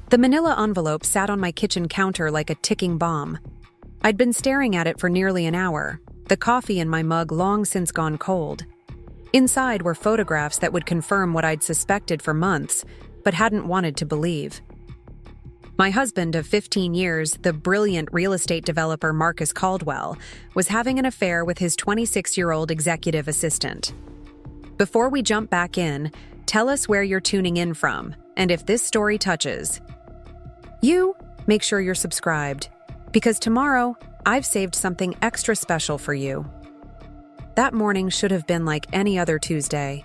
The manila envelope sat on my kitchen counter like a ticking bomb. I'd been staring at it for nearly an hour, the coffee in my mug long since gone cold. Inside were photographs that would confirm what I'd suspected for months, but hadn't wanted to believe. My husband of 15 years, the brilliant real estate developer Marcus Caldwell, was having an affair with his 26-year-old executive assistant. Before we jump back in, tell us where you're tuning in from, and if this story touches you, make sure you're subscribed, because tomorrow I've saved something extra special for you. That morning should have been like any other Tuesday.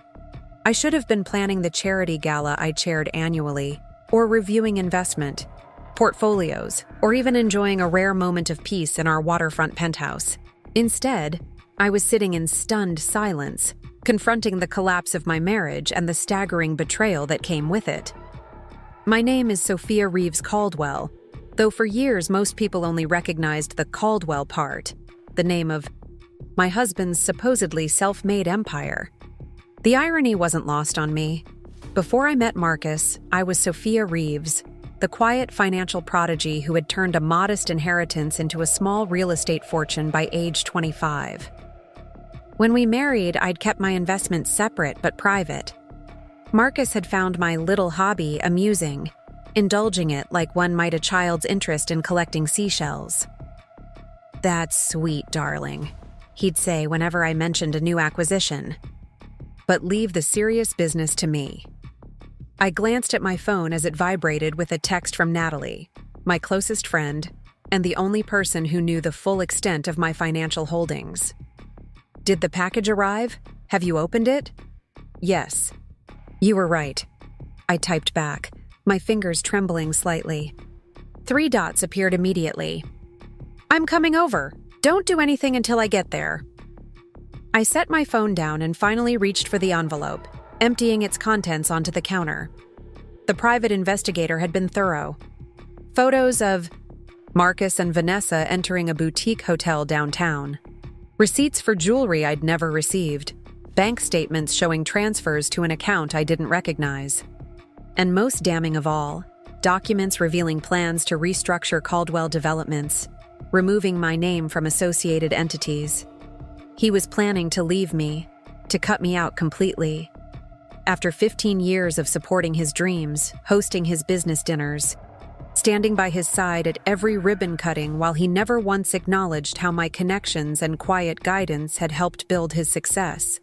I should have been planning the charity gala I chaired annually, or reviewing investment portfolios, or even enjoying a rare moment of peace in our waterfront penthouse. Instead, I was sitting in stunned silence, confronting the collapse of my marriage and the staggering betrayal that came with it. My name is Sophia Reeves-Caldwell, though for years most people only recognized the Caldwell part, the name of my husband's supposedly self-made empire. The irony wasn't lost on me. Before I met Marcus, I was Sophia Reeves, the quiet financial prodigy who had turned a modest inheritance into a small real estate fortune by age 25. When we married, I'd kept my investments separate but private. Marcus had found my little hobby amusing, indulging it like one might a child's interest in collecting seashells. "That's sweet, darling," he'd say whenever I mentioned a new acquisition. "But leave the serious business to me." I glanced at my phone as it vibrated with a text from Natalie, my closest friend, and the only person who knew the full extent of my financial holdings. "Did the package arrive? Have you opened it?" "Yes." "You were right," I typed back, my fingers trembling slightly. 3 dots appeared immediately. "I'm coming over. Don't do anything until I get there." I set my phone down and finally reached for the envelope, emptying its contents onto the counter. The private investigator had been thorough. Photos of Marcus and Vanessa entering a boutique hotel downtown. Receipts for jewelry I'd never received. Bank statements showing transfers to an account I didn't recognize. And most damning of all, documents revealing plans to restructure Caldwell Developments, removing my name from associated entities. He was planning to leave me, to cut me out completely. After 15 years of supporting his dreams, hosting his business dinners, standing by his side at every ribbon cutting while he never once acknowledged how my connections and quiet guidance had helped build his success.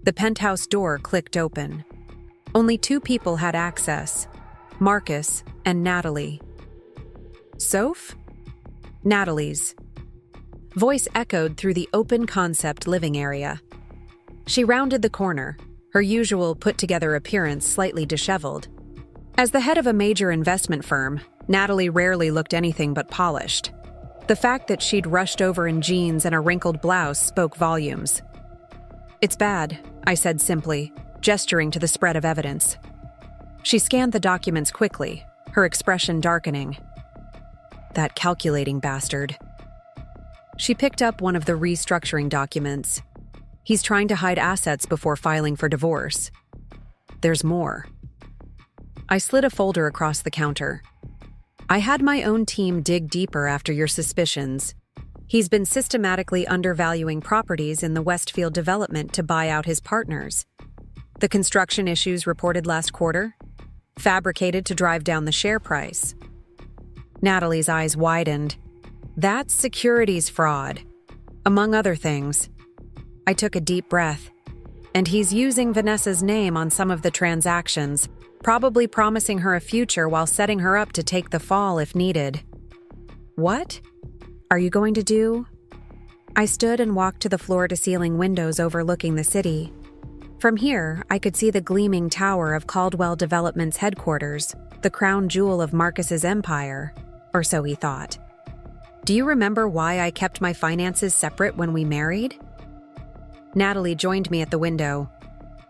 The penthouse door clicked open. Only 2 people had access, Marcus and Natalie. "Soph?" Natalie's voice echoed through the open concept living area. She rounded the corner, her usual put-together appearance slightly disheveled. As the head of a major investment firm, Natalie rarely looked anything but polished. The fact that she'd rushed over in jeans and a wrinkled blouse spoke volumes. "It's bad," I said simply, gesturing to the spread of evidence. She scanned the documents quickly, her expression darkening. "That calculating bastard." She picked up one of the restructuring documents. "He's trying to hide assets before filing for divorce." "There's more." I slid a folder across the counter. "I had my own team dig deeper after your suspicions. He's been systematically undervaluing properties in the Westfield development to buy out his partners. The construction issues reported last quarter? Fabricated to drive down the share price." Natalie's eyes widened. "That's securities fraud, among other things." I took a deep breath. "And he's using Vanessa's name on some of the transactions, probably promising her a future while setting her up to take the fall if needed." "What are you going to do?" I stood and walked to the floor-to-ceiling windows overlooking the city. From here, I could see the gleaming tower of Caldwell Development's headquarters, the crown jewel of Marcus's empire, or so he thought. "Do you remember why I kept my finances separate when we married?" Natalie joined me at the window.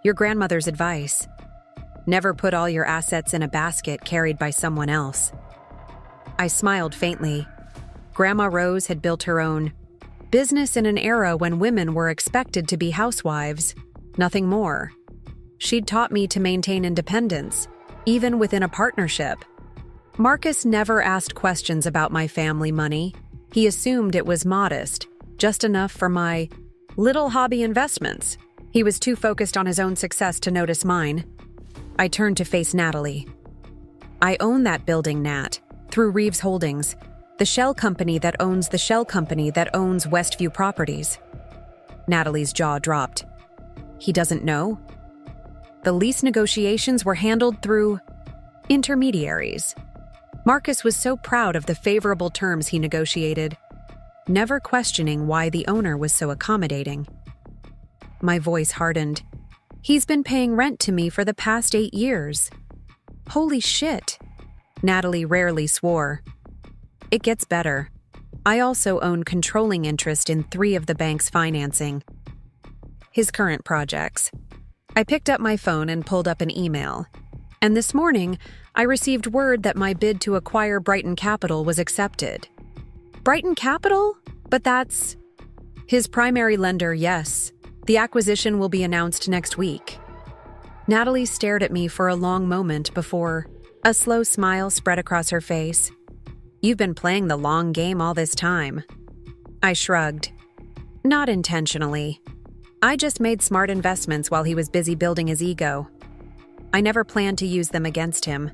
"Your grandmother's advice. Never put all your assets in a basket carried by someone else." I smiled faintly. Grandma Rose had built her own business in an era when women were expected to be housewives, nothing more. She'd taught me to maintain independence, even within a partnership. Marcus never asked questions about my family money. He assumed it was modest, just enough for my little hobby investments. He was too focused on his own success to notice mine. I turned to face Natalie. I own that building, Nat, through Reeves Holdings, the shell company that owns the shell company that owns Westview Properties. Natalie's jaw dropped. He doesn't know? The lease negotiations were handled through intermediaries. Marcus was so proud of the favorable terms he negotiated, never questioning why the owner was so accommodating. My voice hardened. He's been paying rent to me for the past 8 years. Holy shit. Natalie rarely swore. It gets better. I also own controlling interest in 3 of the bank's financing. His current projects. I picked up my phone and pulled up an email. And this morning, I received word that my bid to acquire Brighton Capital was accepted. Brighton Capital? But that's... His primary lender, yes. The acquisition will be announced next week. Natalie stared at me for a long moment before a slow smile spread across her face. You've been playing the long game all this time. I shrugged. Not intentionally. I just made smart investments while he was busy building his ego. I never planned to use them against him.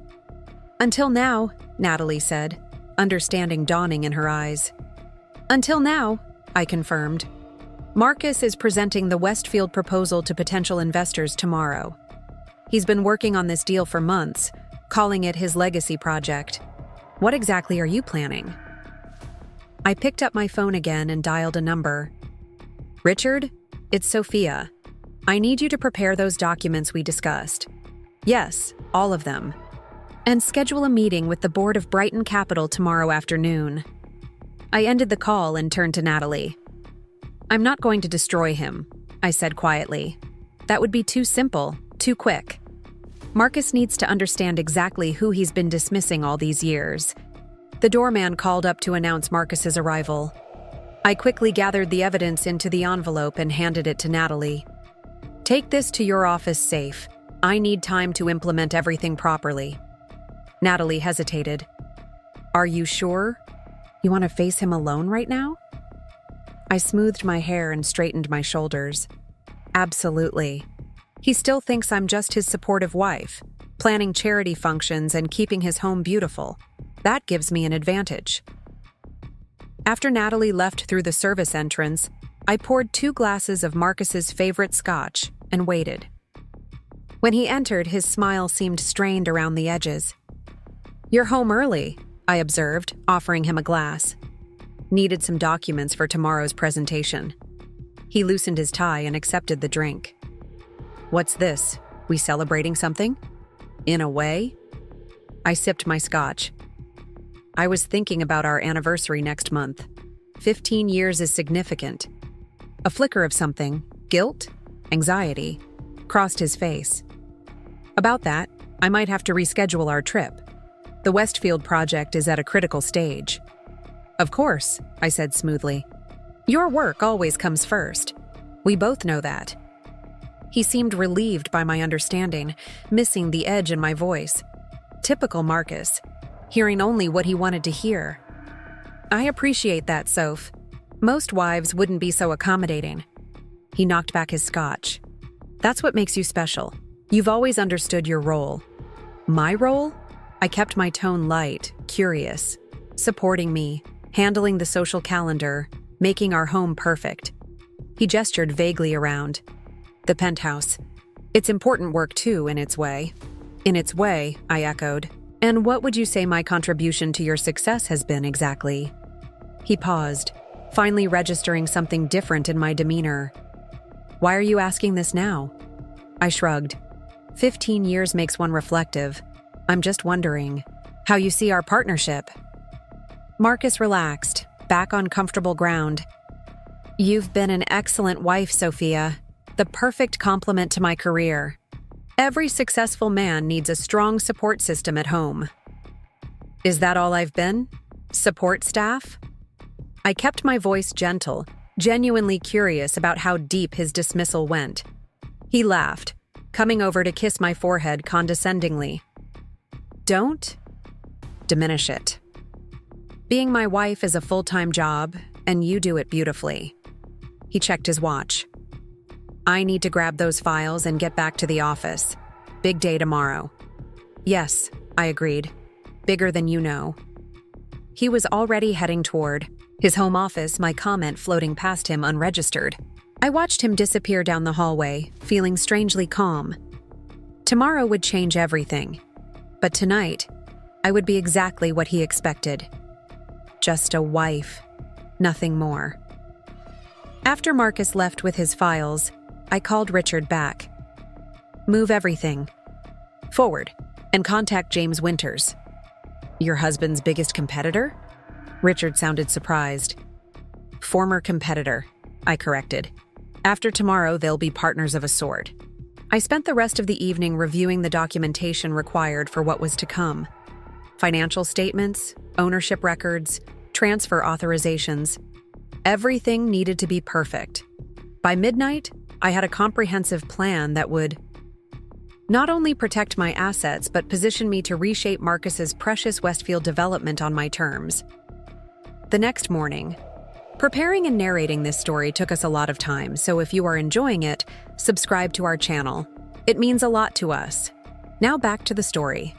Until now, Natalie said, understanding dawning in her eyes. Until now, I confirmed. Marcus is presenting the Westfield proposal to potential investors tomorrow. He's been working on this deal for months, calling it his legacy project. What exactly are you planning? I picked up my phone again and dialed a number. Richard, it's Sophia. I need you to prepare those documents we discussed. Yes, all of them. And schedule a meeting with the board of Brighton Capital tomorrow afternoon. I ended the call and turned to Natalie. I'm not going to destroy him, I said quietly. That would be too simple, too quick. Marcus needs to understand exactly who he's been dismissing all these years. The doorman called up to announce Marcus's arrival. I quickly gathered the evidence into the envelope and handed it to Natalie. Take this to your office safe. I need time to implement everything properly. Natalie hesitated. Are you sure? You want to face him alone right now? I smoothed my hair and straightened my shoulders. Absolutely. He still thinks I'm just his supportive wife, planning charity functions and keeping his home beautiful. That gives me an advantage. After Natalie left through the service entrance, I poured 2 glasses of Marcus's favorite scotch and waited. When he entered, his smile seemed strained around the edges. You're home early, I observed, offering him a glass. Needed some documents for tomorrow's presentation. He loosened his tie and accepted the drink. What's this? We celebrating something? In a way? I sipped my scotch. I was thinking about our anniversary next month. 15 years is significant. A flicker of something, guilt, anxiety, crossed his face. About that, I might have to reschedule our trip. The Westfield project is at a critical stage. Of course, I said smoothly. Your work always comes first. We both know that. He seemed relieved by my understanding, missing the edge in my voice. Typical Marcus, hearing only what he wanted to hear. I appreciate that, Soph. Most wives wouldn't be so accommodating. He knocked back his scotch. That's what makes you special. You've always understood your role. My role? I kept my tone light, curious. Supporting me, handling the social calendar, making our home perfect. He gestured vaguely around. The penthouse. It's important work too, in its way. In its way, I echoed. And what would you say my contribution to your success has been exactly? He paused, finally registering something different in my demeanor. Why are you asking this now? I shrugged. 15 years makes one reflective. I'm just wondering how you see our partnership. Marcus relaxed, back on comfortable ground. You've been an excellent wife, Sophia. The perfect complement to my career. Every successful man needs a strong support system at home. Is that all I've been? Support staff? I kept my voice gentle, genuinely curious about how deep his dismissal went. He laughed, coming over to kiss my forehead condescendingly. Don't diminish it. Being my wife is a full-time job, and you do it beautifully. He checked his watch. I need to grab those files and get back to the office. Big day tomorrow. Yes, I agreed. Bigger than you know. He was already heading toward his home office, my comment floating past him unregistered. I watched him disappear down the hallway, feeling strangely calm. Tomorrow would change everything. But tonight, I would be exactly what he expected. Just a wife, nothing more. After Marcus left with his files, I called Richard back. Move everything forward and contact James Winters. Your husband's biggest competitor? Richard sounded surprised. Former competitor, I corrected. After tomorrow, they'll be partners of a sort. I spent the rest of the evening reviewing the documentation required for what was to come. Financial statements, ownership records, transfer authorizations. Everything needed to be perfect. By midnight, I had a comprehensive plan that would not only protect my assets, but position me to reshape Marcus's precious Westfield development on my terms. The next morning, preparing and narrating this story took us a lot of time, so if you are enjoying it, subscribe to our channel. It means a lot to us. Now back to the story.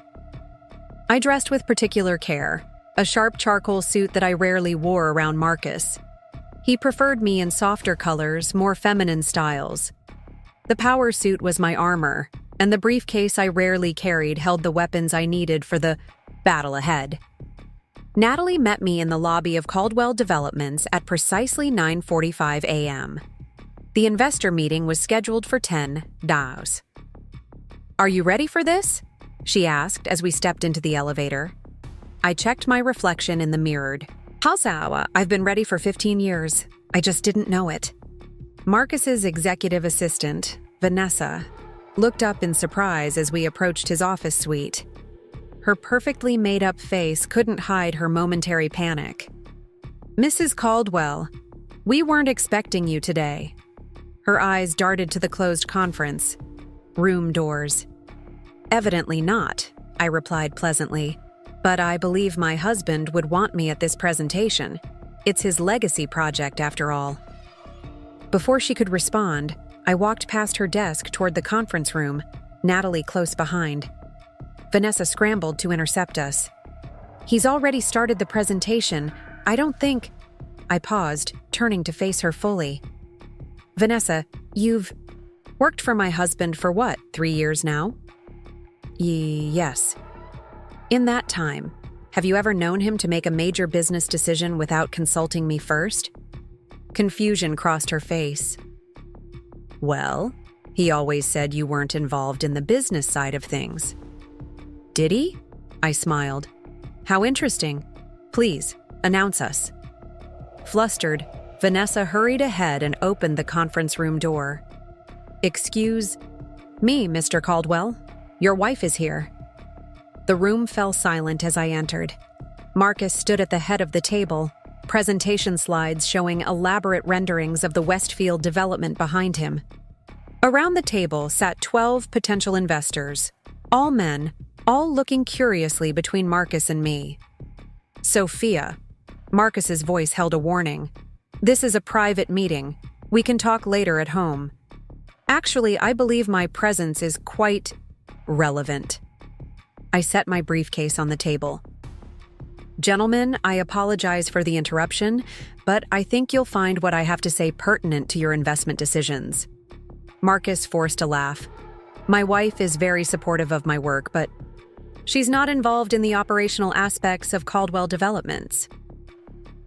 I dressed with particular care, a sharp charcoal suit that I rarely wore around Marcus. He preferred me in softer colors, more feminine styles. The power suit was my armor, and the briefcase I rarely carried held the weapons I needed for the battle ahead. Natalie met me in the lobby of Caldwell Developments at precisely 9:45 a.m. The investor meeting was scheduled for 10 hours. Are you ready for this? She asked as we stepped into the elevator. I checked my reflection in the mirror. Halsawa, I've been ready for 15 years. I just didn't know it. Marcus's executive assistant, Vanessa, looked up in surprise as we approached his office suite. Her perfectly made-up face couldn't hide her momentary panic. Mrs. Caldwell, we weren't expecting you today. Her eyes darted to the closed conference room doors. Evidently not, I replied pleasantly. But I believe my husband would want me at this presentation. It's his legacy project, after all. Before she could respond, I walked past her desk toward the conference room, Natalie close behind. Vanessa scrambled to intercept us. He's already started the presentation. I don't think... I paused, turning to face her fully. Vanessa, you've worked for my husband for what, 3 years now? Yes. In that time, have you ever known him to make a major business decision without consulting me first? Confusion crossed her face. Well, he always said you weren't involved in the business side of things. Did he? I smiled. How interesting. Please, announce us. Flustered, Vanessa hurried ahead and opened the conference room door. Excuse me, Mr. Caldwell. Your wife is here. The room fell silent as I entered. Marcus stood at the head of the table, presentation slides showing elaborate renderings of the Westfield development behind him. Around the table sat 12 potential investors, all men, all looking curiously between Marcus and me. Sophia, Marcus's voice held a warning. This is a private meeting. We can talk later at home. Actually, I believe my presence is quite relevant. I set my briefcase on the table. Gentlemen, I apologize for the interruption, but I think you'll find what I have to say pertinent to your investment decisions. Marcus forced a laugh. My wife is very supportive of my work, but she's not involved in the operational aspects of Caldwell Developments.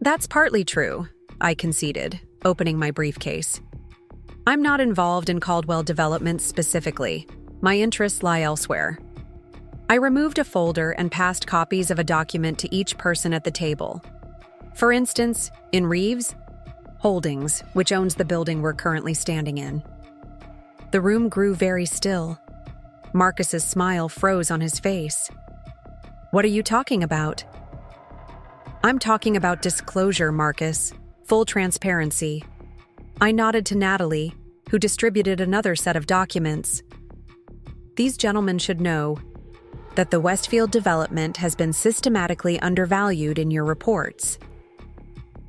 That's partly true, I conceded, opening my briefcase. I'm not involved in Caldwell Developments specifically. My interests lie elsewhere. I removed a folder and passed copies of a document to each person at the table. For instance, in Reeves Holdings, which owns the building we're currently standing in. The room grew very still. Marcus's smile froze on his face. What are you talking about? I'm talking about disclosure, Marcus. Full transparency. I nodded to Natalie, who distributed another set of documents. These gentlemen should know. that the Westfield development has been systematically undervalued in your reports.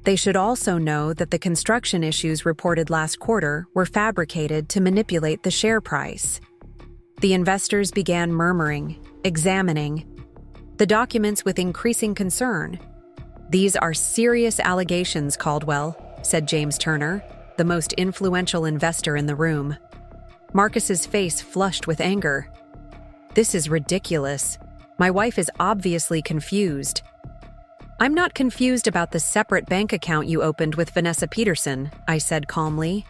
They should also know that the construction issues reported last quarter were fabricated to manipulate the share price. The investors began murmuring, examining the documents with increasing concern. "These are serious allegations, Caldwell," said James Turner, the most influential investor in the room. Marcus's face flushed with anger. "This is ridiculous. My wife is obviously confused." "I'm not confused about the separate bank account you opened with Vanessa Peterson," I said calmly,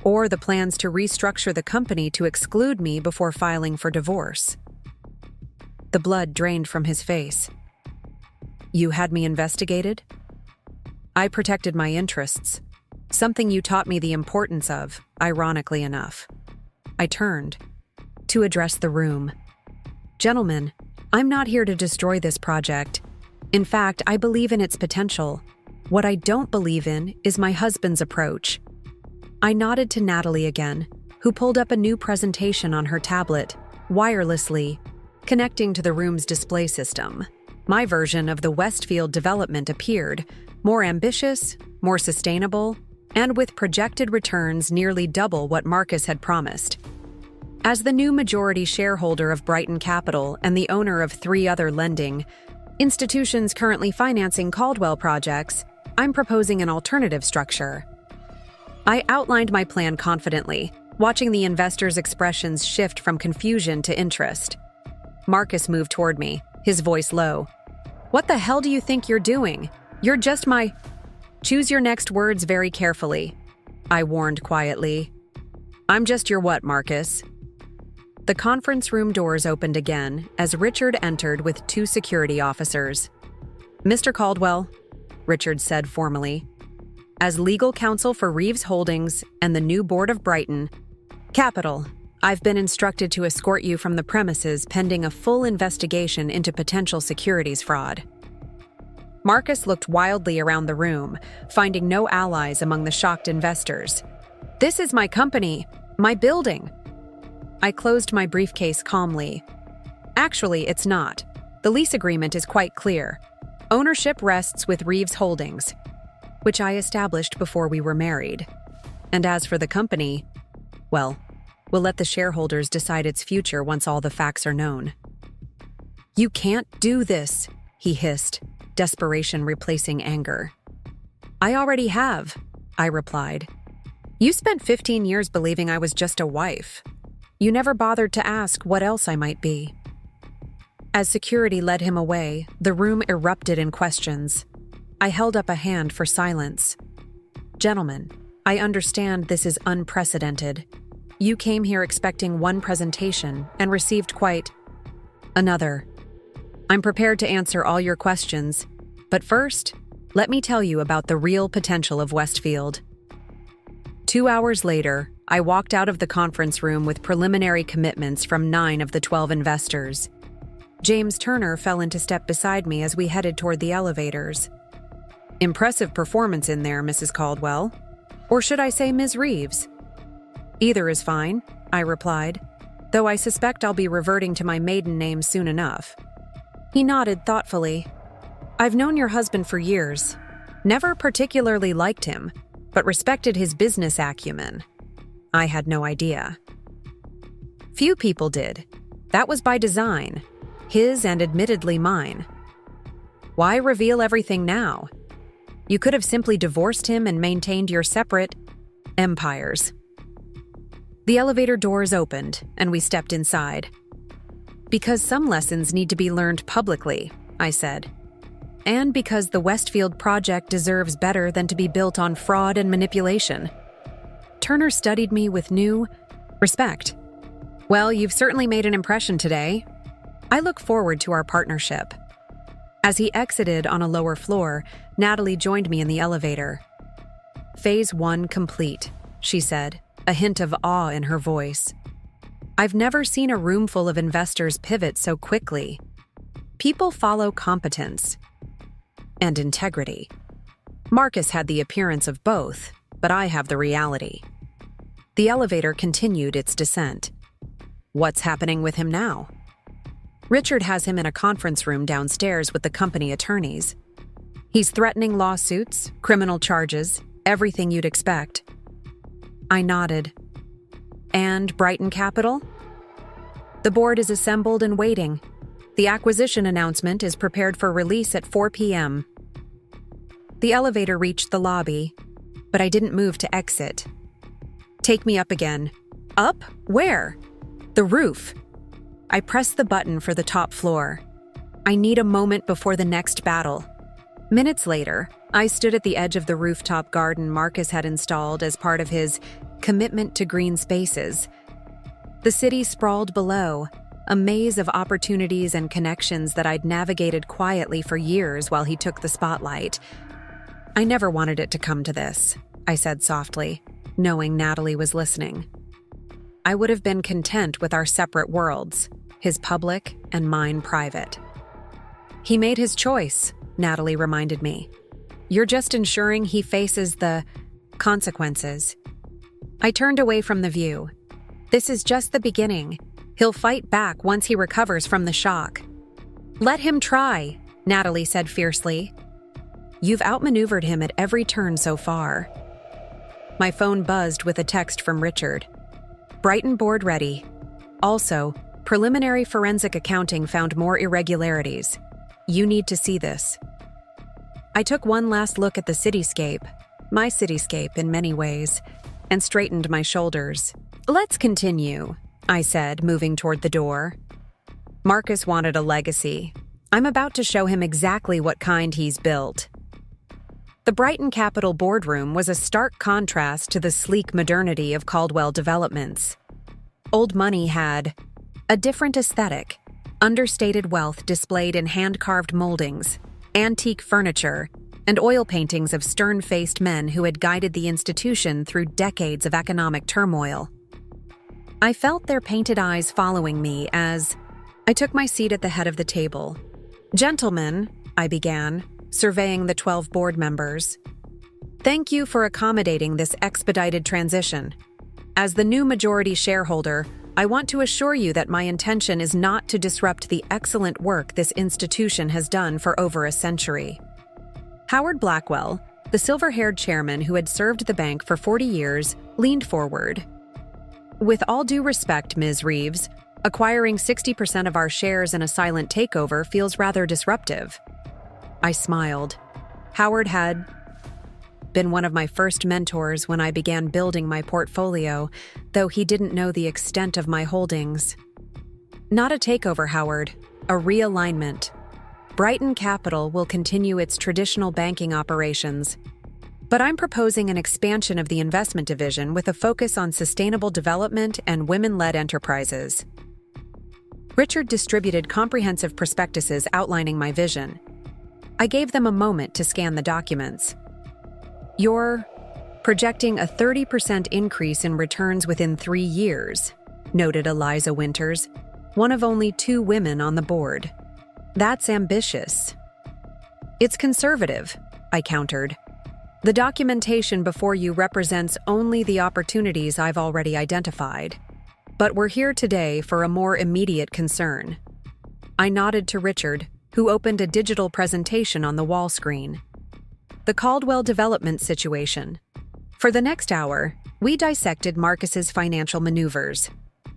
"or the plans to restructure the company to exclude me before filing for divorce." The blood drained from his face. "You had me investigated?" "I protected my interests, something you taught me the importance of, ironically enough." I turned to address the room. "Gentlemen, I'm not here to destroy this project. In fact, I believe in its potential. What I don't believe in is my husband's approach." I nodded to Natalie again, who pulled up a new presentation on her tablet, wirelessly, connecting to the room's display system. My version of the Westfield development appeared, more ambitious, more sustainable, and with projected returns nearly double what Marcus had promised. As the new majority shareholder of Brighton Capital and the owner of 3 other lending institutions currently financing Caldwell projects, I'm proposing an alternative structure. I outlined my plan confidently, watching the investors' expressions shift from confusion to interest. Marcus moved toward me, his voice low. "What the hell do you think you're doing? You're just my—" "Choose your next words very carefully," I warned quietly. "I'm just your what, Marcus?" The conference room doors opened again as Richard entered with 2 security officers. "Mr. Caldwell," Richard said formally, "as legal counsel for Reeves Holdings and the new board of Brighton Capital, I've been instructed to escort you from the premises pending a full investigation into potential securities fraud." Marcus looked wildly around the room, finding no allies among the shocked investors. "This is my company, my building." I closed my briefcase calmly. "Actually, it's not. The lease agreement is quite clear. Ownership rests with Reeves Holdings, which I established before we were married. And as for the company, well, we'll let the shareholders decide its future once all the facts are known." "You can't do this," he hissed, desperation replacing anger. "I already have," I replied. "You spent 15 years believing I was just a wife. You never bothered to ask what else I might be." As security led him away, the room erupted in questions. I held up a hand for silence. "Gentlemen, I understand this is unprecedented. You came here expecting one presentation and received quite another. I'm prepared to answer all your questions, but first, let me tell you about the real potential of Westfield." 2 hours later, I walked out of the conference room with preliminary commitments from 9 of the 12 investors. James Turner fell into step beside me as we headed toward the elevators. "Impressive performance in there, Mrs. Caldwell. Or should I say Ms. Reeves?" "Either is fine," I replied, though I suspect I'll be reverting to my maiden name soon enough. He nodded thoughtfully. "I've known your husband for years. Never particularly liked him, but respected his business acumen." I had no idea. "Few people did. That was by design. His and admittedly mine. Why reveal everything now? You could have simply divorced him and maintained your separate empires." The elevator doors opened, and we stepped inside. "Because some lessons need to be learned publicly," I said. "And because the Westfield project deserves better than to be built on fraud and manipulation." Turner studied me with new respect. "Well, you've certainly made an impression today. I look forward to our partnership." As he exited on a lower floor, Natalie joined me in the elevator. "Phase 1 complete," she said, a hint of awe in her voice. I've never seen a room full of investors pivot so quickly. People follow competence and integrity. Marcus had the appearance of both, but I have the reality. The elevator continued its descent. "What's happening with him now?" Richard has him in a conference room downstairs with the company attorneys. He's threatening lawsuits, criminal charges, everything you'd expect. I nodded. And Brighton Capital? The board is assembled and waiting. The acquisition announcement is prepared for release at 4 p.m. The elevator reached the lobby, but I didn't move to exit. Take me up again. Up? Where? The roof. I pressed the button for the top floor. I need a moment before the next battle. Minutes later, I stood at the edge of the rooftop garden Marcus had installed as part of his commitment to green spaces. The city sprawled below, a maze of opportunities and connections that I'd navigated quietly for years while he took the spotlight. I never wanted it to come to this, I said softly, knowing Natalie was listening. I would have been content with our separate worlds, his public and mine private. He made his choice, Natalie reminded me. You're just ensuring he faces the consequences. I turned away from the view. This is just the beginning. He'll fight back once he recovers from the shock. Let him try, Natalie said fiercely. You've outmaneuvered him at every turn so far. My phone buzzed with a text from Richard. Brighton board ready. Also, preliminary forensic accounting found more irregularities. You need to see this. I took one last look at the cityscape, my cityscape in many ways, and straightened my shoulders. Let's continue, I said, moving toward the door. Marcus wanted a legacy. I'm about to show him exactly what kind he's built. The Brighton Capital boardroom was a stark contrast to the sleek modernity of Caldwell Developments. Old money had a different aesthetic, understated wealth displayed in hand-carved moldings, antique furniture, and oil paintings of stern-faced men who had guided the institution through decades of economic turmoil. I felt their painted eyes following me as I took my seat at the head of the table. Gentlemen, I began, surveying the 12 board members. Thank you for accommodating this expedited transition. As the new majority shareholder, I want to assure you that my intention is not to disrupt the excellent work this institution has done for over a century. Howard Blackwell, the silver-haired chairman who had served the bank for 40 years, leaned forward. With all due respect, Ms. Reeves, acquiring 60% of our shares in a silent takeover feels rather disruptive. I smiled. Howard had been one of my first mentors when I began building my portfolio, though he didn't know the extent of my holdings. Not a takeover, Howard, a realignment. Brighton Capital will continue its traditional banking operations, but I'm proposing an expansion of the investment division with a focus on sustainable development and women-led enterprises. Richard distributed comprehensive prospectuses outlining my vision. I gave them a moment to scan the documents. You're projecting a 30% increase in returns within 3 years, noted Eliza Winters, one of only 2 women on the board. That's ambitious. It's conservative, I countered. The documentation before you represents only the opportunities I've already identified. But we're here today for a more immediate concern. I nodded to Richard, who opened a digital presentation on the wall screen. The Caldwell development situation. For the next hour, we dissected Marcus's financial maneuvers,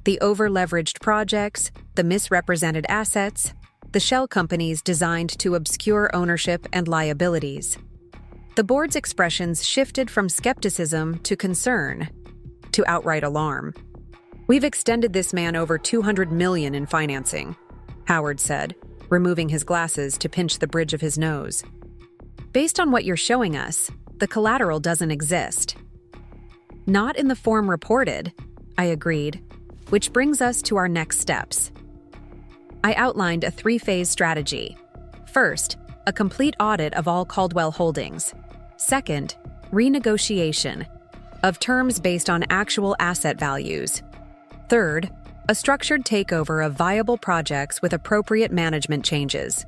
the over-leveraged projects, the misrepresented assets, the shell companies designed to obscure ownership and liabilities. The board's expressions shifted from skepticism to concern, to outright alarm. We've extended this man over $200 million in financing, Howard said, removing his glasses to pinch the bridge of his nose. Based on what you're showing us, the collateral doesn't exist. Not in the form reported, I agreed, which brings us to our next steps. I outlined a 3-phase strategy. First, a complete audit of all Caldwell holdings. Second, renegotiation of terms based on actual asset values. Third, a structured takeover of viable projects with appropriate management changes.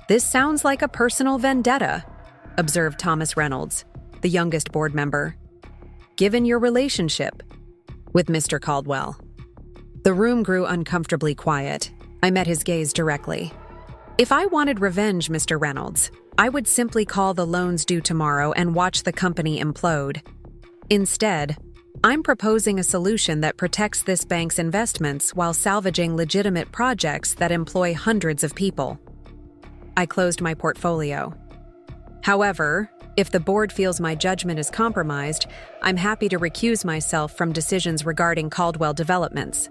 This sounds like a personal vendetta, observed Thomas Reynolds, the youngest board member. Given your relationship with Mr. Caldwell. The room grew uncomfortably quiet. I met his gaze directly. If I wanted revenge, Mr. Reynolds, I would simply call the loans due tomorrow and watch the company implode. Instead, I'm proposing a solution that protects this bank's investments while salvaging legitimate projects that employ hundreds of people. I closed my portfolio. However, if the board feels my judgment is compromised, I'm happy to recuse myself from decisions regarding Caldwell developments.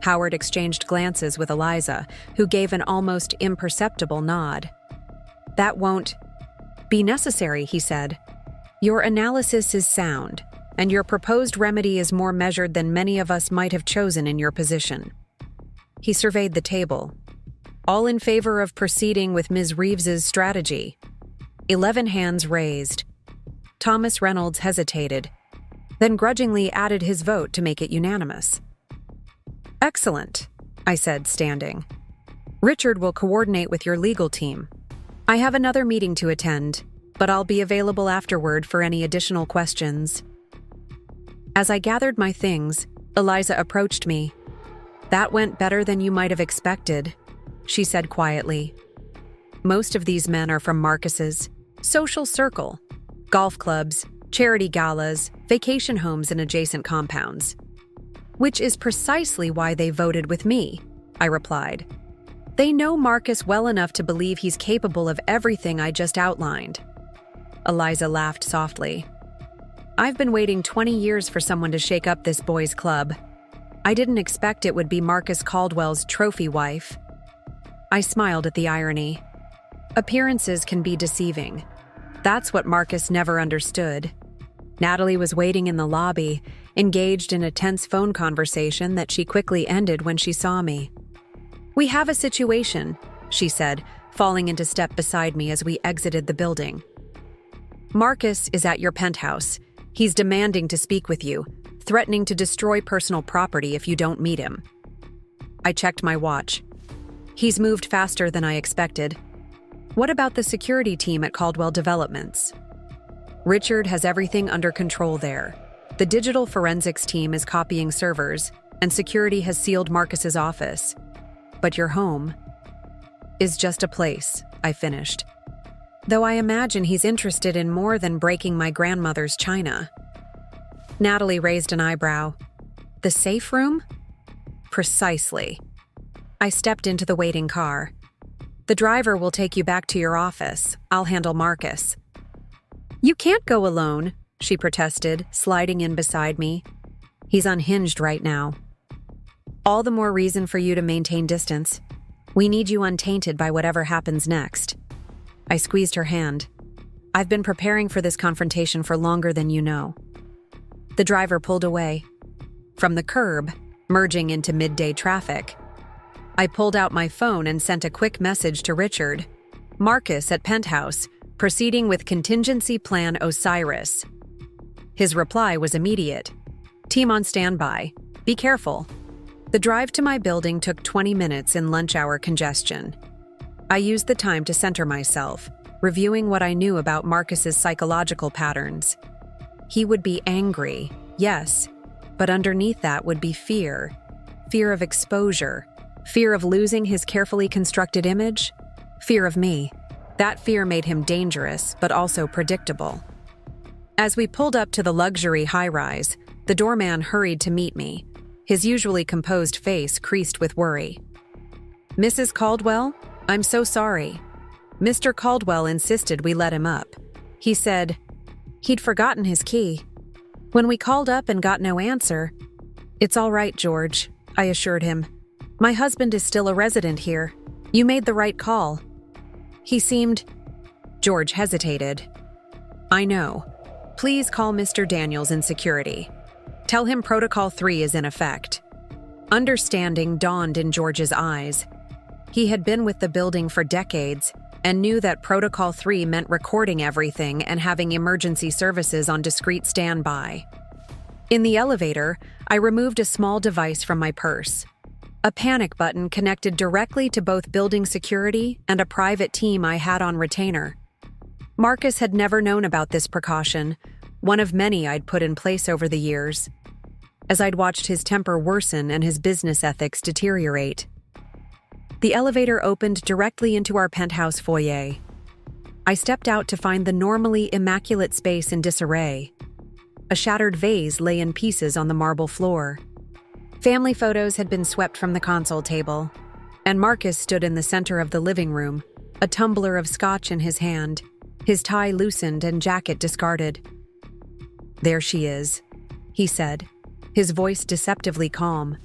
Howard exchanged glances with Eliza, who gave an almost imperceptible nod. That won't be necessary, he said. Your analysis is sound, and your proposed remedy is more measured than many of us might have chosen in your position. He surveyed the table. All in favor of proceeding with Ms. Reeves's strategy? 11 hands raised. Thomas Reynolds hesitated, then grudgingly added his vote to make it unanimous. Excellent, I said, standing. Richard will coordinate with your legal team. I have another meeting to attend, but I'll be available afterward for any additional questions. As I gathered my things, Eliza approached me. That went better than you might have expected, she said quietly. Most of these men are from Marcus's social circle, golf clubs, charity galas, vacation homes and adjacent compounds. Which is precisely why they voted with me, I replied. They know Marcus well enough to believe he's capable of everything I just outlined. Eliza laughed softly. I've been waiting 20 years for someone to shake up this boys' club. I didn't expect it would be Marcus Caldwell's trophy wife. I smiled at the irony. Appearances can be deceiving. That's what Marcus never understood. Natalie was waiting in the lobby, engaged in a tense phone conversation that she quickly ended when she saw me. We have a situation, she said, falling into step beside me as we exited the building. Marcus is at your penthouse. He's demanding to speak with you, threatening to destroy personal property if you don't meet him. I checked my watch. He's moved faster than I expected. What about the security team at Caldwell Developments? Richard has everything under control there. The digital forensics team is copying servers, and security has sealed Marcus's office. But your home is just a place, I finished. Though I imagine he's interested in more than breaking my grandmother's china. Natalie raised an eyebrow. The safe room? Precisely. I stepped into the waiting car. The driver will take you back to your office. I'll handle Marcus. You can't go alone, she protested, sliding in beside me. He's unhinged right now. All the more reason for you to maintain distance. We need you untainted by whatever happens next. I squeezed her hand. I've been preparing for this confrontation for longer than you know. The driver pulled away. From the curb, merging into midday traffic. I pulled out my phone and sent a quick message to Richard. Marcus at Penthouse, proceeding with contingency plan Osiris. His reply was immediate. Team on standby. Be careful. The drive to my building took 20 minutes in lunch hour congestion. I used the time to center myself, reviewing what I knew about Marcus's psychological patterns. He would be angry, yes, but underneath that would be fear. Fear of exposure. Fear of losing his carefully constructed image. Fear of me. That fear made him dangerous, but also predictable. As we pulled up to the luxury high-rise, the doorman hurried to meet me, his usually composed face creased with worry. Mrs. Caldwell, I'm so sorry. Mr. Caldwell insisted we let him up. He said he'd forgotten his key. When we called up and got no answer, It's all right, George, I assured him. My husband is still a resident here. You made the right call. He seemed... George hesitated. I know. Please call Mr. Daniels in security. Tell him Protocol 3 is in effect. Understanding dawned in George's eyes. He had been with the building for decades and knew that Protocol 3 meant recording everything and having emergency services on discreet standby. In the elevator, I removed a small device from my purse. A panic button connected directly to both building security and a private team I had on retainer. Marcus had never known about this precaution, one of many I'd put in place over the years, as I'd watched his temper worsen and his business ethics deteriorate. The elevator opened directly into our penthouse foyer. I stepped out to find the normally immaculate space in disarray. A shattered vase lay in pieces on the marble floor. Family photos had been swept from the console table, and Marcus stood in the center of the living room, a tumbler of scotch in his hand, his tie loosened and jacket discarded. "There she is," he said, his voice deceptively calm.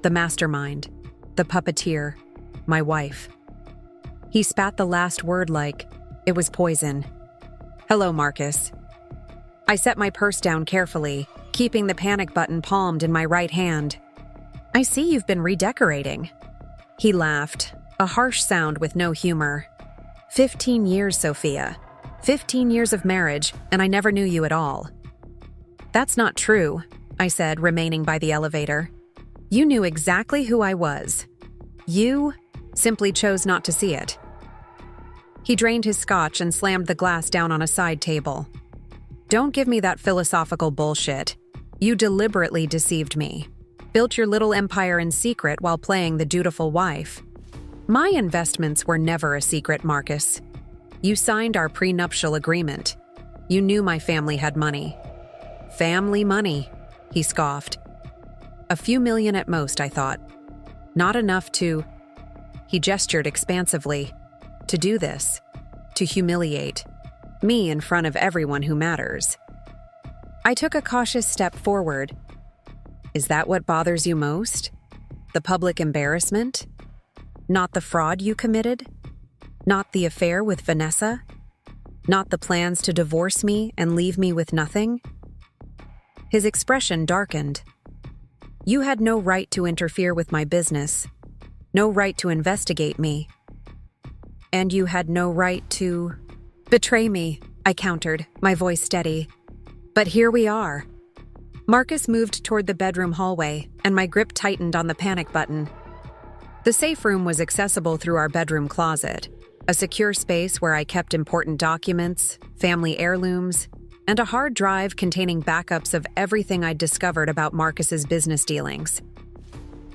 "The mastermind, the puppeteer, my wife." He spat the last word like it was poison. "Hello, Marcus." I set my purse down carefully, keeping the panic button palmed in my right hand. "I see you've been redecorating." He laughed, a harsh sound with no humor. 15 years, Sophia. 15 years of marriage, and I never knew you at all." "That's not true," I said, remaining by the elevator. "You knew exactly who I was. You simply chose not to see it." He drained his scotch and slammed the glass down on a side table. "Don't give me that philosophical bullshit. You deliberately deceived me. Built your little empire in secret while playing the dutiful wife. My investments were never a secret, Marcus. You signed our prenuptial agreement. You knew my family had money." "Family money," he scoffed. "A few million at most, I thought. Not enough to—" He gestured expansively. "To do this. To humiliate. Me in front of everyone who matters." I took a cautious step forward. "Is that what bothers you most? The public embarrassment? Not the fraud you committed? Not the affair with Vanessa? Not the plans to divorce me and leave me with nothing?" His expression darkened. "You had no right to interfere with my business, no right to investigate me. And you had no right to betray me," I countered, my voice steady. "But here we are." Marcus moved toward the bedroom hallway, and my grip tightened on the panic button. The safe room was accessible through our bedroom closet, a secure space where I kept important documents, family heirlooms, and a hard drive containing backups of everything I'd discovered about Marcus's business dealings.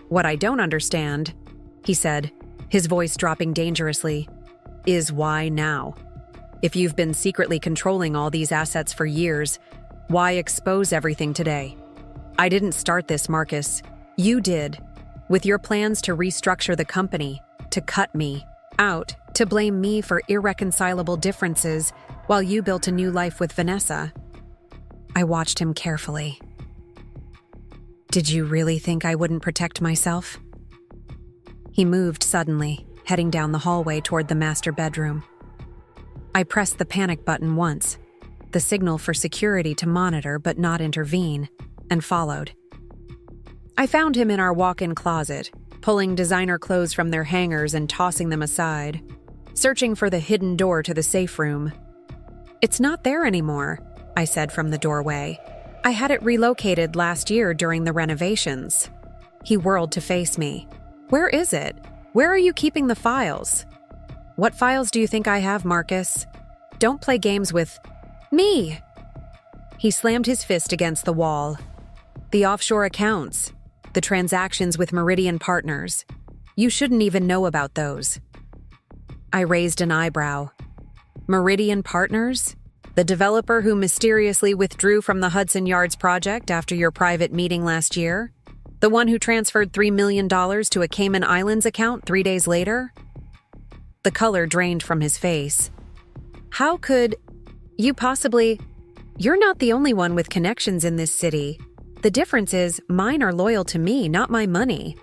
"What I don't understand," he said, his voice dropping dangerously, "is why now? If you've been secretly controlling all these assets for years, why expose everything today? I didn't start this, Marcus. You did, with your plans to restructure the company, to cut me out, to blame me for irreconcilable differences while you built a new life with Vanessa." I watched him carefully. "Did you really think I wouldn't protect myself?" He moved suddenly, heading down the hallway toward the master bedroom. I pressed the panic button once, the signal for security to monitor but not intervene, and followed. I found him in our walk-in closet, pulling designer clothes from their hangers and tossing them aside, searching for the hidden door to the safe room. "It's not there anymore," I said from the doorway. "I had it relocated last year during the renovations." He whirled to face me. "Where is it? Where are you keeping the files?" "What files do you think I have, Marcus? Don't play games with me." He slammed his fist against the wall. "The offshore accounts, the transactions with Meridian Partners. You shouldn't even know about those." I raised an eyebrow. "Meridian Partners? The developer who mysteriously withdrew from the Hudson Yards project after your private meeting last year? The one who transferred $3 million to a Cayman Islands account 3 days later?" The color drained from his face. "How could you possibly? You're not the only one with connections in this city. The difference is mine are loyal to me, not my money."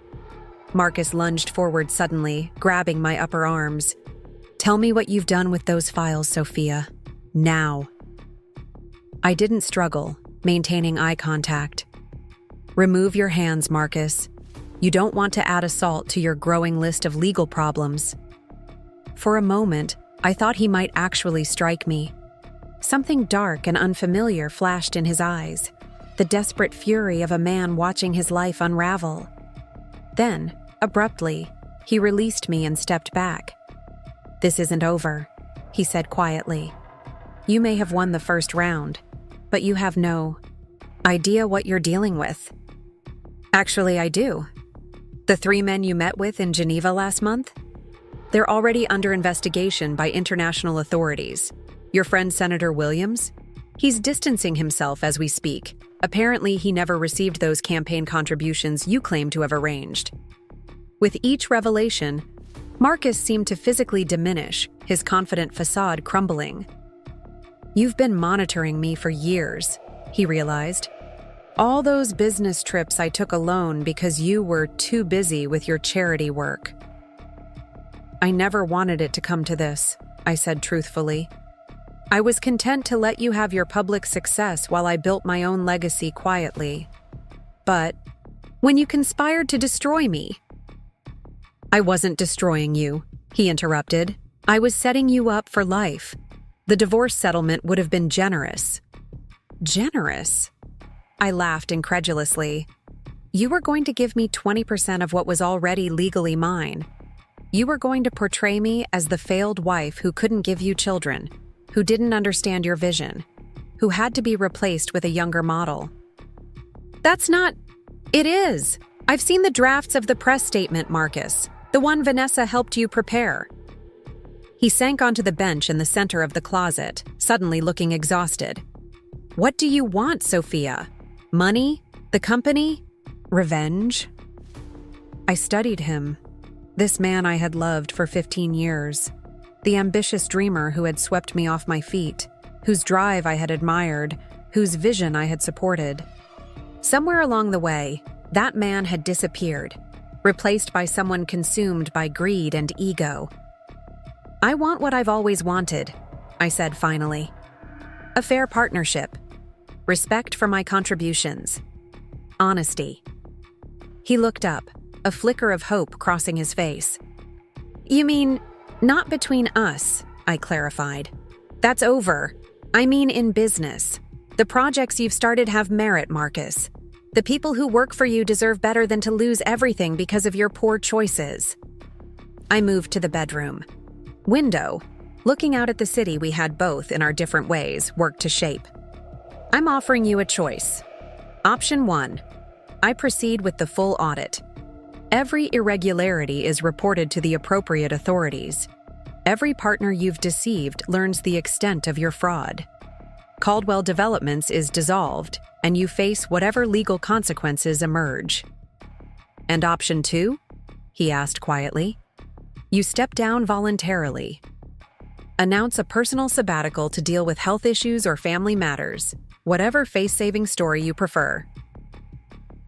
Marcus lunged forward suddenly, grabbing my upper arms. "Tell me what you've done with those files, Sophia. Now." I didn't struggle, maintaining eye contact. "Remove your hands, Marcus. You don't want to add assault to your growing list of legal problems." For a moment, I thought he might actually strike me. Something dark and unfamiliar flashed in his eyes, the desperate fury of a man watching his life unravel. Then, abruptly, he released me and stepped back. "This isn't over," he said quietly. "You may have won the first round, but you have no idea what you're dealing with." "Actually, I do." The 3 men you met with in Geneva last month? They're already under investigation by international authorities. Your friend Senator Williams? He's distancing himself as we speak. Apparently, he never received those campaign contributions you claim to have arranged. With each revelation, Marcus seemed to physically diminish, his confident facade crumbling. You've been monitoring me for years, he realized. All those business trips I took alone because you were too busy with your charity work. I never wanted it to come to this, I said truthfully. I was content to let you have your public success while I built my own legacy quietly. But when you conspired to destroy me— I wasn't destroying you, he interrupted. I was setting you up for life. The divorce settlement would have been generous. Generous? I laughed incredulously. You were going to give me 20% of what was already legally mine. You were going to portray me as the failed wife who couldn't give you children, who didn't understand your vision, who had to be replaced with a younger model. That's not— It is. I've seen the drafts of the press statement, Marcus, the one Vanessa helped you prepare. He sank onto the bench in the center of the closet, suddenly looking exhausted. What do you want, Sophia? Money? The company? Revenge? I studied him. This man I had loved for 15 years. The ambitious dreamer who had swept me off my feet, whose drive I had admired, whose vision I had supported. Somewhere along the way, that man had disappeared, replaced by someone consumed by greed and ego. I want what I've always wanted, I said finally. A fair partnership. Respect for my contributions. Honesty. He looked up, a flicker of hope crossing his face. You mean, not between us, I clarified. That's over. I mean in business. The projects you've started have merit, Marcus. The people who work for you deserve better than to lose everything because of your poor choices. I moved to the bedroom. Window, looking out at the city we had both in our different ways, worked to shape. I'm offering you a choice. Option 1. I proceed with the full audit. Every irregularity is reported to the appropriate authorities. Every partner you've deceived learns the extent of your fraud. Caldwell Developments is dissolved, and you face whatever legal consequences emerge. And option 2? He asked quietly. You step down voluntarily. Announce a personal sabbatical to deal with health issues or family matters, whatever face-saving story you prefer.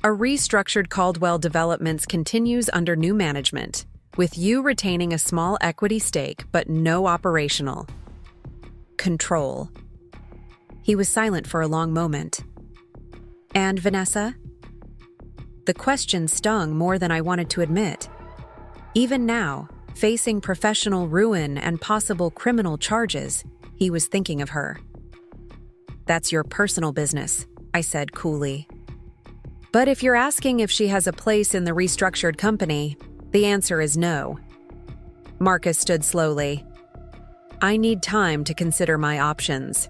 A restructured Caldwell Developments continues under new management, with you retaining a small equity stake but no operational control. He was silent for a long moment. And Vanessa? The question stung more than I wanted to admit. Even now, facing professional ruin and possible criminal charges, he was thinking of her. That's your personal business, I said coolly. But if you're asking if she has a place in the restructured company, the answer is no. Marcus stood slowly. I need time to consider my options.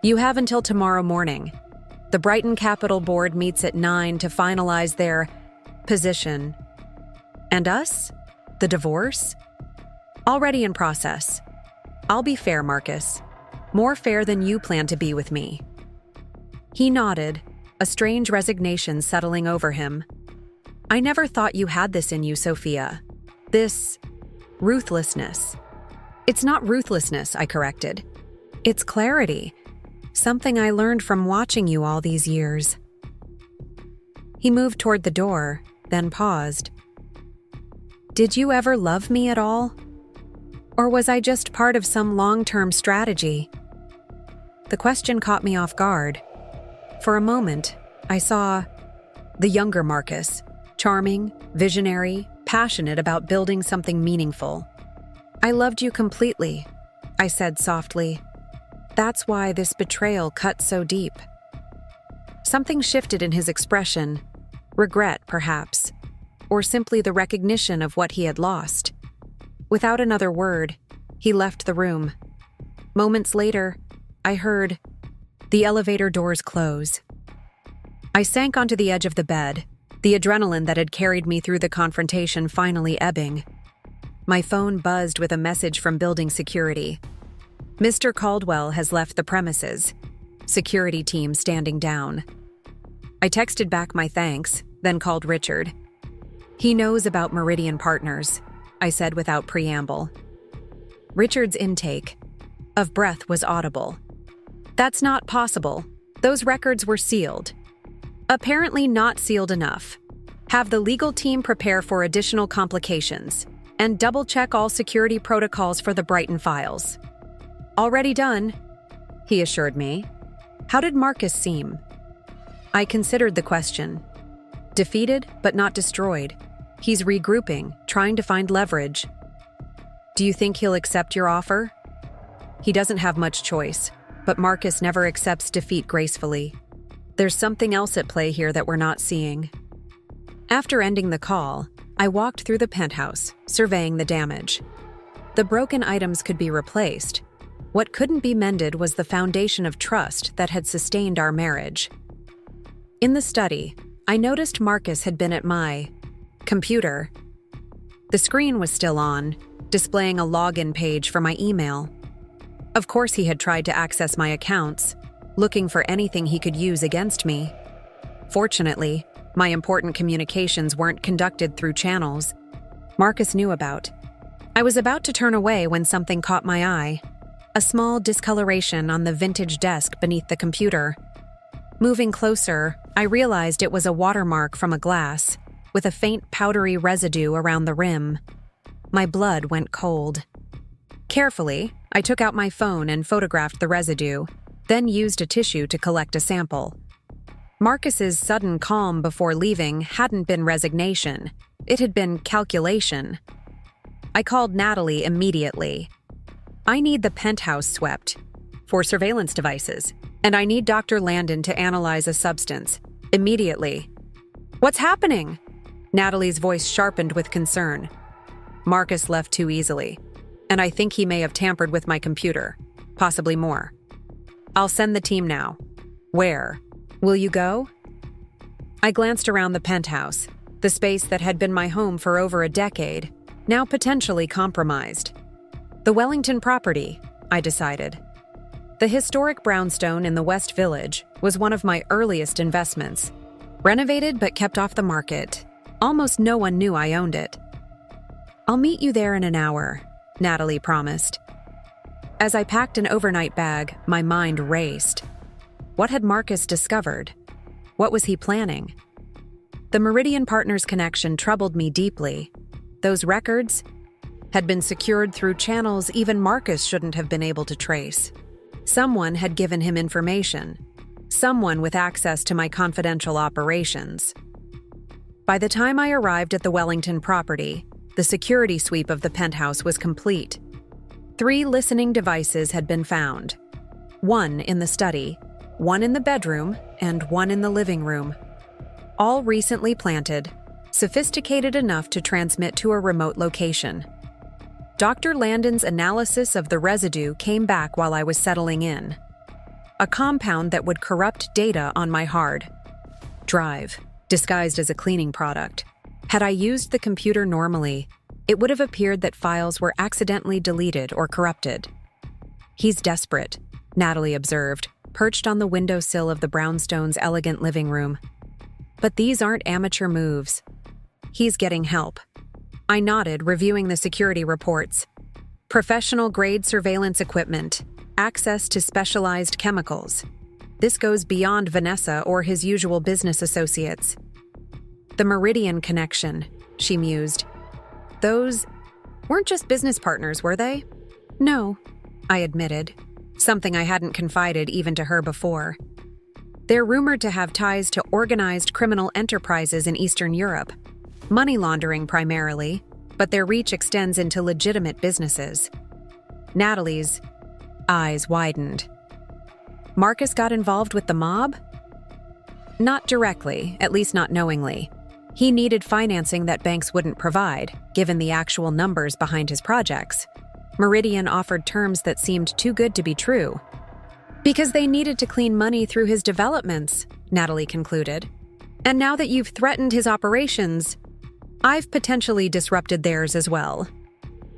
You have until tomorrow morning. The Brighton Capital Board meets at 9 to finalize their position. And us? The divorce? Already in process. I'll be fair, Marcus. More fair than you plan to be with me. He nodded, a strange resignation settling over him. I never thought you had this in you, Sophia. This ruthlessness. It's not ruthlessness, I corrected. It's clarity. Something I learned from watching you all these years. He moved toward the door, then paused. Did you ever love me at all? Or was I just part of some long-term strategy? The question caught me off guard. For a moment, I saw the younger Marcus, charming, visionary, passionate about building something meaningful. I loved you completely, I said softly. That's why this betrayal cut so deep. Something shifted in his expression, regret perhaps, or simply the recognition of what he had lost. Without another word, he left the room. Moments later, I heard the elevator doors close. I sank onto the edge of the bed, the adrenaline that had carried me through the confrontation finally ebbing. My phone buzzed with a message from building security. Mr. Caldwell has left the premises. Security team standing down. I texted back my thanks, then called Richard. He knows about Meridian Partners, I said without preamble. Richard's intake of breath was audible. That's not possible. Those records were sealed. Apparently not sealed enough. Have the legal team prepare for additional complications and double-check all security protocols for the Brighton files. Already done, he assured me. How did Marcus seem? I considered the question. Defeated, but not destroyed. He's regrouping, trying to find leverage. Do you think he'll accept your offer? He doesn't have much choice, but Marcus never accepts defeat gracefully. There's something else at play here that we're not seeing. After ending the call, I walked through the penthouse, surveying the damage. The broken items could be replaced. What couldn't be mended was the foundation of trust that had sustained our marriage. In the study, I noticed Marcus had been at my computer. The screen was still on, displaying a login page for my email. Of course, he had tried to access my accounts, looking for anything he could use against me. Fortunately, my important communications weren't conducted through channels Marcus knew about. I was about to turn away when something caught my eye. A small discoloration on the vintage desk beneath the computer. Moving closer, I realized it was a watermark from a glass, with a faint powdery residue around the rim. My blood went cold. Carefully, I took out my phone and photographed the residue, then used a tissue to collect a sample. Marcus's sudden calm before leaving hadn't been resignation. It had been calculation. I called Natalie immediately. I need the penthouse swept for surveillance devices, and I need Dr. Landon to analyze a substance immediately. What's happening? Natalie's voice sharpened with concern. Marcus left too easily, and I think he may have tampered with my computer, possibly more. I'll send the team now. Where? Will you go? I glanced around the penthouse, the space that had been my home for over a decade, now potentially compromised. The Wellington property, I decided. The historic brownstone in the West Village was one of my earliest investments. Renovated but kept off the market. Almost no one knew I owned it. I'll meet you there in an hour, Natalie promised. As I packed an overnight bag, my mind raced. What had Marcus discovered? What was he planning? The Meridian Partners connection troubled me deeply. Those records had been secured through channels even Marcus shouldn't have been able to trace. Someone had given him information. Someone with access to my confidential operations. By the time I arrived at the Wellington property, the security sweep of the penthouse was complete. 3 listening devices had been found. 1 in the study, 1 in the bedroom, and 1 in the living room. All recently planted, sophisticated enough to transmit to a remote location. Dr. Landon's analysis of the residue came back while I was settling in. A compound that would corrupt data on my hard drive, disguised as a cleaning product. Had I used the computer normally, it would have appeared that files were accidentally deleted or corrupted. He's desperate, Natalie observed, perched on the windowsill of the brownstone's elegant living room. But these aren't amateur moves. He's getting help. I nodded, reviewing the security reports. Professional-grade surveillance equipment, access to specialized chemicals. This goes beyond Vanessa or his usual business associates. The Meridian connection, she mused. Those weren't just business partners, were they? No, I admitted, something I hadn't confided even to her before. They're rumored to have ties to organized criminal enterprises in Eastern Europe. Money laundering primarily, but their reach extends into legitimate businesses. Natalie's eyes widened. Marcus got involved with the mob? Not directly, at least not knowingly. He needed financing that banks wouldn't provide, given the actual numbers behind his projects. Meridian offered terms that seemed too good to be true. Because they needed to clean money through his developments, Natalie concluded. And now that you've threatened his operations, I've potentially disrupted theirs as well.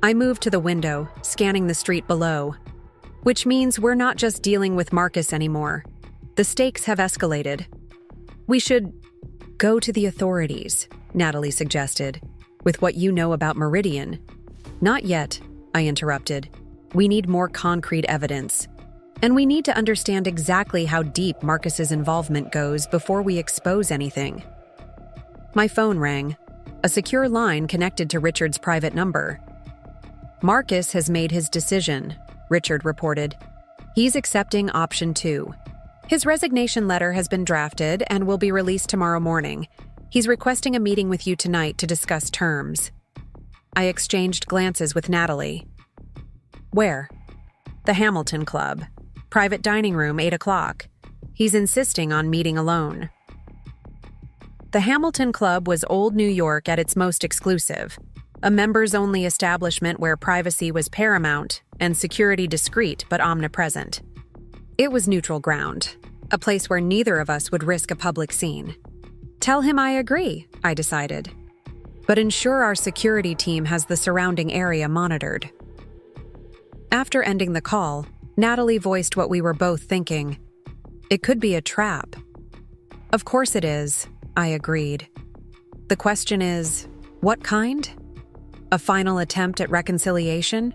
I moved to the window, scanning the street below. Which means we're not just dealing with Marcus anymore. The stakes have escalated. We should go to the authorities, Natalie suggested, with what you know about Meridian. Not yet, I interrupted. We need more concrete evidence. And we need to understand exactly how deep Marcus's involvement goes before we expose anything. My phone rang, a secure line connected to Richard's private number. Marcus has made his decision, Richard reported. He's accepting option 2. His resignation letter has been drafted and will be released tomorrow morning. He's requesting a meeting with you tonight to discuss terms. I exchanged glances with Natalie. Where? The Hamilton Club. Private dining room, 8 o'clock. He's insisting on meeting alone. The Hamilton Club was old New York at its most exclusive, a members-only establishment where privacy was paramount and security discreet but omnipresent. It was neutral ground, a place where neither of us would risk a public scene. Tell him I agree, I decided. But ensure our security team has the surrounding area monitored. After ending the call, Natalie voiced what we were both thinking. It could be a trap. Of course it is, I agreed. The question is, what kind? A final attempt at reconciliation?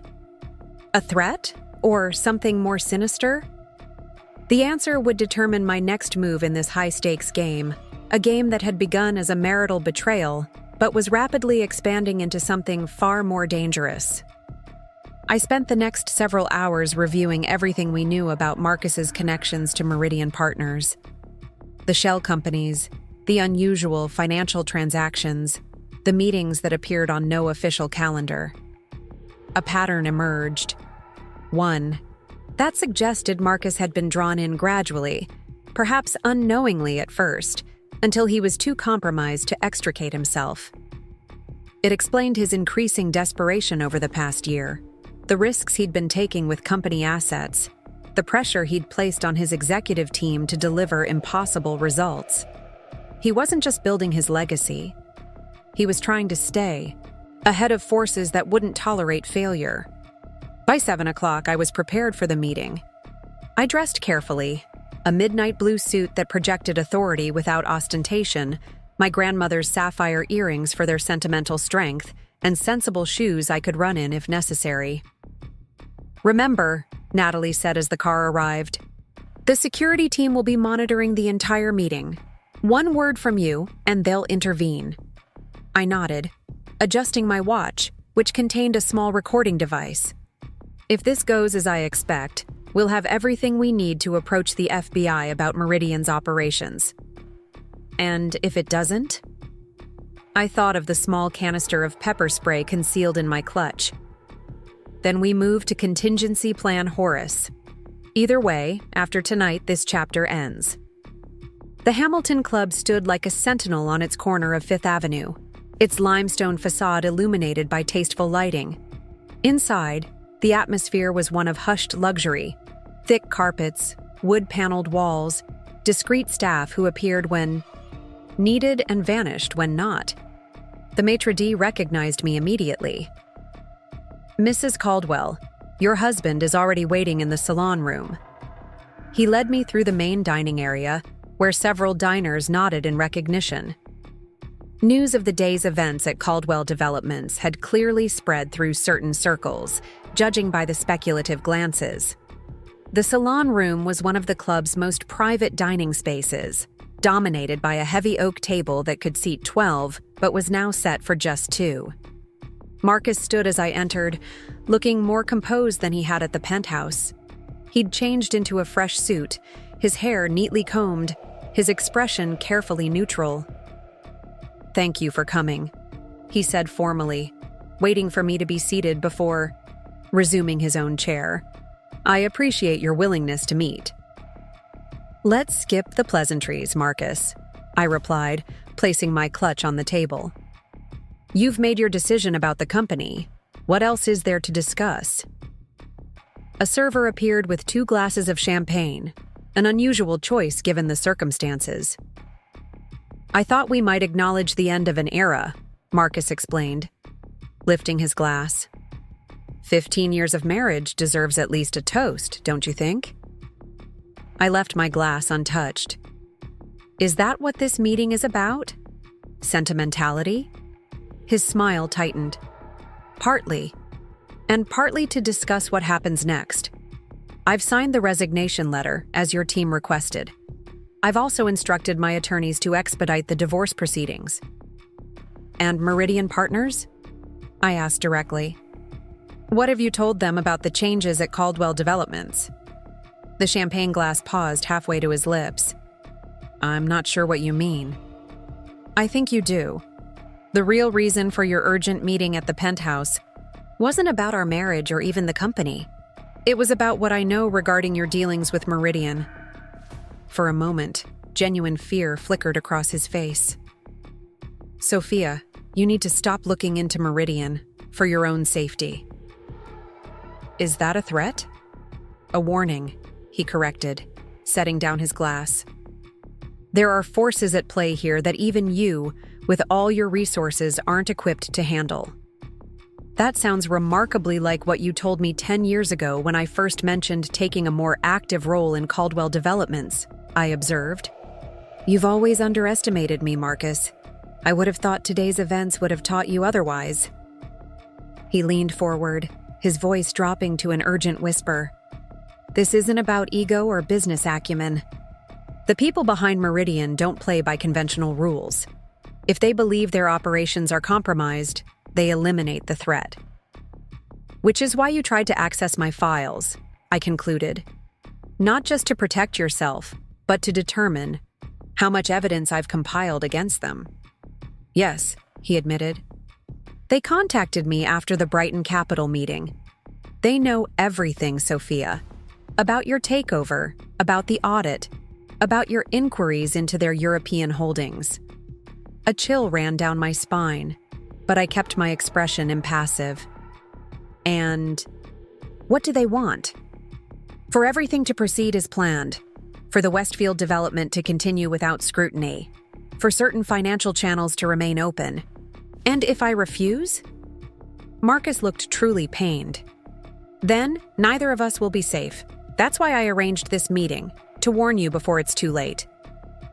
A threat? Or something more sinister? The answer would determine my next move in this high-stakes game, a game that had begun as a marital betrayal, but was rapidly expanding into something far more dangerous. I spent the next several hours reviewing everything we knew about Marcus's connections to Meridian partners. The shell companies, the unusual financial transactions, the meetings that appeared on no official calendar. A pattern emerged. 1. That suggested Marcus had been drawn in gradually, perhaps unknowingly at first, until he was too compromised to extricate himself. It explained his increasing desperation over the past year, the risks he'd been taking with company assets, the pressure he'd placed on his executive team to deliver impossible results. He wasn't just building his legacy. He was trying to stay ahead of forces that wouldn't tolerate failure. By 7 o'clock, I was prepared for the meeting. I dressed carefully, a midnight blue suit that projected authority without ostentation, my grandmother's sapphire earrings for their sentimental strength, and sensible shoes I could run in if necessary. Remember, Natalie said as the car arrived, the security team will be monitoring the entire meeting. One word from you, and they'll intervene. I nodded, adjusting my watch, which contained a small recording device. If this goes as I expect, we'll have everything we need to approach the FBI about Meridian's operations. And if it doesn't? I thought of the small canister of pepper spray concealed in my clutch. Then we moved to Contingency Plan Horace. Either way, after tonight, this chapter ends. The Hamilton Club stood like a sentinel on its corner of Fifth Avenue, its limestone facade illuminated by tasteful lighting. Inside, the atmosphere was one of hushed luxury, thick carpets, wood-paneled walls, discreet staff who appeared when needed and vanished when not. The maitre d' recognized me immediately. Mrs. Caldwell, your husband is already waiting in the salon room. He led me through the main dining area, where several diners nodded in recognition. News of the day's events at Caldwell Developments had clearly spread through certain circles, judging by the speculative glances. The salon room was one of the club's most private dining spaces, dominated by a heavy oak table that could seat 12, but was now set for just 2. Marcus stood as I entered, looking more composed than he had at the penthouse. He'd changed into a fresh suit, his hair neatly combed, his expression carefully neutral. "Thank you for coming," he said formally, waiting for me to be seated before resuming his own chair. "I appreciate your willingness to meet." "Let's skip the pleasantries, Marcus," I replied, placing my clutch on the table. "You've made your decision about the company. What else is there to discuss?" A server appeared with 2 glasses of champagne, an unusual choice given the circumstances. I thought we might acknowledge the end of an era, Marcus explained, lifting his glass. 15 years of marriage deserves at least a toast, don't you think? I left my glass untouched. Is that what this meeting is about? Sentimentality? His smile tightened. Partly. And partly to discuss what happens next. I've signed the resignation letter, as your team requested. I've also instructed my attorneys to expedite the divorce proceedings. And Meridian Partners? I asked directly. What have you told them about the changes at Caldwell Developments? The champagne glass paused halfway to his lips. I'm not sure what you mean. I think you do. The real reason for your urgent meeting at the penthouse wasn't about our marriage or even the company. It was about what I know regarding your dealings with Meridian. For a moment, genuine fear flickered across his face. Sophia, you need to stop looking into Meridian for your own safety. Is that a threat? A warning, he corrected, setting down his glass. There are forces at play here that even you, with all your resources, aren't equipped to handle. That sounds remarkably like what you told me 10 years ago when I first mentioned taking a more active role in Caldwell Developments, I observed. You've always underestimated me, Marcus. I would have thought today's events would have taught you otherwise. He leaned forward, his voice dropping to an urgent whisper. This isn't about ego or business acumen. The people behind Meridian don't play by conventional rules. If they believe their operations are compromised, they eliminate the threat. Which is why you tried to access my files, I concluded. Not just to protect yourself, but to determine how much evidence I've compiled against them. Yes, he admitted. They contacted me after the Brighton Capital meeting. They know everything, Sophia. About your takeover, about the audit, about your inquiries into their European holdings. A chill ran down my spine, but I kept my expression impassive. And what do they want? For everything to proceed as planned, for the Westfield development to continue without scrutiny, for certain financial channels to remain open. And if I refuse? Marcus looked truly pained. Then, neither of us will be safe. That's why I arranged this meeting, to warn you before it's too late.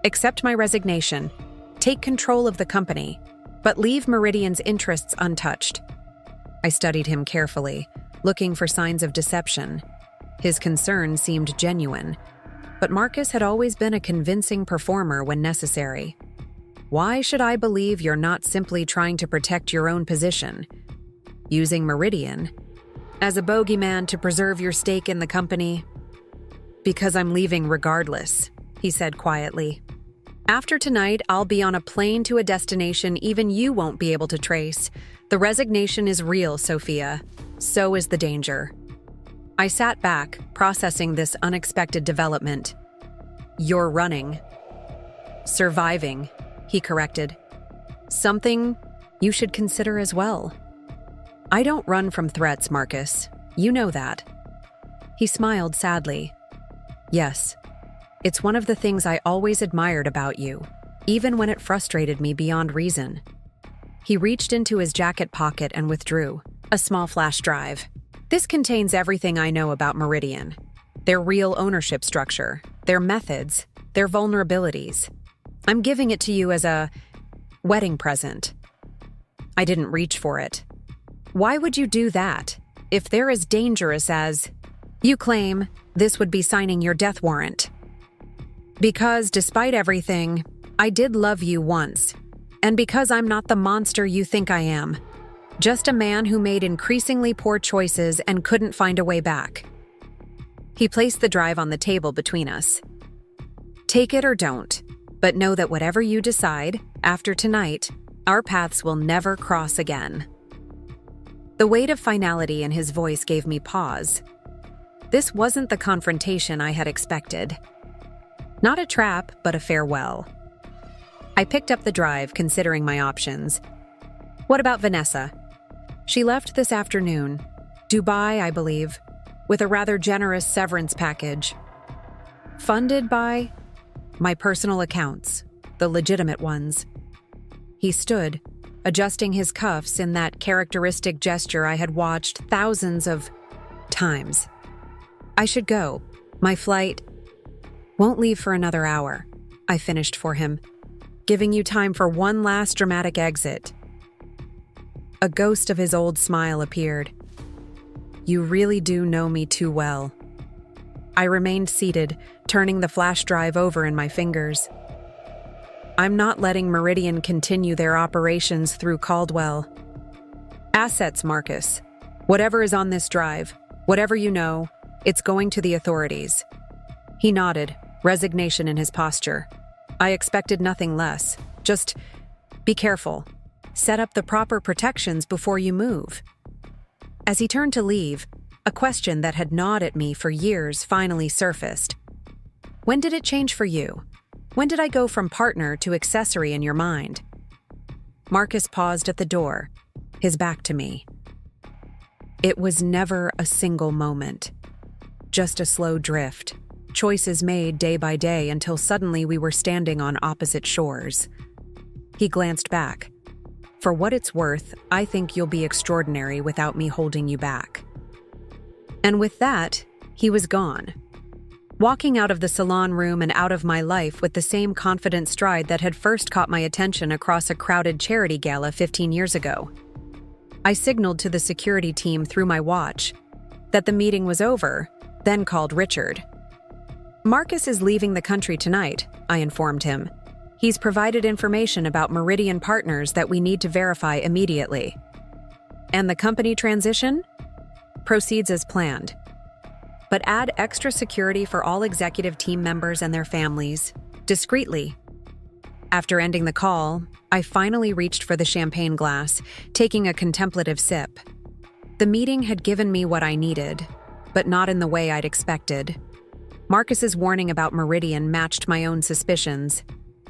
Accept my resignation, take control of the company, but leave Meridian's interests untouched. I studied him carefully, looking for signs of deception. His concern seemed genuine, but Marcus had always been a convincing performer when necessary. Why should I believe you're not simply trying to protect your own position, using Meridian as a bogeyman to preserve your stake in the company? Because I'm leaving regardless, he said quietly. After tonight, I'll be on a plane to a destination even you won't be able to trace. The resignation is real, Sophia. So is the danger. I sat back, processing this unexpected development. You're running. Surviving, he corrected. Something you should consider as well. I don't run from threats, Marcus. You know that. He smiled sadly. Yes, it's one of the things I always admired about you, even when it frustrated me beyond reason. He reached into his jacket pocket and withdrew a small flash drive. This contains everything I know about Meridian, their real ownership structure, their methods, their vulnerabilities. I'm giving it to you as a wedding present. I didn't reach for it. Why would you do that? If they're as dangerous as you claim, this would be signing your death warrant. Because despite everything, I did love you once. And because I'm not the monster you think I am. Just a man who made increasingly poor choices and couldn't find a way back. He placed the drive on the table between us. Take it or don't, but know that whatever you decide, after tonight, our paths will never cross again. The weight of finality in his voice gave me pause. This wasn't the confrontation I had expected. Not a trap, but a farewell. I picked up the drive, considering my options. What about Vanessa? She left this afternoon. Dubai, I believe, with a rather generous severance package. Funded by my personal accounts. the legitimate ones. He stood, adjusting his cuffs in that characteristic gesture I had watched thousands of times. I should go. My flight won't leave for another hour, I finished for him, giving you time for one last dramatic exit. A ghost of his old smile appeared. You really do know me too well. I remained seated, turning the flash drive over in my fingers. I'm not letting Meridian continue their operations through Caldwell. Assets, Marcus. Whatever is on this drive, whatever you know, it's going to the authorities. He nodded, resignation in his posture. I expected nothing less. Just be careful. Set up the proper protections before you move. As he turned to leave, a question that had gnawed at me for years finally surfaced. When did it change for you? When did I go from partner to accessory in your mind? Marcus paused at the door, his back to me. It was never a single moment. Just a slow drift. Choices made day by day until suddenly we were standing on opposite shores. He glanced back. For what it's worth, I think you'll be extraordinary without me holding you back. And with that, he was gone. Walking out of the salon room and out of my life with the same confident stride that had first caught my attention across a crowded charity gala 15 years ago. I signaled to the security team through my watch that the meeting was over, then called Richard. Marcus is leaving the country tonight, I informed him. He's provided information about Meridian Partners that we need to verify immediately. And the company transition? Proceeds as planned. But add extra security for all executive team members and their families, discreetly. After ending the call, I finally reached for the champagne glass, taking a contemplative sip. The meeting had given me what I needed, but not in the way I'd expected. Marcus's warning about Meridian matched my own suspicions,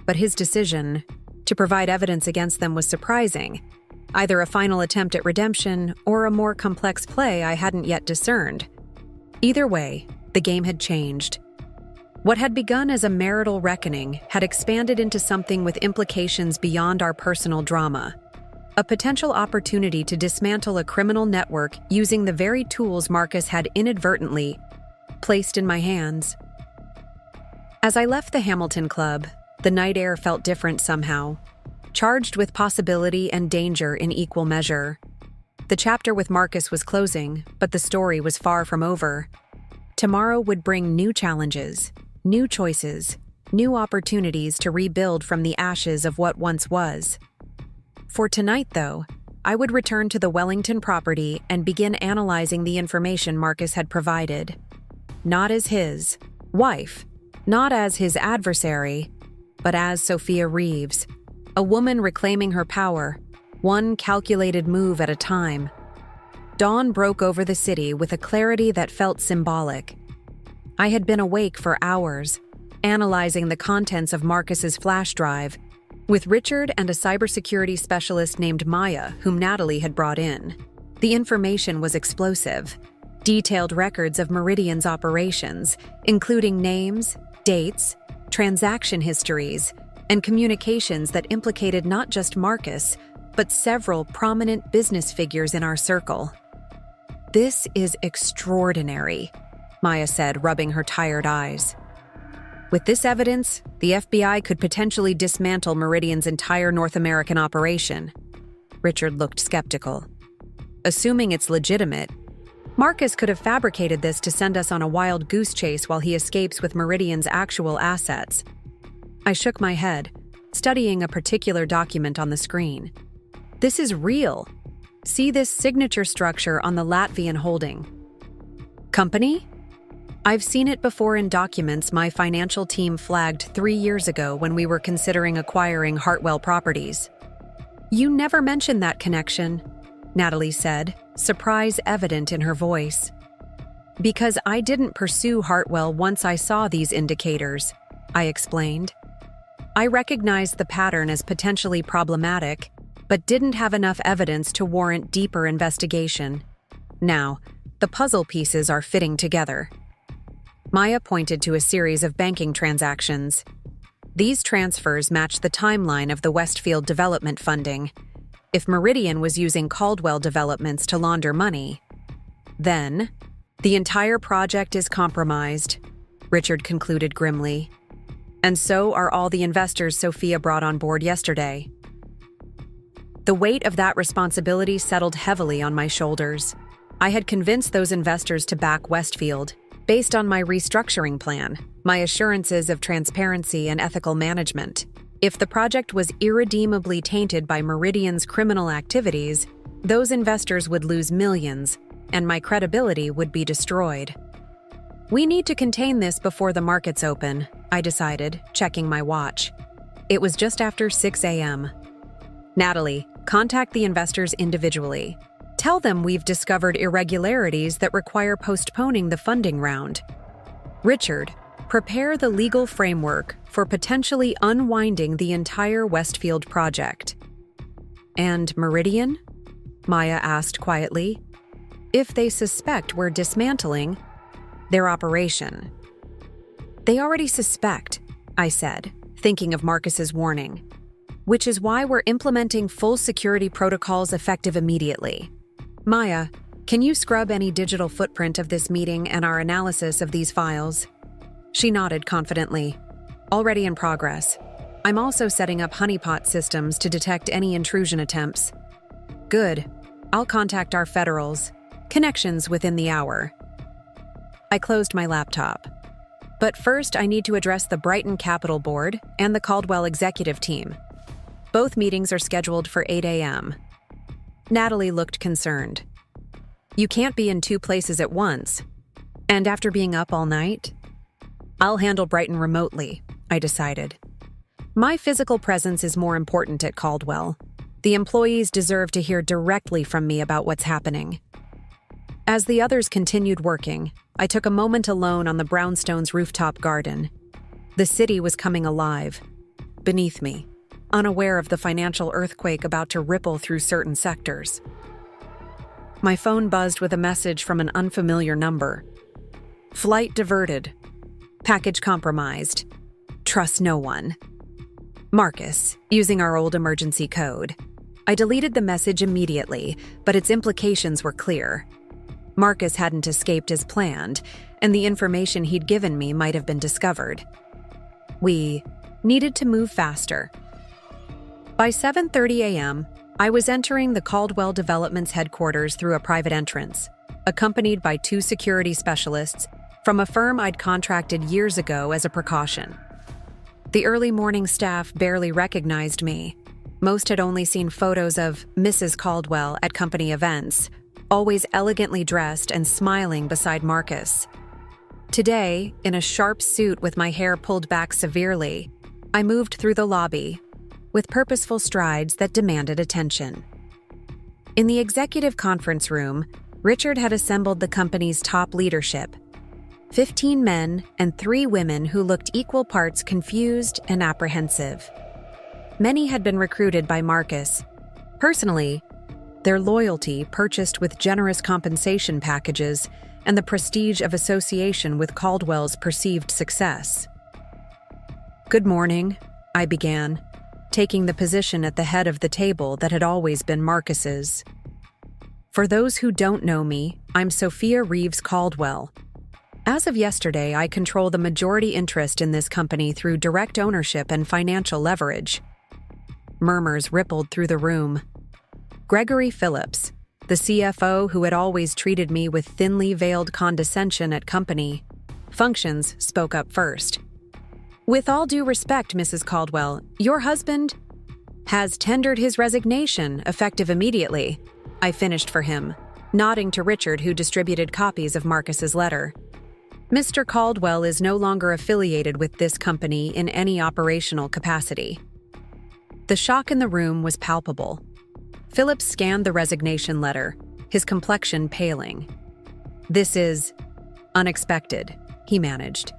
but his decision to provide evidence against them was surprising, either a final attempt at redemption or a more complex play I hadn't yet discerned. Either way, the game had changed. What had begun as a marital reckoning had expanded into something with implications beyond our personal drama. A potential opportunity to dismantle a criminal network using the very tools Marcus had inadvertently placed in my hands. As I left the Hamilton Club, the night air felt different somehow, charged with possibility and danger in equal measure. The chapter with Marcus was closing, but the story was far from over. Tomorrow would bring new challenges, new choices, new opportunities to rebuild from the ashes of what once was. For tonight, though, I would return to the Wellington property and begin analyzing the information Marcus had provided. Not as his wife, not as his adversary, but as Sophia Reeves, a woman reclaiming her power, one calculated move at a time. Dawn broke over the city with a clarity that felt symbolic. I had been awake for hours, analyzing the contents of Marcus's flash drive, with Richard and a cybersecurity specialist named Maya, whom Natalie had brought in. The information was explosive. Detailed records of Meridian's operations, including names, dates, transaction histories, and communications that implicated not just Marcus, but several prominent business figures in our circle. This is extraordinary, Maya said, rubbing her tired eyes. With this evidence, the FBI could potentially dismantle Meridian's entire North American operation. Richard looked skeptical. Assuming it's legitimate, Marcus could have fabricated this to send us on a wild goose chase while he escapes with Meridian's actual assets. I shook my head, studying a particular document on the screen. This is real. See this signature structure on the Latvian holding. Company? I've seen it before in documents my financial team flagged 3 years ago when we were considering acquiring Hartwell Properties. You never mentioned that connection, Natalie said, surprise evident in her voice. Because I didn't pursue Hartwell once I saw these indicators, I explained. I recognized the pattern as potentially problematic, but didn't have enough evidence to warrant deeper investigation. Now, the puzzle pieces are fitting together. Maya pointed to a series of banking transactions. These transfers match the timeline of the Westfield development funding. If Meridian was using Caldwell developments to launder money, then the entire project is compromised, Richard concluded grimly. And so are all the investors Sophia brought on board yesterday. The weight of that responsibility settled heavily on my shoulders. I had convinced those investors to back Westfield, based on my restructuring plan, my assurances of transparency and ethical management. If the project was irredeemably tainted by Meridian's criminal activities, those investors would lose millions, and my credibility would be destroyed. We need to contain this before the markets open, I decided, checking my watch. It was just after 6 a.m. Natalie, contact the investors individually. Tell them we've discovered irregularities that require postponing the funding round. Richard, prepare the legal framework for potentially unwinding the entire Westfield project. And Meridian? Maya asked quietly. If they suspect we're dismantling their operation. They already suspect, I said, thinking of Marcus's warning. Which is why we're implementing full security protocols effective immediately. Maya, can you scrub any digital footprint of this meeting and our analysis of these files? She nodded confidently. Already in progress. I'm also setting up honeypot systems to detect any intrusion attempts. Good. I'll contact our federals. Connections within the hour. I closed my laptop. But first, I need to address the Brighton Capital Board and the Caldwell executive team. Both meetings are scheduled for 8 a.m. Natalie looked concerned. You can't be in two places at once. And after being up all night? I'll handle Brighton remotely, I decided. My physical presence is more important at Caldwell. The employees deserve to hear directly from me about what's happening. As the others continued working, I took a moment alone on the brownstone's rooftop garden. The city was coming alive. Beneath me, unaware of the financial earthquake about to ripple through certain sectors. My phone buzzed with a message from an unfamiliar number. Flight diverted. Package compromised. Trust no one. Marcus, using our old emergency code. I deleted the message immediately, but its implications were clear. Marcus hadn't escaped as planned, and the information he'd given me might have been discovered. We needed to move faster. By 7:30 a.m., I was entering the Caldwell Developments headquarters through a private entrance, accompanied by 2 security specialists from a firm I'd contracted years ago as a precaution. The early morning staff barely recognized me. Most had only seen photos of Mrs. Caldwell at company events, always elegantly dressed and smiling beside Marcus. Today, in a sharp suit with my hair pulled back severely, I moved through the lobby, with purposeful strides that demanded attention. In the executive conference room, Richard had assembled the company's top leadership, 15 men and 3 women who looked equal parts confused and apprehensive. Many had been recruited by Marcus. Personally, their loyalty purchased with generous compensation packages and the prestige of association with Caldwell's perceived success. Good morning, I began, taking the position at the head of the table that had always been Marcus's. For those who don't know me, I'm Sophia Reeves-Caldwell. As of yesterday, I control the majority interest in this company through direct ownership and financial leverage. Murmurs rippled through the room. Gregory Phillips, the CFO who had always treated me with thinly veiled condescension at company functions, spoke up first. With all due respect, Mrs. Caldwell, your husband has tendered his resignation, effective immediately. I finished for him, nodding to Richard, who distributed copies of Marcus's letter. Mr. Caldwell is no longer affiliated with this company in any operational capacity. The shock in the room was palpable. Phillips scanned the resignation letter, his complexion paling. This is unexpected, he managed.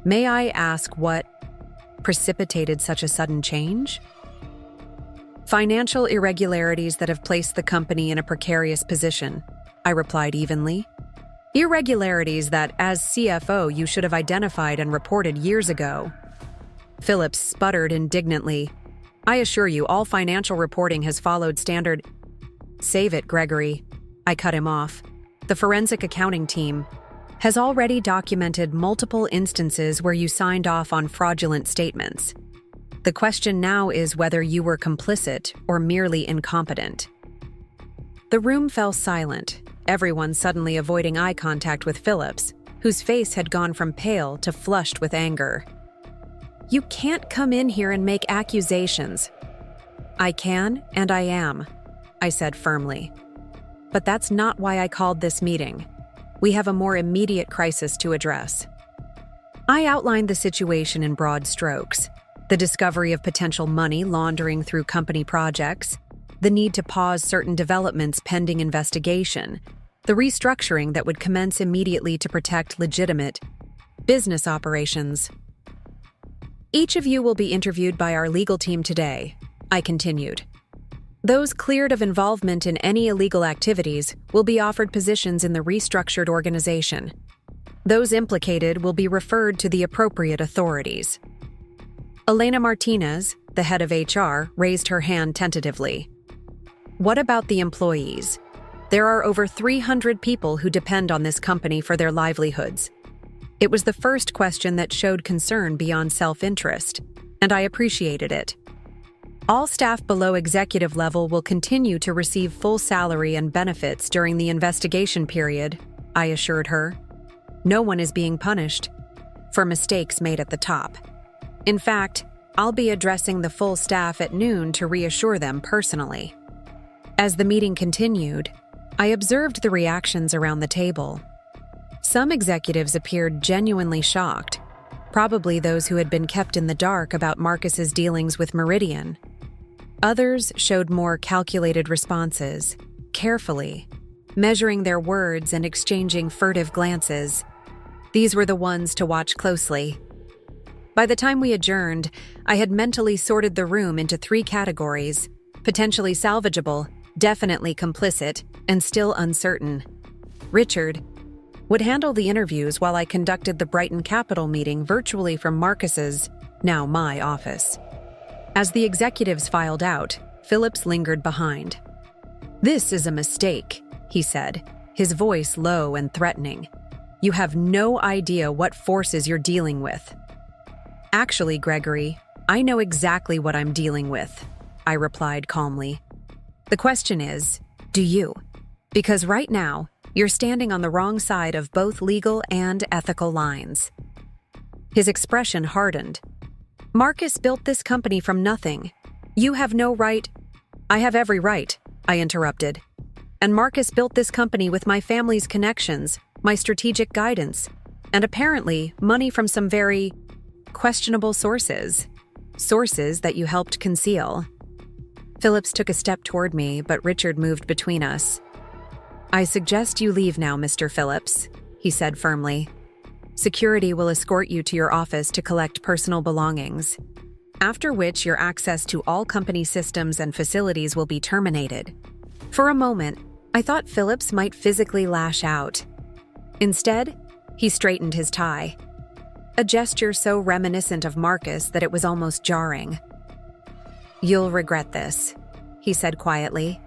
May I ask what precipitated such a sudden change? Financial irregularities that have placed the company in a precarious position, I replied evenly. Irregularities that, as CFO, you should have identified and reported years ago. Phillips sputtered indignantly. I assure you, all financial reporting has followed standard. Save it, Gregory. I cut him off. The forensic accounting team has already documented multiple instances where you signed off on fraudulent statements. The question now is whether you were complicit or merely incompetent. The room fell silent, everyone suddenly avoiding eye contact with Phillips, whose face had gone from pale to flushed with anger. You can't come in here and make accusations. I can, and I am, I said firmly. But that's not why I called this meeting. We have a more immediate crisis to address. I outlined the situation in broad strokes: the discovery of potential money laundering through company projects, the need to pause certain developments pending investigation, the restructuring that would commence immediately to protect legitimate business operations. Each of you will be interviewed by our legal team today, I continued. Those cleared of involvement in any illegal activities will be offered positions in the restructured organization. Those implicated will be referred to the appropriate authorities. Elena Martinez, the head of HR, raised her hand tentatively. What about the employees? There are over 300 people who depend on this company for their livelihoods. It was the first question that showed concern beyond self-interest, and I appreciated it. All staff below executive level will continue to receive full salary and benefits during the investigation period, I assured her. No one is being punished for mistakes made at the top. In fact, I'll be addressing the full staff at noon to reassure them personally. As the meeting continued, I observed the reactions around the table. Some executives appeared genuinely shocked, probably those who had been kept in the dark about Marcus's dealings with Meridian. Others showed more calculated responses, carefully, measuring their words and exchanging furtive glances. These were the ones to watch closely. By the time we adjourned, I had mentally sorted the room into 3 categories: potentially salvageable, definitely complicit, and still uncertain. Richard would handle the interviews while I conducted the Brighton Capital meeting virtually from Marcus's, now my, office. As the executives filed out, Phillips lingered behind. This is a mistake, he said, his voice low and threatening. You have no idea what forces you're dealing with. Actually, Gregory, I know exactly what I'm dealing with, I replied calmly. The question is, do you? Because right now, you're standing on the wrong side of both legal and ethical lines. His expression hardened. Marcus built this company from nothing. You have no right. I have every right, I interrupted. And Marcus built this company with my family's connections, my strategic guidance, and apparently money from some very questionable sources. Sources that you helped conceal. Phillips took a step toward me, but Richard moved between us. I suggest you leave now, Mr. Phillips, he said firmly. Security will escort you to your office to collect personal belongings, after which your access to all company systems and facilities will be terminated. For a moment, I thought Phillips might physically lash out. Instead, he straightened his tie, a gesture so reminiscent of Marcus that it was almost jarring. You'll regret this, he said quietly.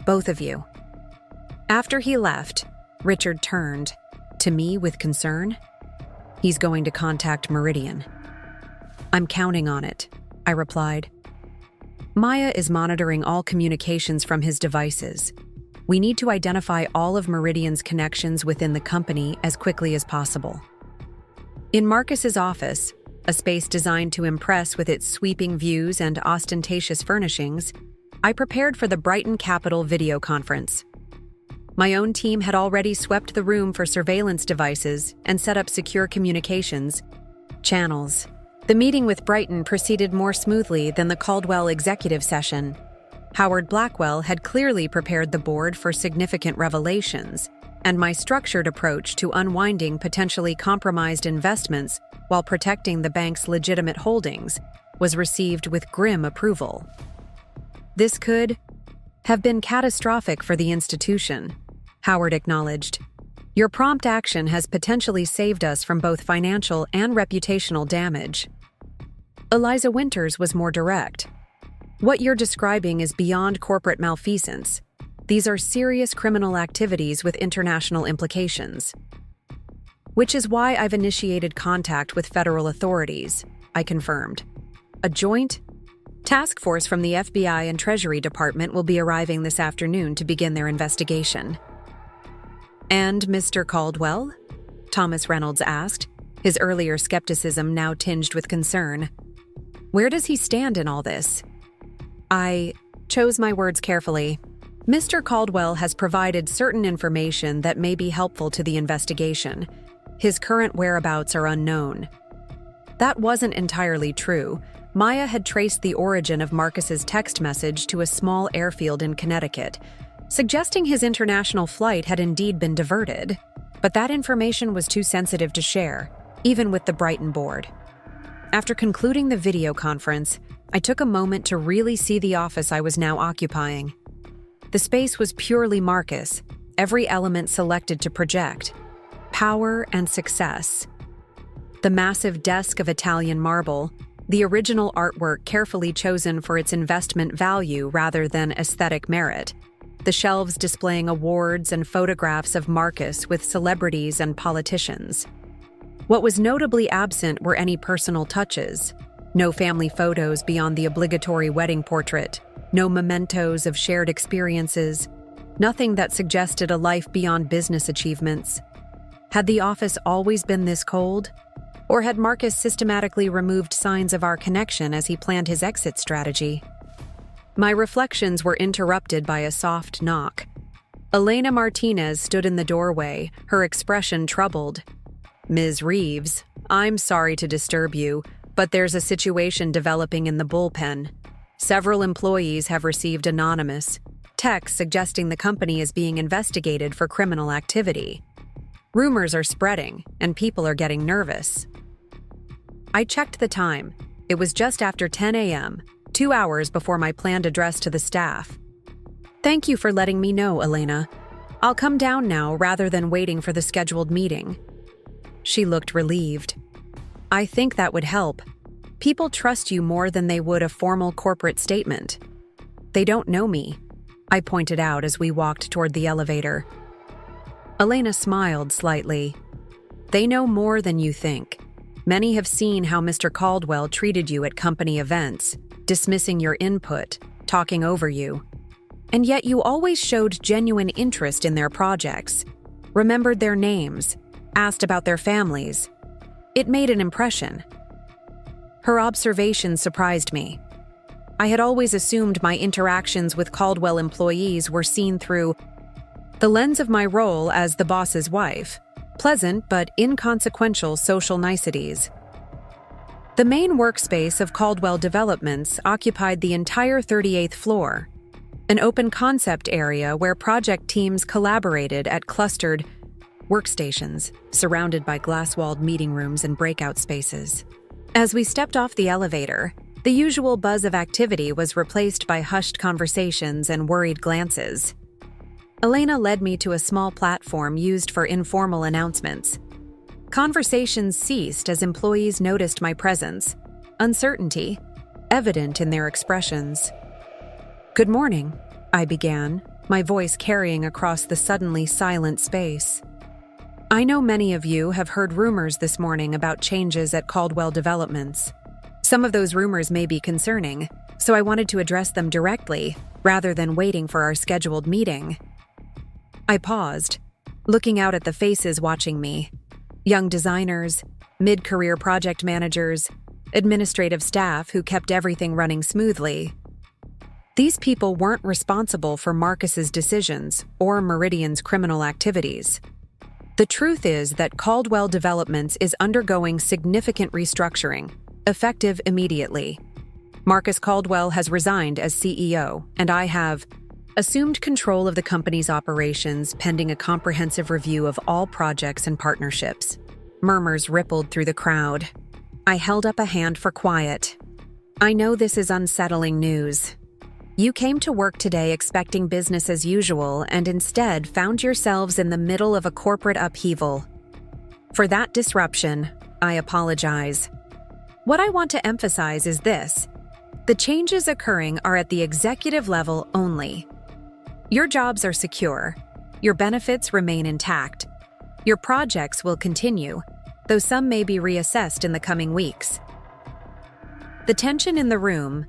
Both of you. After he left, Richard turned to me with concern. He's going to contact Meridian. I'm counting on it, I replied. Maya is monitoring all communications from his devices. We need to identify all of Meridian's connections within the company as quickly as possible. In Marcus's office, a space designed to impress with its sweeping views and ostentatious furnishings, I prepared for the Brighton Capital video conference. My own team had already swept the room for surveillance devices and set up secure communications channels. The meeting with Brighton proceeded more smoothly than the Caldwell executive session. Howard Blackwell had clearly prepared the board for significant revelations, and my structured approach to unwinding potentially compromised investments while protecting the bank's legitimate holdings was received with grim approval. This could have been catastrophic for the institution, Howard acknowledged. Your prompt action has potentially saved us from both financial and reputational damage. Eliza Winters was more direct. What you're describing is beyond corporate malfeasance. These are serious criminal activities with international implications. Which is why I've initiated contact with federal authorities, I confirmed. A joint task force from the FBI and Treasury Department will be arriving this afternoon to begin their investigation. And Mr. Caldwell? Thomas Reynolds asked, his earlier skepticism now tinged with concern. Where does he stand in all this? I chose my words carefully. Mr. Caldwell has provided certain information that may be helpful to the investigation. His current whereabouts are unknown. That wasn't entirely true. Maya had traced the origin of Marcus's text message to a small airfield in Connecticut, suggesting his international flight had indeed been diverted. But that information was too sensitive to share, even with the Brighton board. After concluding the video conference, I took a moment to really see the office I was now occupying. The space was purely Marcus, every element selected to project power and success. The massive desk of Italian marble, the original artwork carefully chosen for its investment value rather than aesthetic merit, the shelves displaying awards and photographs of Marcus with celebrities and politicians. What was notably absent were any personal touches. No family photos beyond the obligatory wedding portrait, no mementos of shared experiences, nothing that suggested a life beyond business achievements. Had the office always been this cold? Or had Marcus systematically removed signs of our connection as he planned his exit strategy? My reflections were interrupted by a soft knock. Elena Martinez stood in the doorway, her expression troubled. Ms. Reeves, I'm sorry to disturb you, but there's a situation developing in the bullpen. Several employees have received anonymous texts suggesting the company is being investigated for criminal activity. Rumors are spreading, and people are getting nervous. I checked the time. It was just after 10 a.m., 2 hours before my planned address to the staff. Thank you for letting me know, Elena. I'll come down now rather than waiting for the scheduled meeting. She looked relieved. I think that would help. People trust you more than they would a formal corporate statement. They don't know me, I pointed out as we walked toward the elevator. Elena smiled slightly. They know more than you think. Many have seen how Mr. Caldwell treated you at company events, dismissing your input, talking over you. And yet you always showed genuine interest in their projects, remembered their names, asked about their families. It made an impression. Her observation surprised me. I had always assumed my interactions with Caldwell employees were seen through the lens of my role as the boss's wife, pleasant but inconsequential social niceties. The main workspace of Caldwell Developments occupied the entire 38th floor, an open concept area where project teams collaborated at clustered workstations, surrounded by glass-walled meeting rooms and breakout spaces. As we stepped off the elevator, the usual buzz of activity was replaced by hushed conversations and worried glances. Elena led me to a small platform used for informal announcements. Conversations ceased as employees noticed my presence, uncertainty evident in their expressions. Good morning, I began, my voice carrying across the suddenly silent space. I know many of you have heard rumors this morning about changes at Caldwell Developments. Some of those rumors may be concerning, so I wanted to address them directly, rather than waiting for our scheduled meeting. I paused, looking out at the faces watching me. Young designers, mid-career project managers, administrative staff who kept everything running smoothly. These people weren't responsible for Marcus's decisions or Meridian's criminal activities. The truth is that Caldwell Developments is undergoing significant restructuring, effective immediately. Marcus Caldwell has resigned as CEO, and I have assumed control of the company's operations pending a comprehensive review of all projects and partnerships. Murmurs rippled through the crowd. I held up a hand for quiet. I know this is unsettling news. You came to work today expecting business as usual and instead found yourselves in the middle of a corporate upheaval. For that disruption, I apologize. What I want to emphasize is this: the changes occurring are at the executive level only. Your jobs are secure, your benefits remain intact, your projects will continue, though some may be reassessed in the coming weeks. The tension in the room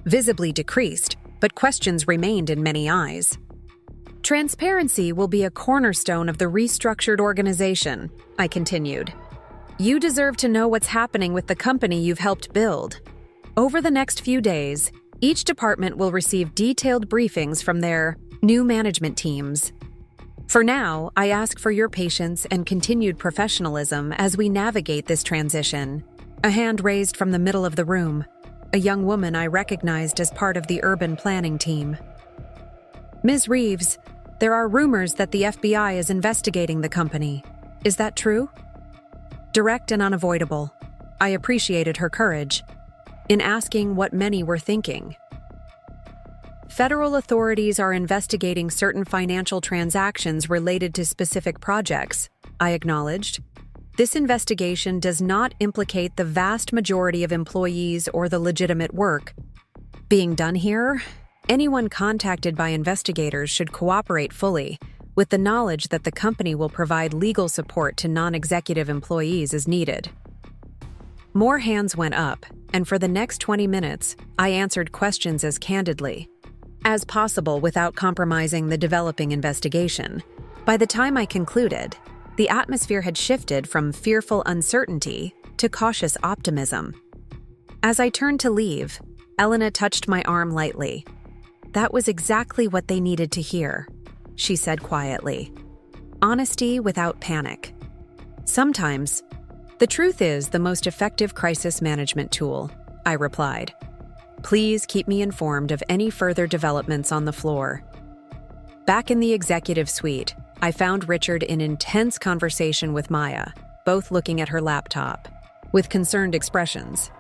visibly decreased, but questions remained in many eyes. Transparency will be a cornerstone of the restructured organization, I continued. You deserve to know what's happening with the company you've helped build. Over the next few days, each department will receive detailed briefings from their new management teams. For now, I ask for your patience and continued professionalism as we navigate this transition. A hand raised from the middle of the room, a young woman I recognized as part of the urban planning team. Ms. Reeves, there are rumors that the FBI is investigating the company. Is that true? Direct and unavoidable, I appreciated her courage in asking what many were thinking. Federal authorities are investigating certain financial transactions related to specific projects, I acknowledged. This investigation does not implicate the vast majority of employees or the legitimate work being done here. Anyone contacted by investigators should cooperate fully, with the knowledge that the company will provide legal support to non-executive employees as needed. More hands went up, and for the next 20 minutes, I answered questions as candidly as possible without compromising the developing investigation. By the time I concluded, the atmosphere had shifted from fearful uncertainty to cautious optimism. As I turned to leave, Elena touched my arm lightly. That was exactly what they needed to hear, she said quietly. Honesty without panic. Sometimes, the truth is the most effective crisis management tool, I replied. Please keep me informed of any further developments on the floor. Back in the executive suite, I found Richard in intense conversation with Maya, both looking at her laptop, with concerned expressions.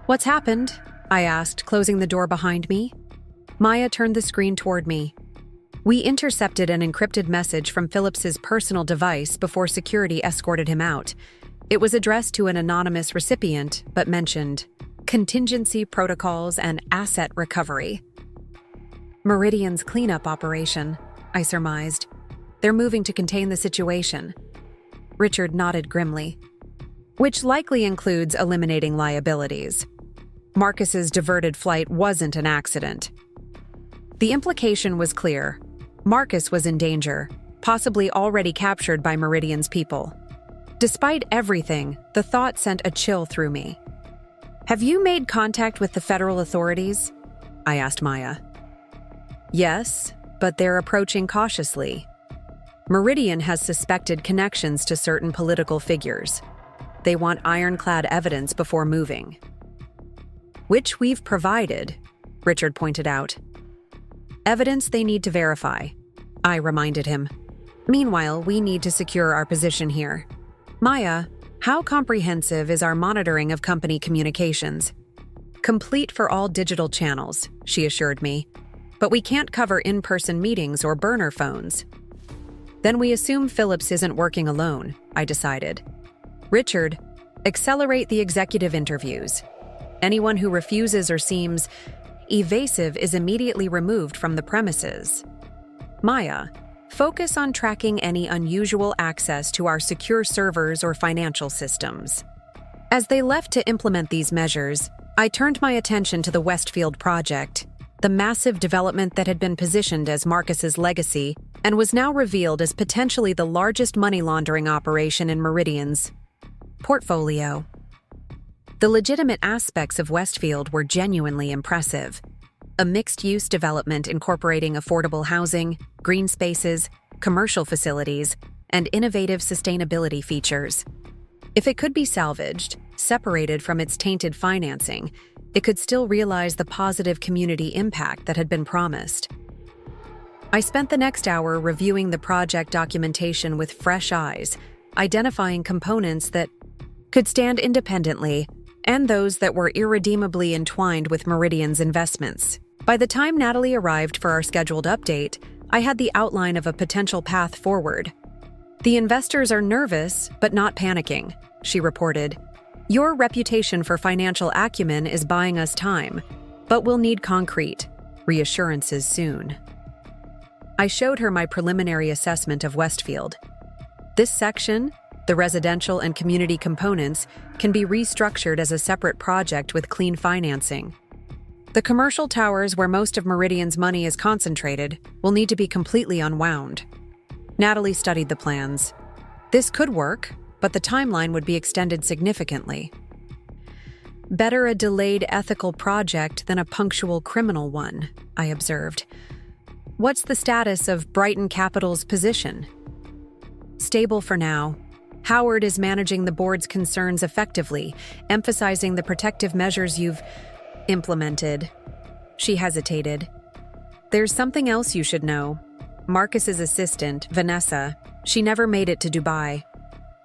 What's happened? I asked, closing the door behind me. Maya turned the screen toward me. We intercepted an encrypted message from Phillips's personal device before security escorted him out. It was addressed to an anonymous recipient, but mentioned contingency protocols and asset recovery. Meridian's cleanup operation, I surmised. They're moving to contain the situation. Richard nodded grimly. Which likely includes eliminating liabilities. Marcus's diverted flight wasn't an accident. The implication was clear. Marcus was in danger, possibly already captured by Meridian's people. Despite everything, the thought sent a chill through me. Have you made contact with the federal authorities? I asked Maya. Yes, but they're approaching cautiously. Meridian has suspected connections to certain political figures. They want ironclad evidence before moving. Which we've provided, Richard pointed out. Evidence they need to verify, I reminded him. Meanwhile, we need to secure our position here. Maya, how comprehensive is our monitoring of company communications? Complete for all digital channels, she assured me. But we can't cover in-person meetings or burner phones. Then we assume Phillips isn't working alone, I decided. Richard, accelerate the executive interviews. Anyone who refuses or seems evasive is immediately removed from the premises. Maya, focus on tracking any unusual access to our secure servers or financial systems. As they left to implement these measures, I turned my attention to the Westfield project, the massive development that had been positioned as Marcus's legacy and was now revealed as potentially the largest money laundering operation in Meridian's portfolio. The legitimate aspects of Westfield were genuinely impressive. A mixed-use development incorporating affordable housing, green spaces, commercial facilities, and innovative sustainability features. If it could be salvaged, separated from its tainted financing, it could still realize the positive community impact that had been promised. I spent the next hour reviewing the project documentation with fresh eyes, identifying components that could stand independently and those that were irredeemably entwined with Meridian's investments. By the time Natalie arrived for our scheduled update, I had the outline of a potential path forward. The investors are nervous, but not panicking, she reported. Your reputation for financial acumen is buying us time, but we'll need concrete reassurances soon. I showed her my preliminary assessment of Westfield. This section, the residential and community components, can be restructured as a separate project with clean financing. The commercial towers where most of Meridian's money is concentrated will need to be completely unwound. Natalie studied the plans. This could work, but the timeline would be extended significantly. Better a delayed ethical project than a punctual criminal one, I observed. What's the status of Brighton Capital's position? Stable for now. Howard is managing the board's concerns effectively, emphasizing the protective measures you've implemented. She hesitated. There's something else you should know. Marcus's assistant, Vanessa, she never made it to Dubai.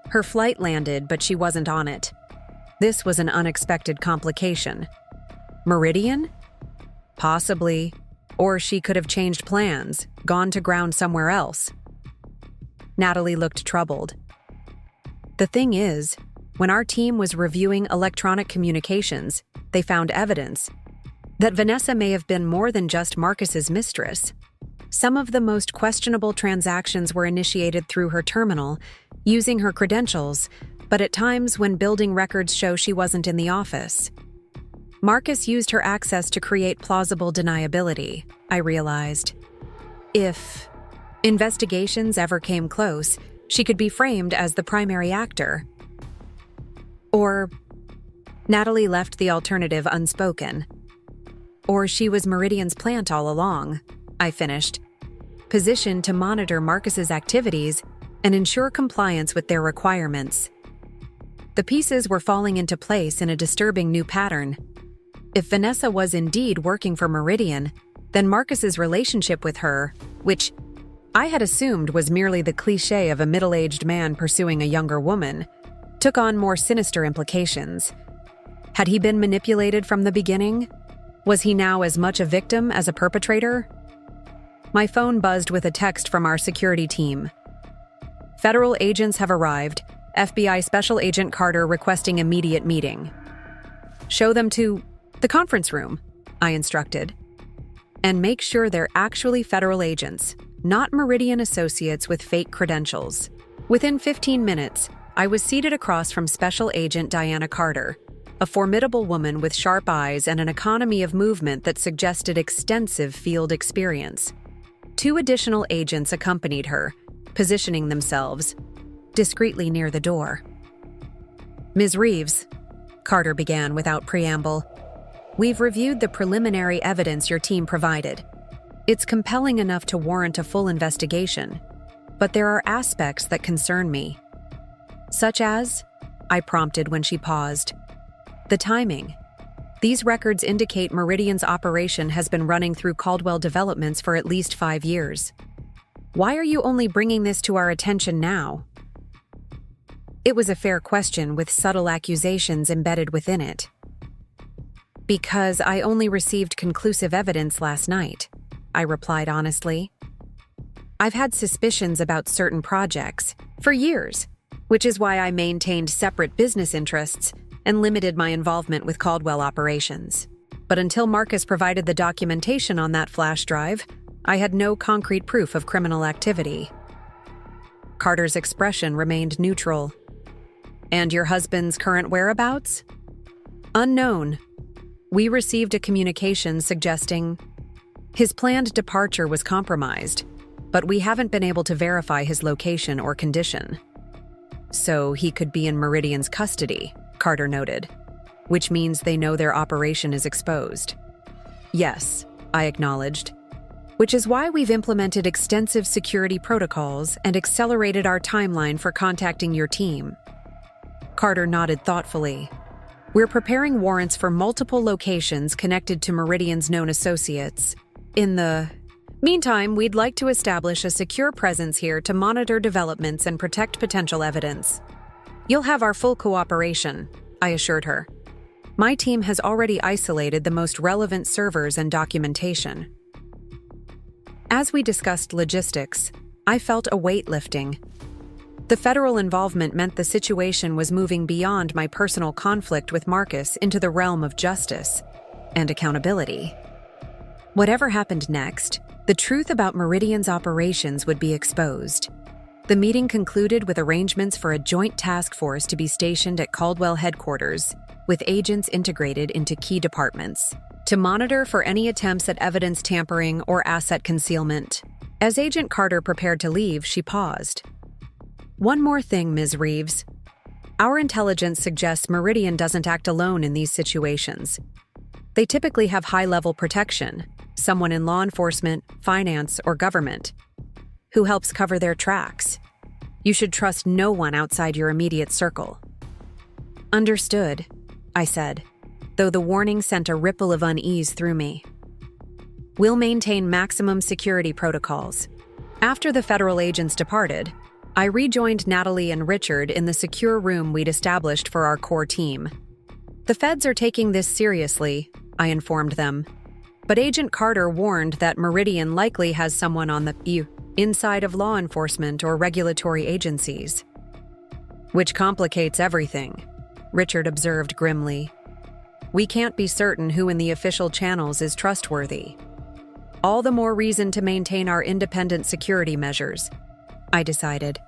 Her flight landed, but she wasn't on it. This was an unexpected complication. Meridian? Possibly. Or she could have changed plans, gone to ground somewhere else. Natalie looked troubled. The thing is, when our team was reviewing electronic communications, they found evidence that Vanessa may have been more than just Marcus's mistress. Some of the most questionable transactions were initiated through her terminal, using her credentials, but at times when building records show she wasn't in the office. Marcus used her access to create plausible deniability, I realized. If investigations ever came close, she could be framed as the primary actor. Or Natalie left the alternative unspoken. Or she was Meridian's plant all along, I finished, positioned to monitor Marcus's activities and ensure compliance with their requirements. The pieces were falling into place in a disturbing new pattern. If Vanessa was indeed working for Meridian, then Marcus's relationship with her, which I had assumed was merely the cliché of a middle-aged man pursuing a younger woman, took on more sinister implications. Had he been manipulated from the beginning? Was he now as much a victim as a perpetrator? My phone buzzed with a text from our security team. Federal agents have arrived. FBI Special Agent Carter requesting immediate meeting. Show them to the conference room, I instructed. And make sure they're actually federal agents, not Meridian associates with fake credentials. Within 15 minutes, I was seated across from Special Agent Diana Carter, a formidable woman with sharp eyes and an economy of movement that suggested extensive field experience. 2 additional agents accompanied her, positioning themselves discreetly near the door. Ms. Reeves, Carter began without preamble, we've reviewed the preliminary evidence your team provided. It's compelling enough to warrant a full investigation, but there are aspects that concern me. Such as, I prompted when she paused, the timing. These records indicate Meridian's operation has been running through Caldwell Developments for at least 5 years. Why are you only bringing this to our attention now? It was a fair question with subtle accusations embedded within it. Because I only received conclusive evidence last night, I replied honestly. I've had suspicions about certain projects for years, which is why I maintained separate business interests and limited my involvement with Caldwell operations. But until Marcus provided the documentation on that flash drive, I had no concrete proof of criminal activity. Carter's expression remained neutral. And your husband's current whereabouts? Unknown. We received a communication suggesting his planned departure was compromised, but we haven't been able to verify his location or condition. So he could be in Meridian's custody, Carter noted, which means they know their operation is exposed. Yes, I acknowledged, which is why we've implemented extensive security protocols and accelerated our timeline for contacting your team. Carter nodded thoughtfully. We're preparing warrants for multiple locations connected to Meridian's known associates. In the meantime, we'd like to establish a secure presence here to monitor developments and protect potential evidence. You'll have our full cooperation, I assured her. My team has already isolated the most relevant servers and documentation. As we discussed logistics, I felt a weight lifting. The federal involvement meant the situation was moving beyond my personal conflict with Marcus into the realm of justice and accountability. Whatever happened next, the truth about Meridian's operations would be exposed. The meeting concluded with arrangements for a joint task force to be stationed at Caldwell headquarters, with agents integrated into key departments, to monitor for any attempts at evidence tampering or asset concealment. As Agent Carter prepared to leave, she paused. "One more thing, Ms. Reeves. Our intelligence suggests Meridian doesn't act alone in these situations. They typically have high-level protection, someone in law enforcement, finance, or government, who helps cover their tracks. You should trust no one outside your immediate circle." "Understood," I said, though the warning sent a ripple of unease through me. "We'll maintain maximum security protocols." After the federal agents departed, I rejoined Natalie and Richard in the secure room we'd established for our core team. "The feds are taking this seriously," I informed them, but Agent Carter warned that Meridian likely has someone on the inside of law enforcement or regulatory agencies. "Which complicates everything," Richard observed grimly. "We can't be certain who in the official channels is trustworthy. All the more reason to maintain our independent security measures," I decided.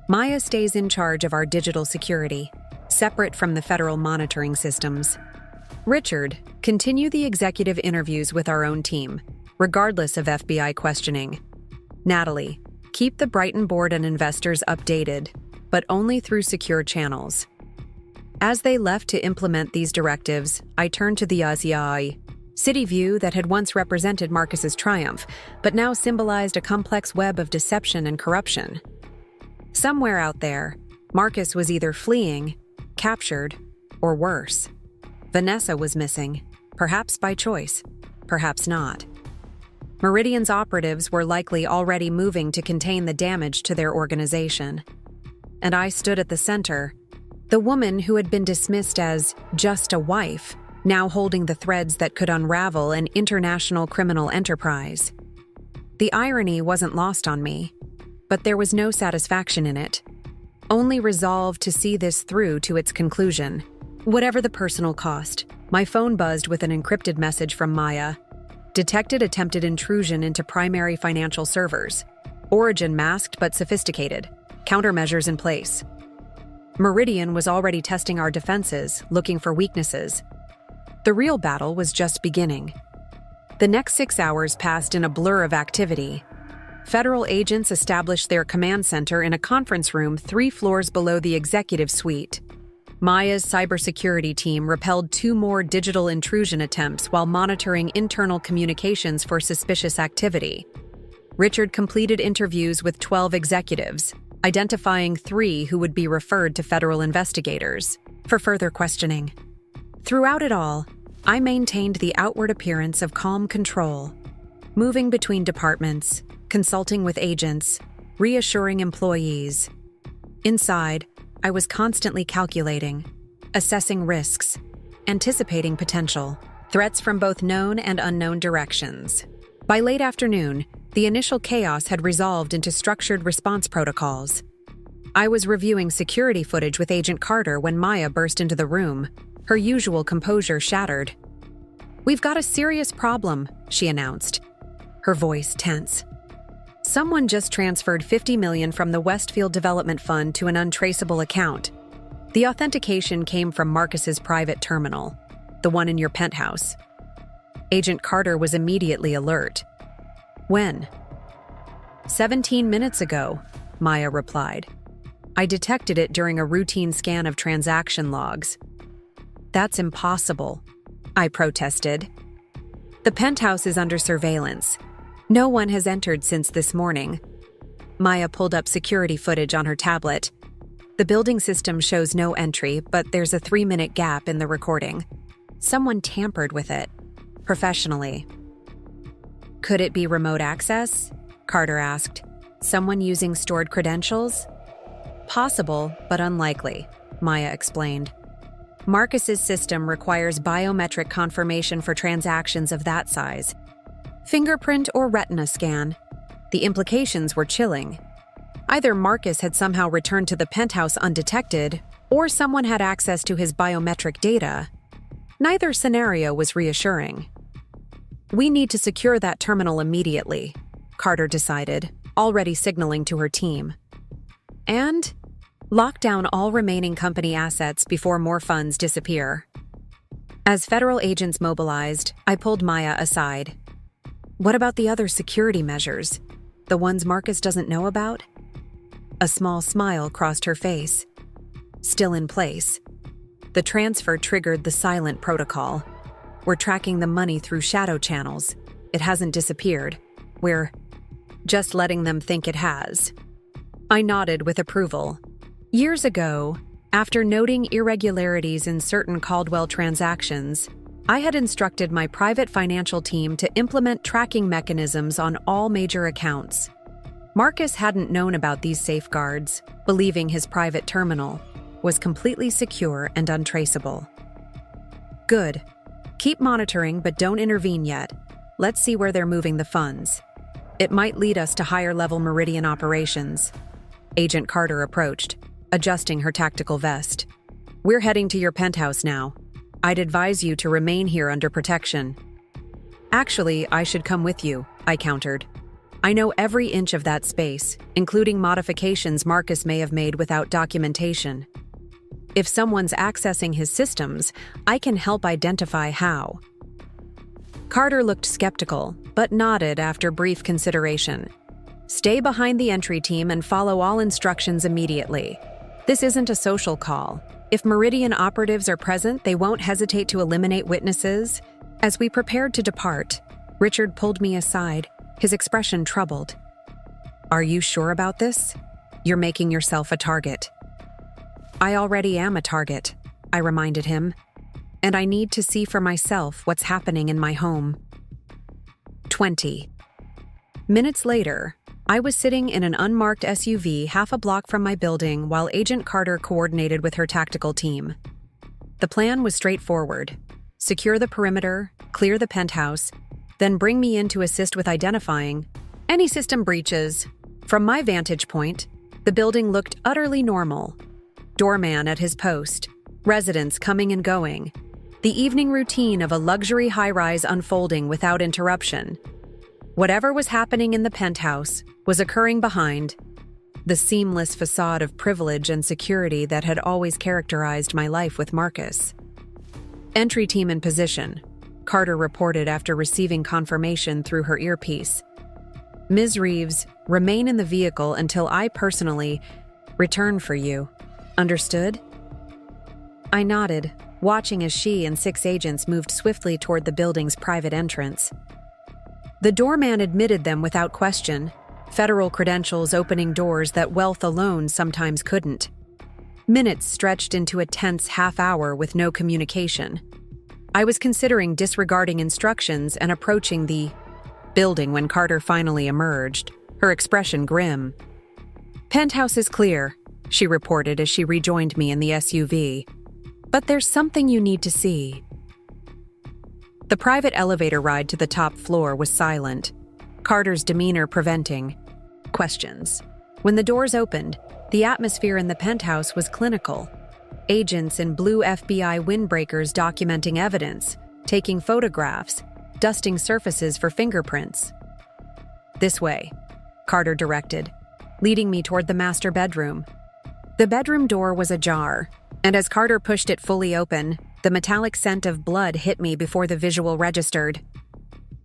"Maya stays in charge of our digital security, separate from the federal monitoring systems. Richard, continue the executive interviews with our own team, regardless of FBI questioning. Natalie, keep the Brighton board and investors updated, but only through secure channels." As they left to implement these directives, I turned to the Aziai city view that had once represented Marcus's triumph, but now symbolized a complex web of deception and corruption. Somewhere out there, Marcus was either fleeing, captured, or worse. Vanessa was missing, perhaps by choice, perhaps not. Meridian's operatives were likely already moving to contain the damage to their organization. And I stood at the center, the woman who had been dismissed as just a wife, now holding the threads that could unravel an international criminal enterprise. The irony wasn't lost on me, but there was no satisfaction in it, only resolve to see this through to its conclusion. Whatever the personal cost, my phone buzzed with an encrypted message from Maya. Detected attempted intrusion into primary financial servers. Origin masked but sophisticated. Countermeasures in place. Meridian was already testing our defenses, looking for weaknesses. The real battle was just beginning. The next 6 hours passed in a blur of activity. Federal agents established their command center in a conference room 3 floors below the executive suite. Maya's cybersecurity team repelled 2 more digital intrusion attempts while monitoring internal communications for suspicious activity. Richard completed interviews with 12 executives, identifying 3 who would be referred to federal investigators for further questioning. Throughout it all, I maintained the outward appearance of calm control, moving between departments, consulting with agents, reassuring employees. Inside, I was constantly calculating, assessing risks, anticipating potential threats from both known and unknown directions. By late afternoon, the initial chaos had resolved into structured response protocols. I was reviewing security footage with Agent Carter when Maya burst into the room, her usual composure shattered. "We've got a serious problem," she announced, her voice tense. "Someone just transferred $50 million from the Westfield Development Fund to an untraceable account. The authentication came from Marcus's private terminal, the one in your penthouse." Agent Carter was immediately alert. "When?" 17 minutes ago, Maya replied. "I detected it during a routine scan of transaction logs." "That's impossible," I protested. "The penthouse is under surveillance. No one has entered since this morning." Maya pulled up security footage on her tablet. "The building system shows no entry, but there's a 3-minute gap in the recording. Someone tampered with it, professionally." "Could it be remote access?" Carter asked. "Someone using stored credentials?" "Possible, but unlikely," Maya explained. "Marcus's system requires biometric confirmation for transactions of that size. Fingerprint or retina scan." The implications were chilling. Either Marcus had somehow returned to the penthouse undetected, or someone had access to his biometric data. Neither scenario was reassuring. "We need to secure that terminal immediately," Carter decided, already signaling to her team. "And lock down all remaining company assets before more funds disappear." As federal agents mobilized, I pulled Maya aside. "What about the other security measures? The ones Marcus doesn't know about?" A small smile crossed her face. "Still in place. The transfer triggered the silent protocol. We're tracking the money through shadow channels. It hasn't disappeared. We're just letting them think it has." I nodded with approval. Years ago, after noting irregularities in certain Caldwell transactions, I had instructed my private financial team to implement tracking mechanisms on all major accounts. Marcus hadn't known about these safeguards, believing his private terminal was completely secure and untraceable. "Good. Keep monitoring, but don't intervene yet. Let's see where they're moving the funds. It might lead us to higher-level Meridian operations." Agent Carter approached, adjusting her tactical vest. "We're heading to your penthouse now. I'd advise you to remain here under protection." "Actually, I should come with you," I countered. "I know every inch of that space, including modifications Marcus may have made without documentation. If someone's accessing his systems, I can help identify how." Carter looked skeptical, but nodded after brief consideration. "Stay behind the entry team and follow all instructions immediately. This isn't a social call. If Meridian operatives are present, they won't hesitate to eliminate witnesses." As we prepared to depart, Richard pulled me aside, his expression troubled. "Are you sure about this? You're making yourself a target." "I already am a target," I reminded him, "and I need to see for myself what's happening in my home." 20 minutes later, I was sitting in an unmarked SUV half a block from my building while Agent Carter coordinated with her tactical team. The plan was straightforward: secure the perimeter, clear the penthouse, then bring me in to assist with identifying any system breaches. From my vantage point, the building looked utterly normal. Doorman at his post, residents coming and going, the evening routine of a luxury high-rise unfolding without interruption. Whatever was happening in the penthouse was occurring behind the seamless facade of privilege and security that had always characterized my life with Marcus. "Entry team in position," Carter reported after receiving confirmation through her earpiece. "Ms. Reeves, remain in the vehicle until I personally return for you. Understood?" I nodded, watching as she and 6 agents moved swiftly toward the building's private entrance. The doorman admitted them without question, federal credentials opening doors that wealth alone sometimes couldn't. Minutes stretched into a tense half-hour with no communication. I was considering disregarding instructions and approaching the building when Carter finally emerged, her expression grim. "Penthouse is clear," she reported as she rejoined me in the SUV. "But there's something you need to see." The private elevator ride to the top floor was silent, Carter's demeanor preventing questions. When the doors opened, the atmosphere in the penthouse was clinical. Agents in blue FBI windbreakers documenting evidence, taking photographs, dusting surfaces for fingerprints. "This way," Carter directed, leading me toward the master bedroom. The bedroom door was ajar, and as Carter pushed it fully open, the metallic scent of blood hit me before the visual registered.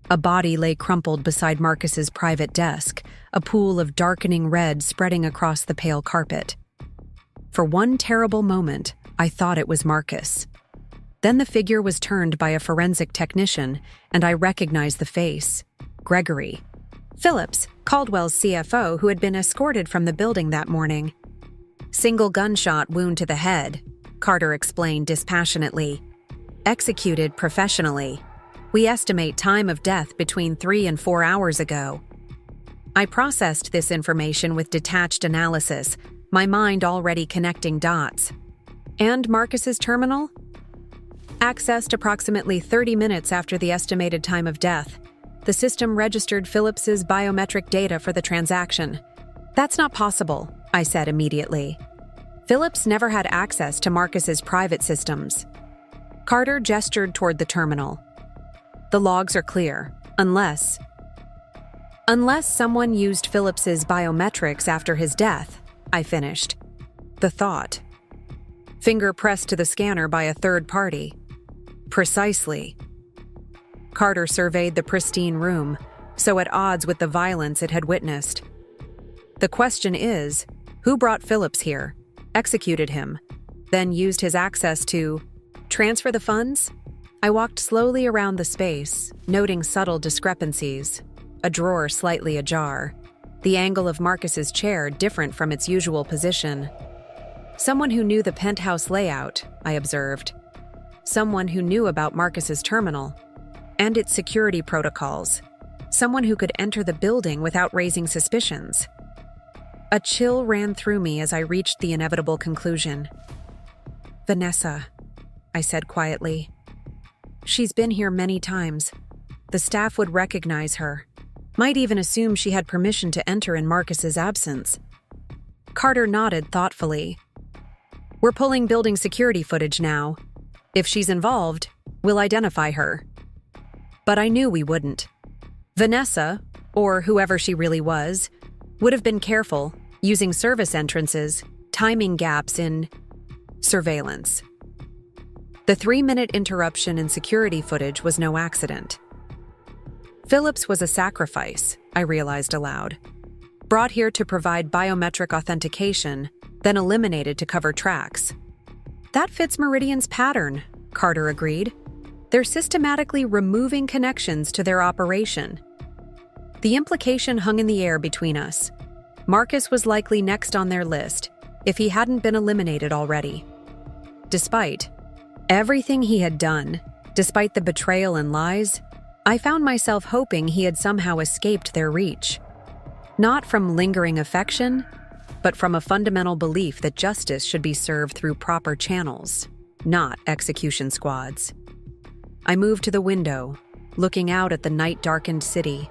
A body lay crumpled beside Marcus's private desk, a pool of darkening red spreading across the pale carpet. For one terrible moment, I thought it was Marcus. Then the figure was turned by a forensic technician, and I recognized the face: Gregory Phillips, Caldwell's CFO, who had been escorted from the building that morning. "Single gunshot wound to the head," Carter explained dispassionately. "Executed professionally. We estimate time of death between 3 and 4 hours ago." I processed this information with detached analysis, my mind already connecting dots. And Marcus's terminal? Accessed approximately 30 minutes after the estimated time of death. The system registered Phillips's biometric data for the transaction. That's not possible, I said immediately. Phillips never had access to Marcus's private systems. Carter gestured toward the terminal. The logs are clear, unless someone used Phillips's biometrics after his death, I finished. The thought. Finger pressed to the scanner by a third party. Precisely. Carter surveyed the pristine room, so at odds with the violence it had witnessed. The question is, who brought Phillips here, executed him, then used his access to transfer the funds? I walked slowly around the space, noting subtle discrepancies. A drawer slightly ajar. The angle of Marcus's chair different from its usual position. Someone who knew the penthouse layout, I observed. Someone who knew about Marcus's terminal and its security protocols. Someone who could enter the building without raising suspicions. A chill ran through me as I reached the inevitable conclusion. Vanessa, I said quietly. She's been here many times. The staff would recognize her. Might even assume she had permission to enter in Marcus's absence. Carter nodded thoughtfully. We're pulling building security footage now. If she's involved, we'll identify her. But I knew we wouldn't. Vanessa, or whoever she really was, would have been careful, using service entrances, timing gaps in surveillance. The 3-minute interruption in security footage was no accident. Phillips was a sacrifice, I realized aloud. Brought here to provide biometric authentication, then eliminated to cover tracks. That fits Meridian's pattern, Carter agreed. They're systematically removing connections to their operation. The implication hung in the air between us. Marcus was likely next on their list, if he hadn't been eliminated already. Despite everything he had done, despite the betrayal and lies, I found myself hoping he had somehow escaped their reach. Not from lingering affection, but from a fundamental belief that justice should be served through proper channels, not execution squads. I moved to the window, looking out at the night-darkened city.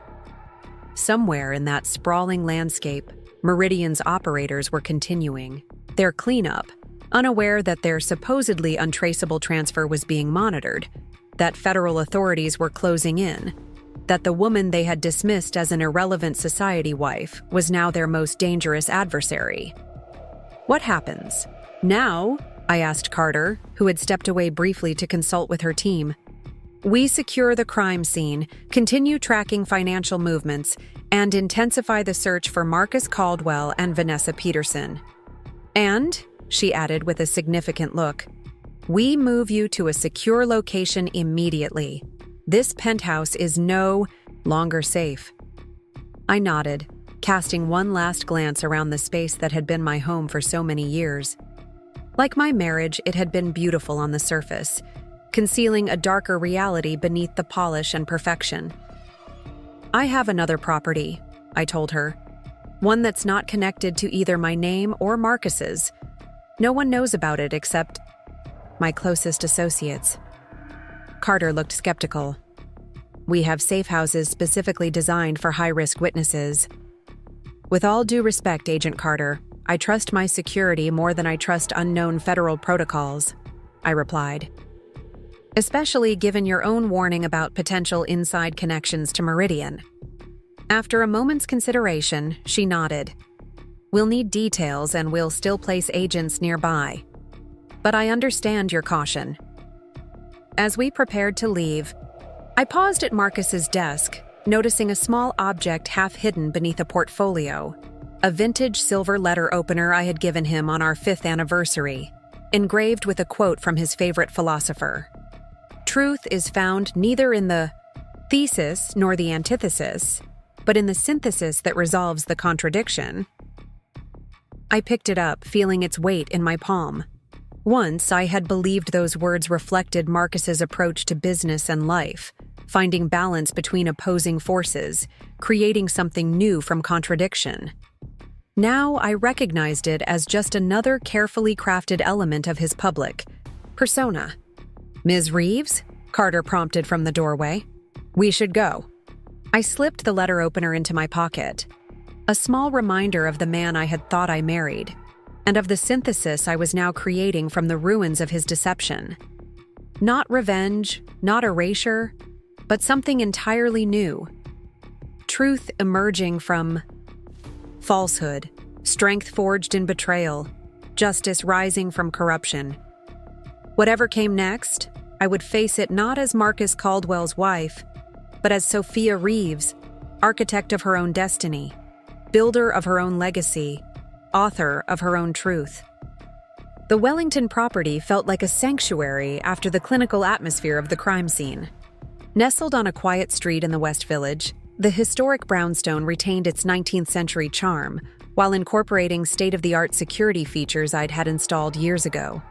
Somewhere in that sprawling landscape, Meridian's operators were continuing their cleanup, unaware that their supposedly untraceable transfer was being monitored, that federal authorities were closing in, that the woman they had dismissed as an irrelevant society wife was now their most dangerous adversary. What happens? Now, I asked Carter, who had stepped away briefly to consult with her team. We secure the crime scene, continue tracking financial movements, and intensify the search for Marcus Caldwell and Vanessa Peterson. And, she added with a significant look, we move you to a secure location immediately. This penthouse is no longer safe. I nodded, casting one last glance around the space that had been my home for so many years. Like my marriage, it had been beautiful on the surface, concealing a darker reality beneath the polish and perfection. I have another property, I told her. One that's not connected to either my name or Marcus's. No one knows about it except my closest associates. Carter looked skeptical. We have safe houses specifically designed for high-risk witnesses. With all due respect, Agent Carter, I trust my security more than I trust unknown federal protocols, I replied. Especially given your own warning about potential inside connections to Meridian. After a moment's consideration, she nodded. We'll need details and we'll still place agents nearby. But I understand your caution. As we prepared to leave, I paused at Marcus's desk, noticing a small object half hidden beneath a portfolio, a vintage silver letter opener I had given him on our 5th anniversary, engraved with a quote from his favorite philosopher. Truth is found neither in the thesis nor the antithesis, but in the synthesis that resolves the contradiction. I picked it up, feeling its weight in my palm. Once I had believed those words reflected Marcus's approach to business and life, finding balance between opposing forces, creating something new from contradiction. Now I recognized it as just another carefully crafted element of his public persona. Ms. Reeves? Carter prompted from the doorway. We should go. I slipped the letter opener into my pocket. a small reminder of the man I had thought I married, and of the synthesis I was now creating from the ruins of his deception. Not revenge, not erasure, but something entirely new. Truth emerging from falsehood, strength forged in betrayal, justice rising from corruption. Whatever came next, I would face it not as Marcus Caldwell's wife, but as Sophia Reeves, architect of her own destiny, builder of her own legacy, author of her own truth. The Wellington property felt like a sanctuary after the clinical atmosphere of the crime scene. Nestled on a quiet street in the West Village, the historic brownstone retained its 19th century charm while incorporating state-of-the-art security features I'd had installed years ago.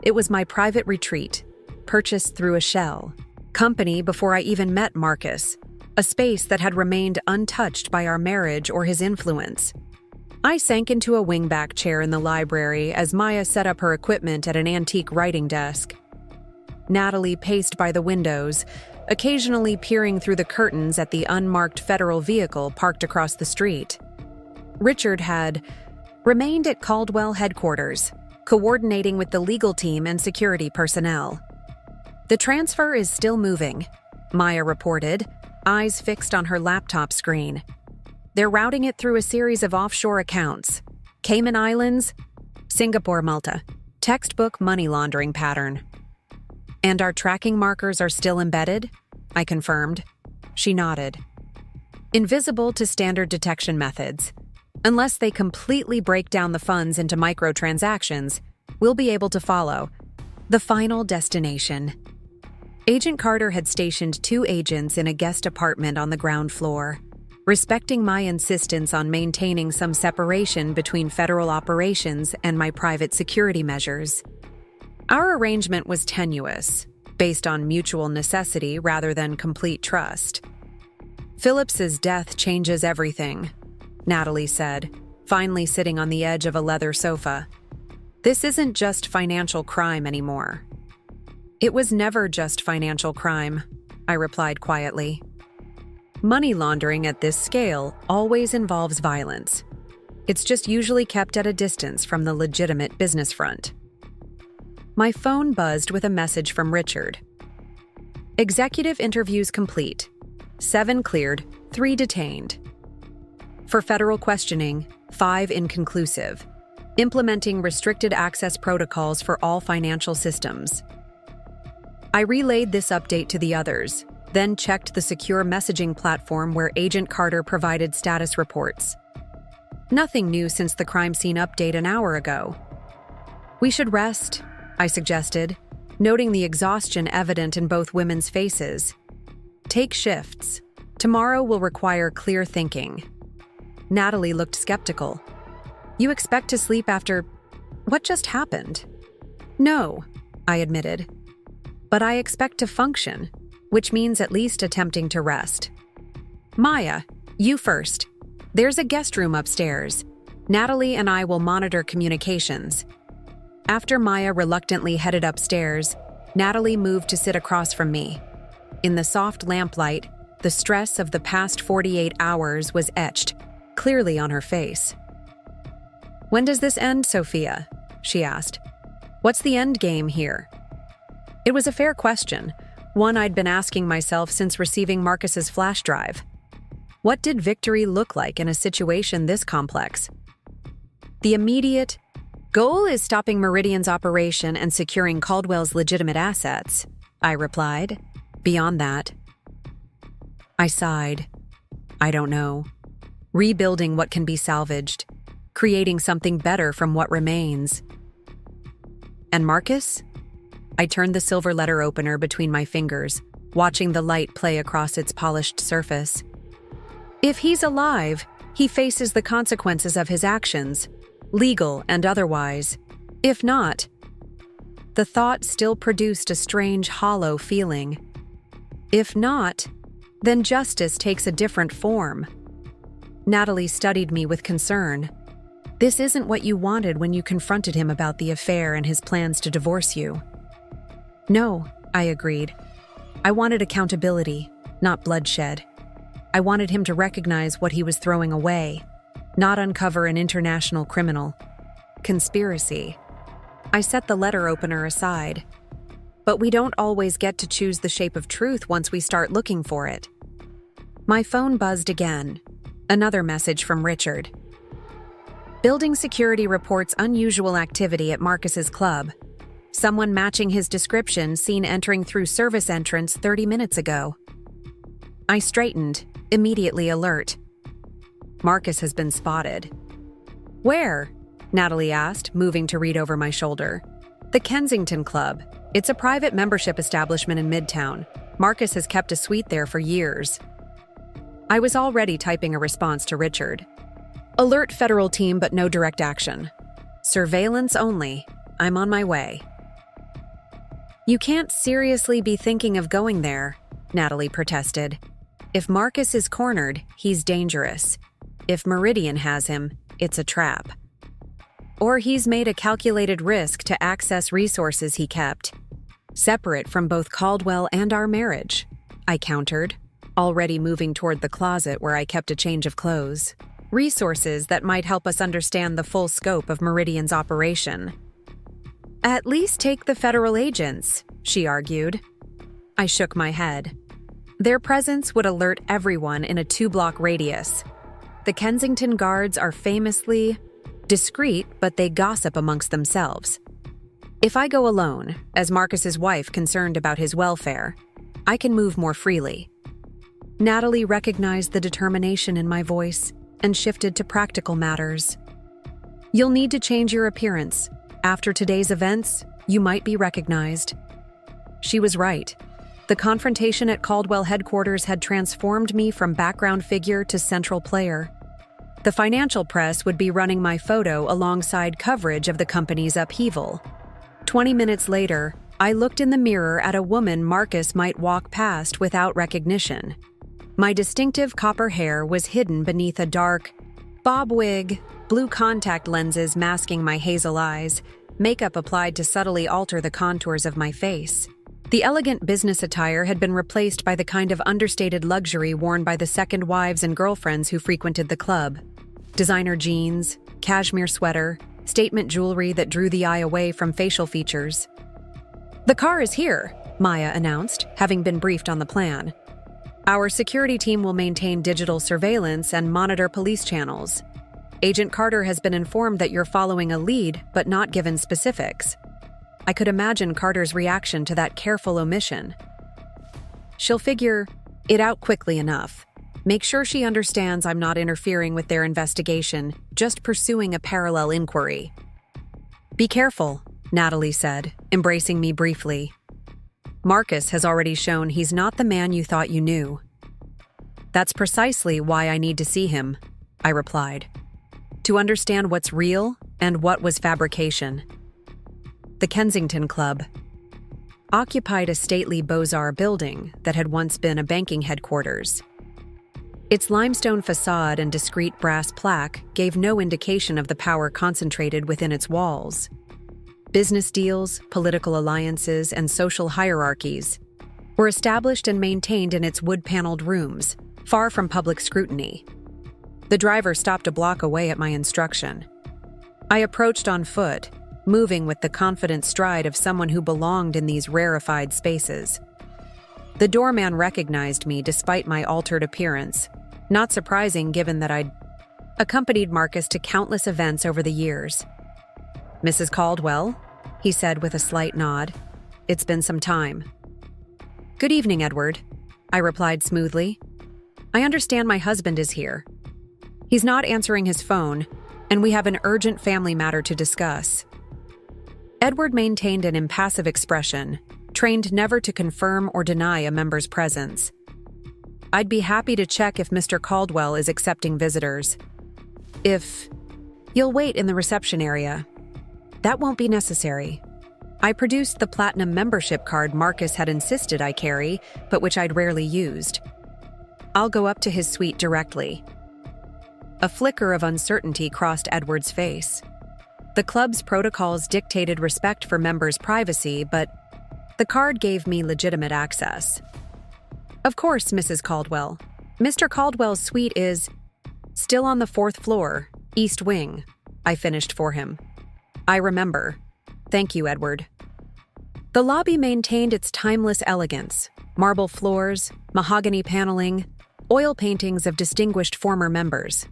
It was my private retreat, purchased through a shell, company before I even met Marcus, a space that had remained untouched by our marriage or his influence. I sank into a wingback chair in the library as Maya set up her equipment at an antique writing desk. Natalie paced by the windows, occasionally peering through the curtains at the unmarked federal vehicle parked across the street. Richard had remained at Caldwell headquarters, coordinating with the legal team and security personnel. "The transfer is still moving," Maya reported, eyes fixed on her laptop screen. "They're routing it through a series of offshore accounts. Cayman Islands, Singapore, Malta. Textbook money laundering pattern." "And our tracking markers are still embedded?" I confirmed. She nodded. "Invisible to standard detection methods. Unless they completely break down the funds into microtransactions, we'll be able to follow the final destination." Agent Carter had stationed 2 agents in a guest apartment on the ground floor, respecting my insistence on maintaining some separation between federal operations and my private security measures. Our arrangement was tenuous, based on mutual necessity rather than complete trust. "Phillips's death changes everything," Natalie said, finally sitting on the edge of a leather sofa. "This isn't just financial crime anymore." "It was never just financial crime," I replied quietly. "Money laundering at this scale always involves violence. It's just usually kept at a distance from the legitimate business front." My phone buzzed with a message from Richard. "Executive interviews complete. 7 cleared, 3 detained. For federal questioning, 5 inconclusive. Implementing restricted access protocols for all financial systems." I relayed this update to the others, then checked the secure messaging platform where Agent Carter provided status reports. Nothing new since the crime scene update an hour ago. "We should rest," I suggested, noting the exhaustion evident in both women's faces. "Take shifts. Tomorrow will require clear thinking." Natalie looked skeptical. "You expect to sleep after what just happened?" "No," I admitted. "But I expect to function, which means at least attempting to rest." "Maya, you first. There's a guest room upstairs. Natalie and I will monitor communications." After Maya reluctantly headed upstairs, Natalie moved to sit across from me. In the soft lamplight, the stress of the past 48 hours was etched clearly on her face. "When does this end, Sophia?" she asked. "What's the end game here?" It was a fair question, one I'd been asking myself since receiving Marcus's flash drive. What did victory look like in a situation this complex? "The immediate goal is stopping Meridian's operation and securing Caldwell's legitimate assets," I replied. "Beyond that..." I sighed. "I don't know. Rebuilding what can be salvaged, creating something better from what remains." "And Marcus?" I turned the silver letter opener between my fingers, watching the light play across its polished surface. "If he's alive, he faces the consequences of his actions, legal and otherwise. If not..." The thought still produced a strange, hollow feeling. "If not, then justice takes a different form." Natalie studied me with concern. "This isn't what you wanted when you confronted him about the affair and his plans to divorce you." "No," I agreed. "I wanted accountability, not bloodshed." I wanted him to recognize what he was throwing away, not uncover an international criminal. Conspiracy. I set the letter opener aside. But we don't always get to choose the shape of truth once we start looking for it. My phone buzzed again. Another message from Richard. Building security reports unusual activity at Marcus's club. Someone matching his description seen entering through service entrance 30 minutes ago. I straightened, immediately alert. Marcus has been spotted. Where? Natalie asked, moving to read over my shoulder. The Kensington Club. It's a private membership establishment in Midtown. Marcus has kept a suite there for years. I was already typing a response to Richard. Alert federal team, but no direct action. Surveillance only. I'm on my way. You can't seriously be thinking of going there, Natalie protested. If Marcus is cornered, he's dangerous. If Meridian has him, it's a trap. Or he's made a calculated risk to access resources he kept, separate from both Caldwell and our marriage, I countered, already moving toward the closet where I kept a change of clothes. Resources that might help us understand the full scope of Meridian's operation. At least take the federal agents, she argued. I shook my head. Their presence would alert everyone in a 2-block radius. The Kensington guards are famously discreet, but they gossip amongst themselves. If I go alone, as Marcus's wife concerned about his welfare, I can move more freely. Natalie recognized the determination in my voice and shifted to practical matters. You'll need to change your appearance. After today's events, you might be recognized. She was right. The confrontation at Caldwell headquarters had transformed me from background figure to central player. The financial press would be running my photo alongside coverage of the company's upheaval. 20 minutes later, I looked in the mirror at a woman Marcus might walk past without recognition. My distinctive copper hair was hidden beneath a dark bob wig, blue contact lenses masking my hazel eyes, makeup applied to subtly alter the contours of my face. The elegant business attire had been replaced by the kind of understated luxury worn by the second wives and girlfriends who frequented the club. Designer jeans, cashmere sweater, statement jewelry that drew the eye away from facial features. The car is here, Maya announced, having been briefed on the plan. Our security team will maintain digital surveillance and monitor police channels. Agent Carter has been informed that you're following a lead, but not given specifics. I could imagine Carter's reaction to that careful omission. She'll figure it out quickly enough. Make sure she understands I'm not interfering with their investigation, just pursuing a parallel inquiry. Be careful, Natalie said, embracing me briefly. Marcus has already shown he's not the man you thought you knew. That's precisely why I need to see him, I replied. To understand what's real and what was fabrication. The Kensington Club occupied a stately Beaux-Arts building that had once been a banking headquarters. Its limestone facade and discreet brass plaque gave no indication of the power concentrated within its walls. Business deals, political alliances, and social hierarchies were established and maintained in its wood-paneled rooms, far from public scrutiny. The driver stopped a block away at my instruction. I approached on foot, moving with the confident stride of someone who belonged in these rarefied spaces. The doorman recognized me despite my altered appearance, not surprising given that I'd accompanied Marcus to countless events over the years. Mrs. Caldwell, he said with a slight nod. It's been some time. Good evening, Edward, I replied smoothly. I understand my husband is here. He's not answering his phone, and we have an urgent family matter to discuss. Edward maintained an impassive expression, trained never to confirm or deny a member's presence. I'd be happy to check if Mr. Caldwell is accepting visitors. If you'll wait in the reception area. That won't be necessary. I produced the platinum membership card Marcus had insisted I carry, but which I'd rarely used. I'll go up to his suite directly. A flicker of uncertainty crossed Edward's face. The club's protocols dictated respect for members' privacy, but the card gave me legitimate access. Of course, Mrs. Caldwell. Mr. Caldwell's suite is still on the fourth floor, East Wing, I finished for him. I remember. Thank you, Edward. The lobby maintained its timeless elegance: marble floors, mahogany paneling, oil paintings of distinguished former members.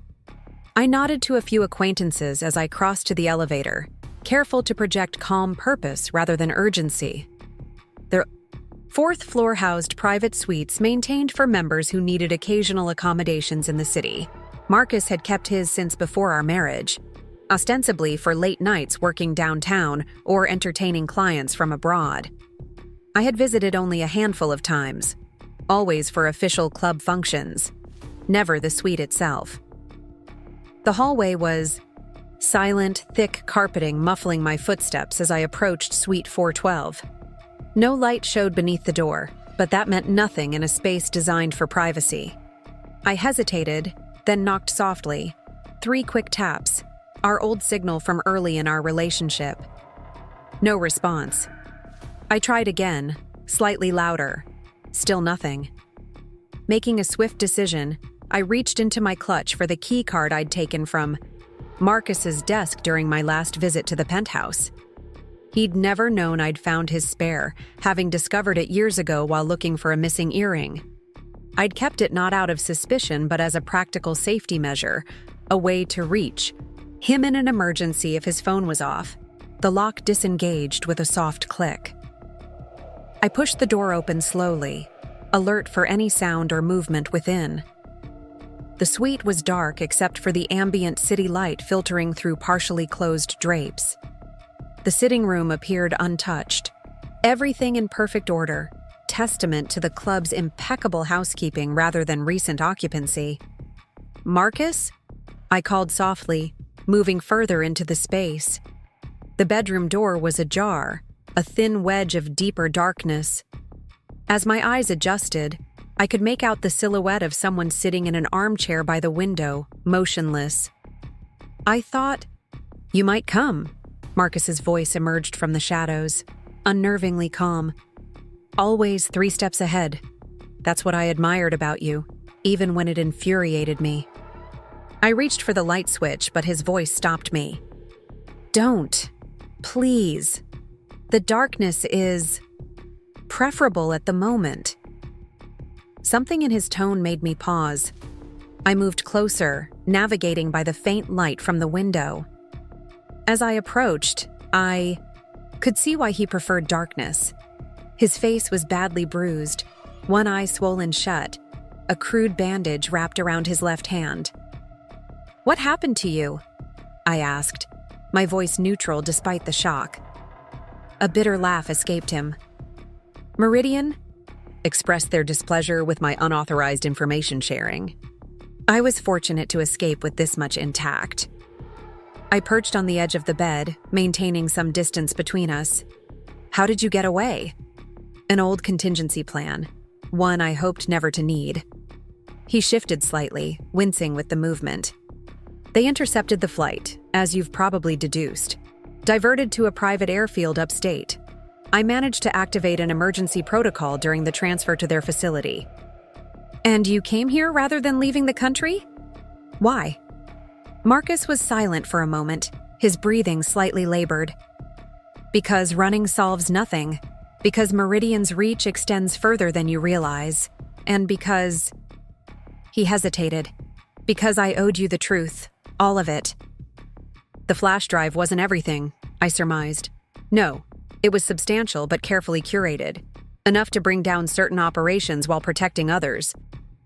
I nodded to a few acquaintances as I crossed to the elevator, careful to project calm purpose rather than urgency. The fourth floor housed private suites maintained for members who needed occasional accommodations in the city. Marcus had kept his since before our marriage, ostensibly for late nights working downtown or entertaining clients from abroad. I had visited only a handful of times, always for official club functions, never the suite itself. The hallway was silent, thick carpeting muffling my footsteps as I approached Suite 412. No light showed beneath the door, but that meant nothing in a space designed for privacy. I hesitated, then knocked softly. 3 quick taps, our old signal from early in our relationship. No response. I tried again, slightly louder. Still nothing. Making a swift decision, I reached into my clutch for the key card I'd taken from Marcus's desk during my last visit to the penthouse. He'd never known I'd found his spare, having discovered it years ago while looking for a missing earring. I'd kept it not out of suspicion but as a practical safety measure, a way to reach him in an emergency if his phone was off. The lock disengaged with a soft click. I pushed the door open slowly, alert for any sound or movement within. The suite was dark except for the ambient city light filtering through partially closed drapes. The sitting room appeared untouched, everything in perfect order, testament to the club's impeccable housekeeping rather than recent occupancy. "Marcus?" I called softly, moving further into the space. The bedroom door was ajar, a thin wedge of deeper darkness. As my eyes adjusted, I could make out the silhouette of someone sitting in an armchair by the window, motionless. "I thought you might come." Marcus's voice emerged from the shadows, unnervingly calm. "Always 3 steps ahead. That's what I admired about you, even when it infuriated me." I reached for the light switch, but his voice stopped me. "Don't. Please. The darkness is preferable at the moment." Something in his tone made me pause. I moved closer, navigating by the faint light from the window. As I approached, I could see why he preferred darkness. His face was badly bruised, one eye swollen shut, a crude bandage wrapped around his left hand. "What happened to you?" I asked, my voice neutral despite the shock. A bitter laugh escaped him. "Meridian?" expressed their displeasure with my unauthorized information sharing. I was fortunate to escape with this much intact. I perched on the edge of the bed, maintaining some distance between us. "How did you get away?" "An old contingency plan, one I hoped never to need." He shifted slightly, wincing with the movement. "They intercepted the flight, as you've probably deduced. Diverted to a private airfield upstate. I managed to activate an emergency protocol during the transfer to their facility." "And you came here rather than leaving the country? Why?" Marcus was silent for a moment, his breathing slightly labored. "Because running solves nothing. Because Meridian's reach extends further than you realize. And because..." He hesitated. "Because I owed you the truth. All of it." "The flash drive wasn't everything," I surmised. "No. It was substantial but carefully curated. Enough to bring down certain operations while protecting others.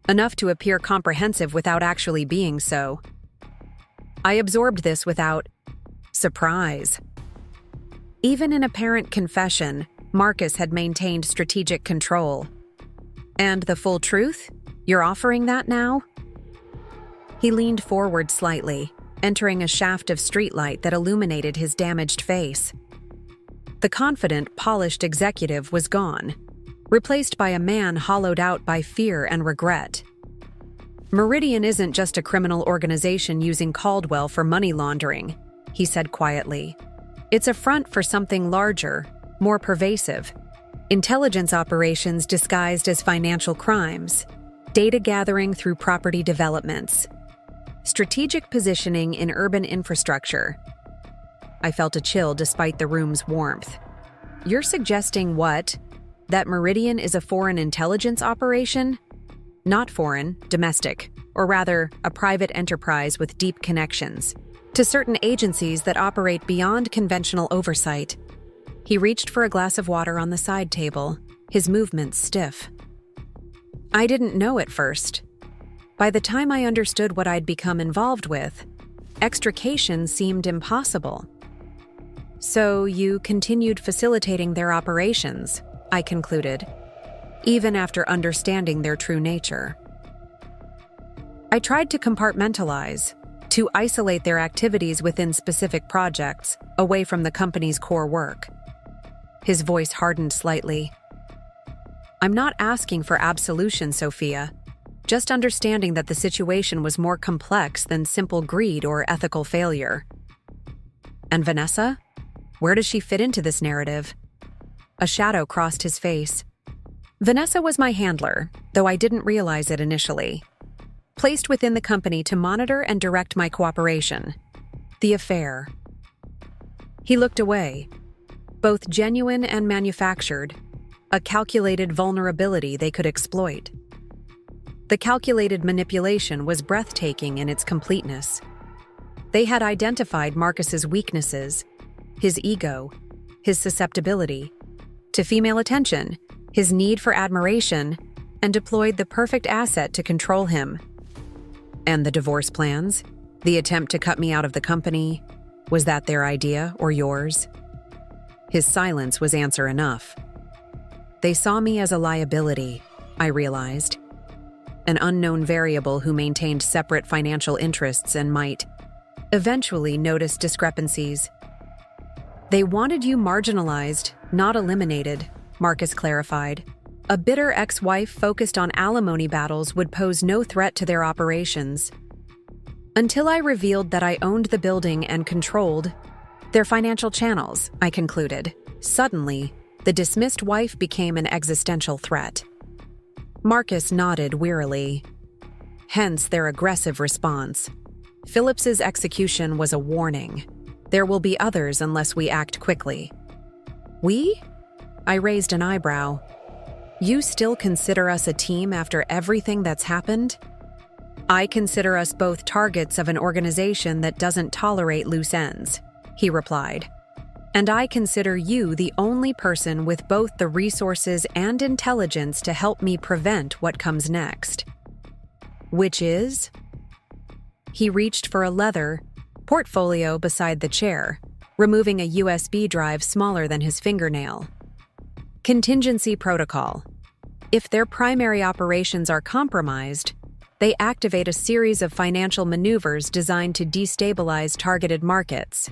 Enough to appear comprehensive without actually being so. I absorbed this without surprise." Even in apparent confession, Marcus had maintained strategic control. "And the full truth? You're offering that now?" He leaned forward slightly, entering a shaft of streetlight that illuminated his damaged face. The confident, polished executive was gone, replaced by a man hollowed out by fear and regret. "Meridian isn't just a criminal organization using Caldwell for money laundering," he said quietly. "It's a front for something larger, more pervasive. Intelligence operations disguised as financial crimes. Data gathering through property developments. Strategic positioning in urban infrastructure. I felt a chill despite the room's warmth. You're suggesting what? That Meridian is a foreign intelligence operation? Not foreign, domestic, or rather, a private enterprise with deep connections to certain agencies that operate beyond conventional oversight. He reached for a glass of water on the side table, his movements stiff. I didn't know at first. By the time I understood what I'd become involved with, extrication seemed impossible. So you continued facilitating their operations, I concluded, even after understanding their true nature. I tried to compartmentalize, to isolate their activities within specific projects, away from the company's core work. His voice hardened slightly. I'm not asking for absolution, Sophia, just understanding that the situation was more complex than simple greed or ethical failure. And Vanessa? Where does she fit into this narrative? A shadow crossed his face. Vanessa was my handler, though I didn't realize it initially. Placed within the company to monitor and direct my cooperation. The affair. He looked away. Both genuine and manufactured. A calculated vulnerability they could exploit. The calculated manipulation was breathtaking in its completeness. They had identified Marcus's weaknesses, his ego, his susceptibility to female attention, his need for admiration, and deployed the perfect asset to control him. And the divorce plans? The attempt to cut me out of the company? Was that their idea or yours? His silence was answer enough. They saw me as a liability, I realized. An unknown variable who maintained separate financial interests and might eventually notice discrepancies. They wanted you marginalized, not eliminated, Marcus clarified. A bitter ex-wife focused on alimony battles would pose no threat to their operations. Until I revealed that I owned the building and controlled their financial channels, I concluded. Suddenly, the dismissed wife became an existential threat. Marcus nodded wearily. Hence their aggressive response. Phillips's execution was a warning. There will be others unless we act quickly. We? I raised an eyebrow. You still consider us a team after everything that's happened? I consider us both targets of an organization that doesn't tolerate loose ends, he replied. And I consider you the only person with both the resources and intelligence to help me prevent what comes next. Which is? He reached for a leather portfolio beside the chair, removing a USB drive smaller than his fingernail. Contingency protocol. If their primary operations are compromised, they activate a series of financial maneuvers designed to destabilize targeted markets.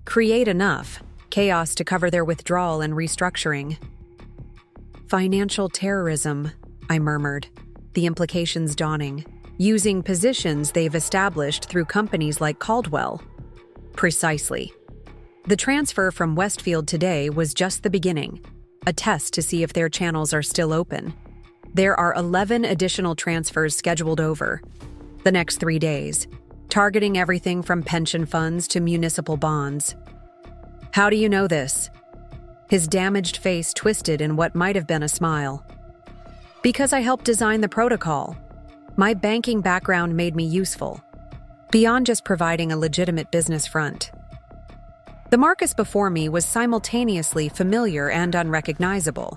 Create enough chaos to cover their withdrawal and restructuring. Financial terrorism, I murmured, the implications dawning. Using positions they've established through companies like Caldwell. Precisely. The transfer from Westfield today was just the beginning, a test to see if their channels are still open. There are 11 additional transfers scheduled over the next 3 days, targeting everything from pension funds to municipal bonds. How do you know this? His damaged face twisted in what might have been a smile. Because I helped design the protocol. My banking background made me useful, beyond just providing a legitimate business front. The Marcus before me was simultaneously familiar and unrecognizable.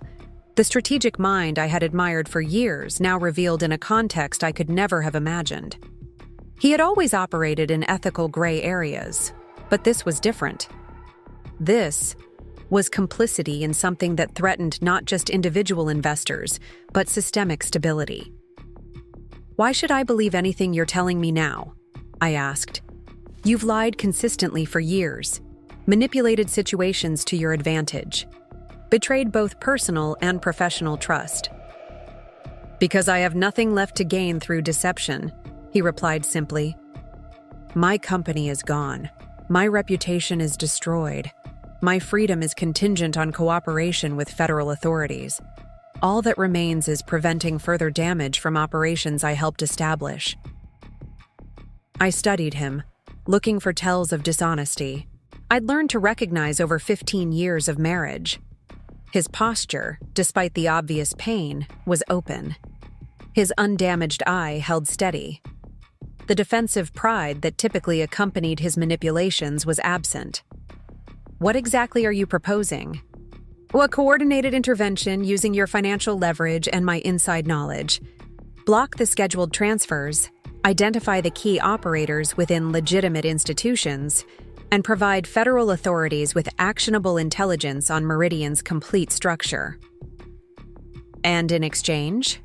The strategic mind I had admired for years now revealed in a context I could never have imagined. He had always operated in ethical gray areas, but this was different. This was complicity in something that threatened not just individual investors, but systemic stability. Why should I believe anything you're telling me now? I asked. You've lied consistently for years, manipulated situations to your advantage, betrayed both personal and professional trust. Because I have nothing left to gain through deception, he replied simply. My company is gone. My reputation is destroyed. My freedom is contingent on cooperation with federal authorities. All that remains is preventing further damage from operations I helped establish. I studied him, looking for tells of dishonesty. I'd learned to recognize over 15 years of marriage. His posture, despite the obvious pain, was open. His undamaged eye held steady. The defensive pride that typically accompanied his manipulations was absent. What exactly are you proposing? Well, a coordinated intervention using your financial leverage and my inside knowledge. Block the scheduled transfers, identify the key operators within legitimate institutions, and provide federal authorities with actionable intelligence on Meridian's complete structure. And in exchange?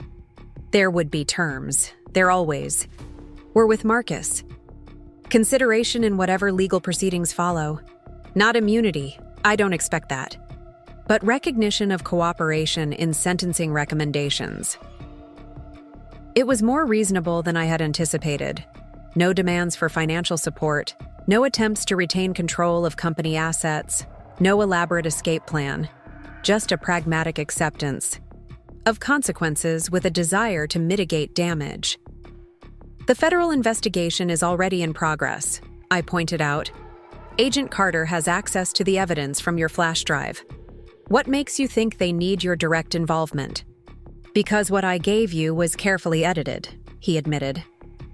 There would be terms. There always were with Marcus. Consideration in whatever legal proceedings follow. Not immunity, I don't expect that. But recognition of cooperation in sentencing recommendations. It was more reasonable than I had anticipated. No demands for financial support, no attempts to retain control of company assets, no elaborate escape plan, just a pragmatic acceptance of consequences with a desire to mitigate damage. The federal investigation is already in progress, I pointed out. Agent Carter has access to the evidence from your flash drive. What makes you think they need your direct involvement? Because what I gave you was carefully edited, he admitted.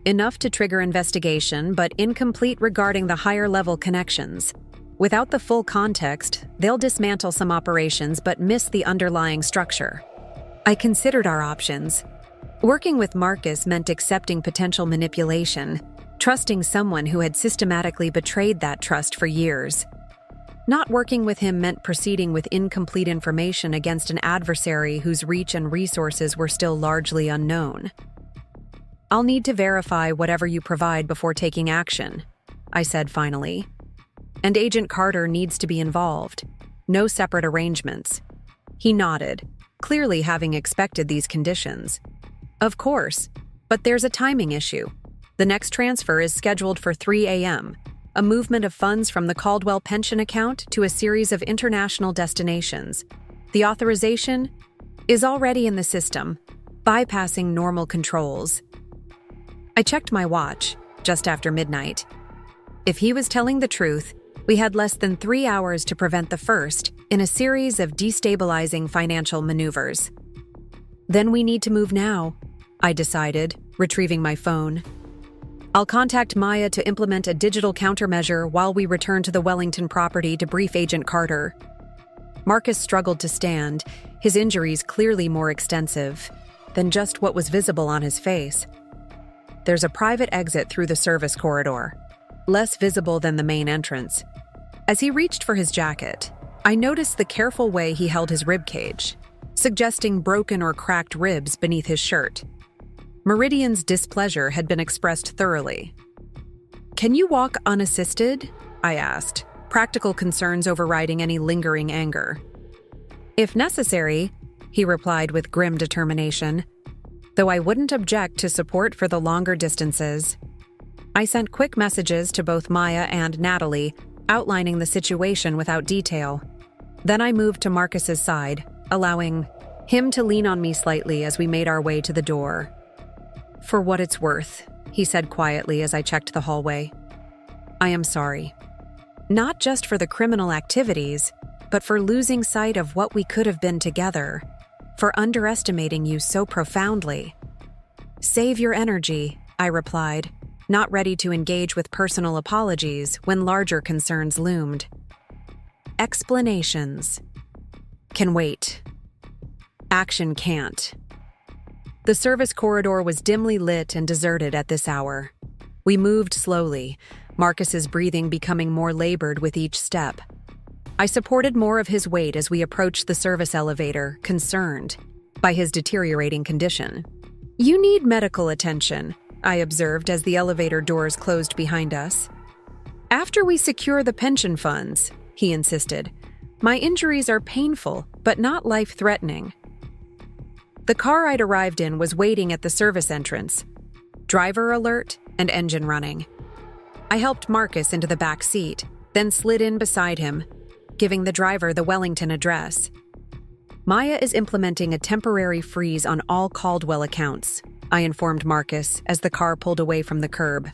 Enough to trigger investigation, but incomplete regarding the higher-level connections. Without the full context, they'll dismantle some operations but miss the underlying structure. I considered our options. Working with Marcus meant accepting potential manipulation, trusting someone who had systematically betrayed that trust for years. Not working with him meant proceeding with incomplete information against an adversary whose reach and resources were still largely unknown. I'll need to verify whatever you provide before taking action, I said finally. And Agent Carter needs to be involved. No separate arrangements. He nodded, clearly having expected these conditions. Of course, but there's a timing issue. The next transfer is scheduled for 3 a.m., a movement of funds from the Caldwell pension account to a series of international destinations. The authorization is already in the system, bypassing normal controls. I checked my watch, just after midnight. If he was telling the truth, we had less than 3 hours to prevent the first in a series of destabilizing financial maneuvers. Then we need to move now, I decided, retrieving my phone. I'll contact Maya to implement a digital countermeasure while we return to the Wellington property to brief Agent Carter. Marcus struggled to stand, his injuries clearly more extensive than just what was visible on his face. There's a private exit through the service corridor, less visible than the main entrance. As he reached for his jacket, I noticed the careful way he held his ribcage, suggesting broken or cracked ribs beneath his shirt. Meridian's displeasure had been expressed thoroughly. "Can you walk unassisted?" I asked, practical concerns overriding any lingering anger. "If necessary," he replied with grim determination, though I wouldn't object to support for the longer distances. I sent quick messages to both Maya and Natalie, outlining the situation without detail. Then I moved to Marcus's side, allowing him to lean on me slightly as we made our way to the door. "For what it's worth," he said quietly as I checked the hallway. "I am sorry. Not just for the criminal activities, but for losing sight of what we could have been together, for underestimating you so profoundly." "Save your energy," I replied, not ready to engage with personal apologies when larger concerns loomed. Explanations can wait. Action can't. The service corridor was dimly lit and deserted at this hour. We moved slowly, Marcus's breathing becoming more labored with each step. I supported more of his weight as we approached the service elevator, concerned by his deteriorating condition. "You need medical attention," I observed as the elevator doors closed behind us. "After we secure the pension funds," he insisted. "My injuries are painful, but not life-threatening." The car I'd arrived in was waiting at the service entrance, driver alert and engine running. I helped Marcus into the back seat, then slid in beside him, giving the driver the Wellington address. Maya is implementing a temporary freeze on all Caldwell accounts, I informed Marcus as the car pulled away from the curb.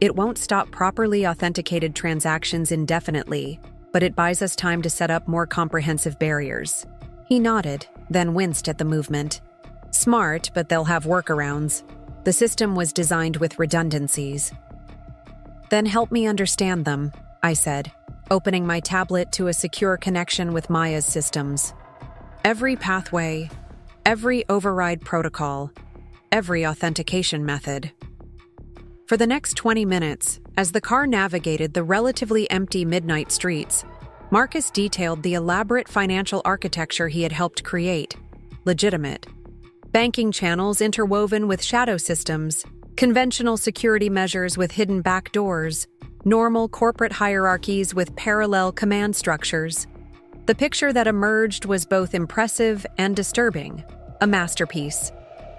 It won't stop properly authenticated transactions indefinitely, but it buys us time to set up more comprehensive barriers. He nodded, then winced at the movement. Smart, but they'll have workarounds. The system was designed with redundancies. Then help me understand them, I said, opening my tablet to a secure connection with Maya's systems. Every pathway, every override protocol, every authentication method. For the next 20 minutes, as the car navigated the relatively empty midnight streets, Marcus detailed the elaborate financial architecture he had helped create. Legitimate. Banking channels interwoven with shadow systems, conventional security measures with hidden backdoors, normal corporate hierarchies with parallel command structures. The picture that emerged was both impressive and disturbing, a masterpiece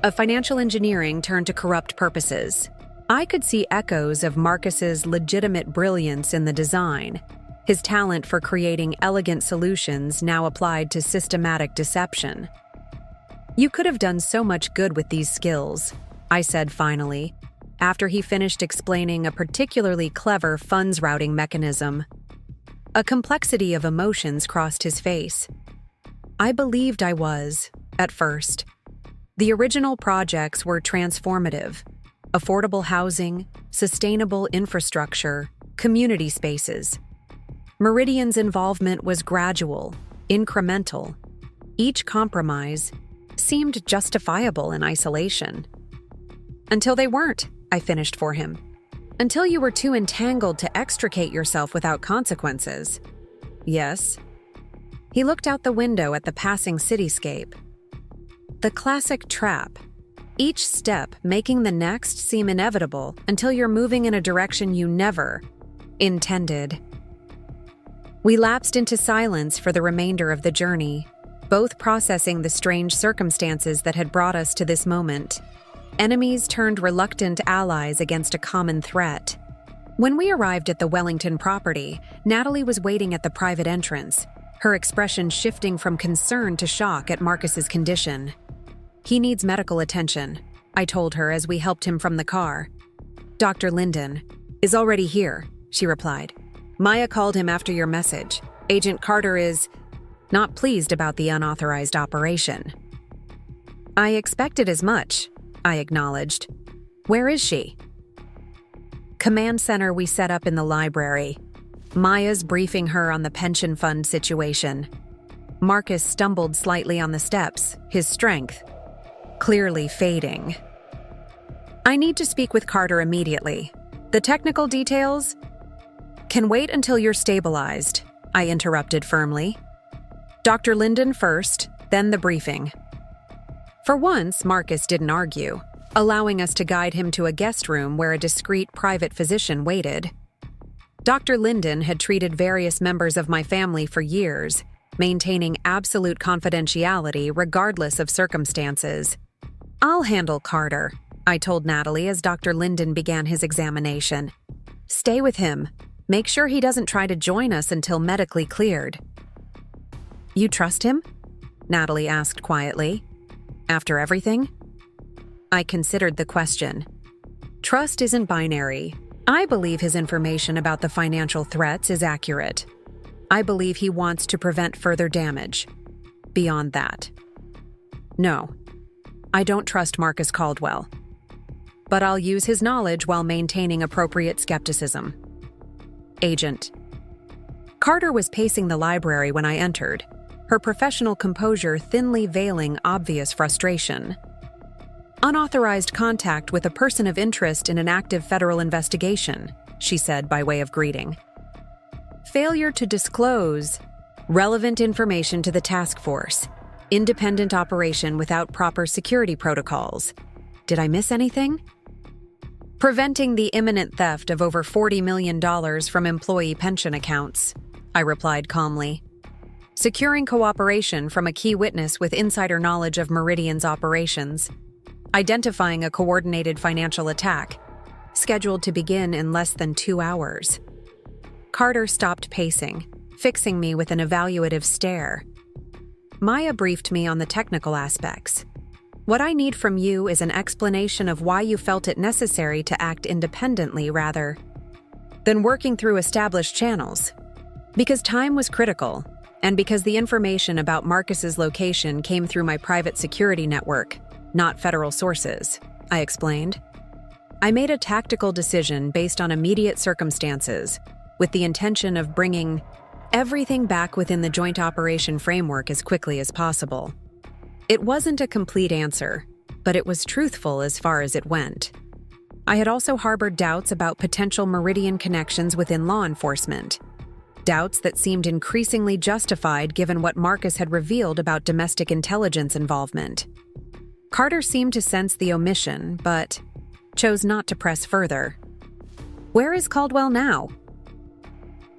of financial engineering turned to corrupt purposes. I could see echoes of Marcus's legitimate brilliance in the design, his talent for creating elegant solutions now applied to systematic deception. You could have done so much good with these skills, I said finally, after he finished explaining a particularly clever funds routing mechanism. A complexity of emotions crossed his face. I believed I was, at first. The original projects were transformative. Affordable housing, sustainable infrastructure, community spaces. Meridian's involvement was gradual, incremental. Each compromise seemed justifiable in isolation. Until they weren't, I finished for him. Until you were too entangled to extricate yourself without consequences. Yes. He looked out the window at the passing cityscape. The classic trap. Each step making the next seem inevitable until you're moving in a direction you never intended. We lapsed into silence for the remainder of the journey, both processing the strange circumstances that had brought us to this moment. Enemies turned reluctant allies against a common threat. When we arrived at the Wellington property, Natalie was waiting at the private entrance, her expression shifting from concern to shock at Marcus's condition. He needs medical attention, I told her as we helped him from the car. Dr. Linden is already here, she replied. Maya called him after your message. Agent Carter is not pleased about the unauthorized operation. I expected as much, I acknowledged. Where is she? Command center we set up in the library. Maya's briefing her on the pension fund situation. Marcus stumbled slightly on the steps, his strength clearly fading. I need to speak with Carter immediately. The technical details can wait until you're stabilized, I interrupted firmly. Dr. Linden first, then the briefing. For once, Marcus didn't argue, allowing us to guide him to a guest room where a discreet private physician waited. Dr. Linden had treated various members of my family for years, maintaining absolute confidentiality regardless of circumstances. I'll handle Carter, I told Natalie as Dr. Linden began his examination. Stay with him. Make sure he doesn't try to join us until medically cleared. You trust him? Natalie asked quietly. After everything? I considered the question. Trust isn't binary. I believe his information about the financial threats is accurate. I believe he wants to prevent further damage. Beyond that. No, I don't trust Marcus Caldwell. But I'll use his knowledge while maintaining appropriate skepticism. Agent. Carter was pacing the library when I entered, her professional composure thinly veiling obvious frustration. Unauthorized contact with a person of interest in an active federal investigation, she said by way of greeting. Failure to disclose relevant information to the task force. Independent operation without proper security protocols. Did I miss anything? Preventing the imminent theft of over $40 million from employee pension accounts, I replied calmly. Securing cooperation from a key witness with insider knowledge of Meridian's operations. Identifying a coordinated financial attack, scheduled to begin in less than 2 hours. Carter stopped pacing, fixing me with an evaluative stare. Maya briefed me on the technical aspects. What I need from you is an explanation of why you felt it necessary to act independently rather than working through established channels. Because time was critical, and because the information about Marcus's location came through my private security network, not federal sources, I explained. I made a tactical decision based on immediate circumstances, with the intention of bringing everything back within the joint operation framework as quickly as possible. It wasn't a complete answer, but it was truthful as far as it went. I had also harbored doubts about potential Meridian connections within law enforcement. Doubts that seemed increasingly justified given what Marcus had revealed about domestic intelligence involvement. Carter seemed to sense the omission, but chose not to press further. Where is Caldwell now?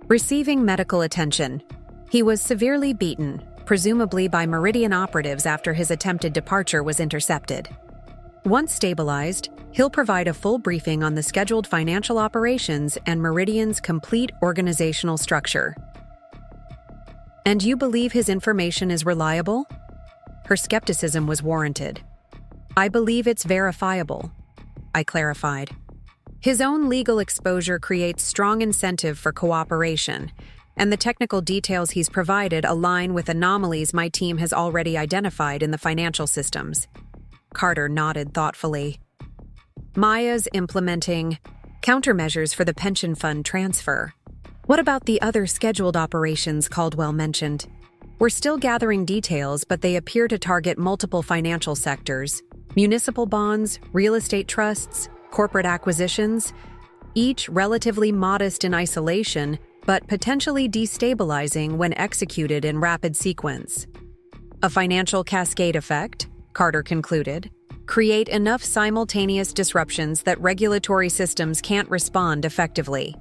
Receiving medical attention. He was severely beaten, presumably by Meridian operatives after his attempted departure was intercepted. Once stabilized, he'll provide a full briefing on the scheduled financial operations and Meridian's complete organizational structure. And you believe his information is reliable? Her skepticism was warranted. I believe it's verifiable, I clarified. His own legal exposure creates strong incentive for cooperation, and the technical details he's provided align with anomalies my team has already identified in the financial systems. Carter nodded thoughtfully. Maya's implementing countermeasures for the pension fund transfer. What about the other scheduled operations Caldwell mentioned? We're still gathering details, but they appear to target multiple financial sectors: municipal bonds, real estate trusts, corporate acquisitions, each relatively modest in isolation, but potentially destabilizing when executed in rapid sequence. A financial cascade effect, Carter concluded, create enough simultaneous disruptions that regulatory systems can't respond effectively.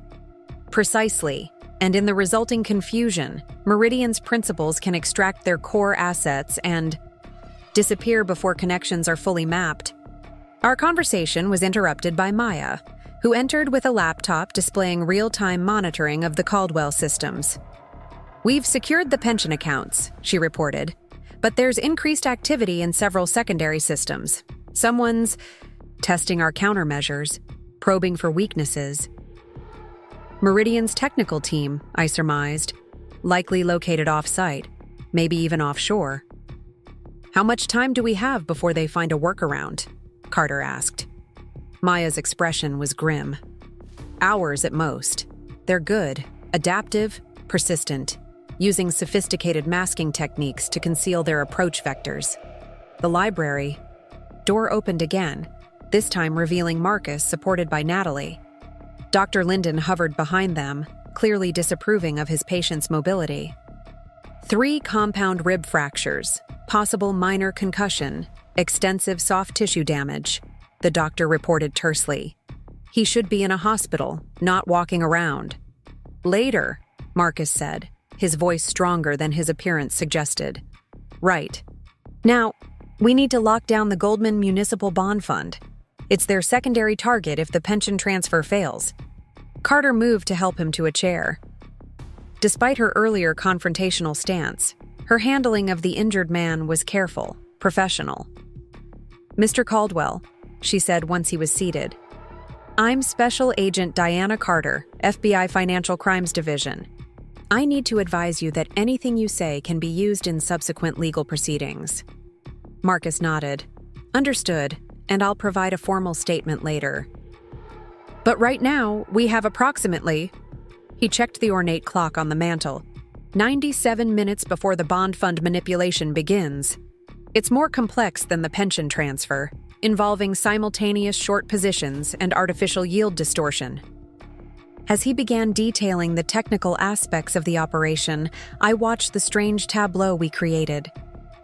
Precisely, and in the resulting confusion, Meridian's principals can extract their core assets and disappear before connections are fully mapped. Our conversation was interrupted by Maya, who entered with a laptop displaying real-time monitoring of the Caldwell systems. We've secured the pension accounts, she reported, but there's increased activity in several secondary systems. Someone's testing our countermeasures, probing for weaknesses. Meridian's technical team, I surmised, likely located off-site, maybe even offshore. How much time do we have before they find a workaround? Carter asked. Maya's expression was grim. Hours at most. They're good, adaptive, persistent, using sophisticated masking techniques to conceal their approach vectors. The library. Door opened again, this time revealing Marcus supported by Natalie. Dr. Linden hovered behind them, clearly disapproving of his patient's mobility. 3 compound rib fractures, possible minor concussion, extensive soft tissue damage, the doctor reported tersely. He should be in a hospital, not walking around. Later, Marcus said, his voice stronger than his appearance suggested. Right. Now, we need to lock down the Goldman Municipal Bond Fund. It's their secondary target if the pension transfer fails. Carter moved to help him to a chair. Despite her earlier confrontational stance, her handling of the injured man was careful, professional. Mr. Caldwell, she said once he was seated. I'm Special Agent Diana Carter, FBI Financial Crimes Division. I need to advise you that anything you say can be used in subsequent legal proceedings. Marcus nodded. Understood, and I'll provide a formal statement later. But right now, we have approximately... He checked the ornate clock on the mantel. 97 minutes before the bond fund manipulation begins. It's more complex than the pension transfer, involving simultaneous short positions and artificial yield distortion. As he began detailing the technical aspects of the operation, I watched the strange tableau we created.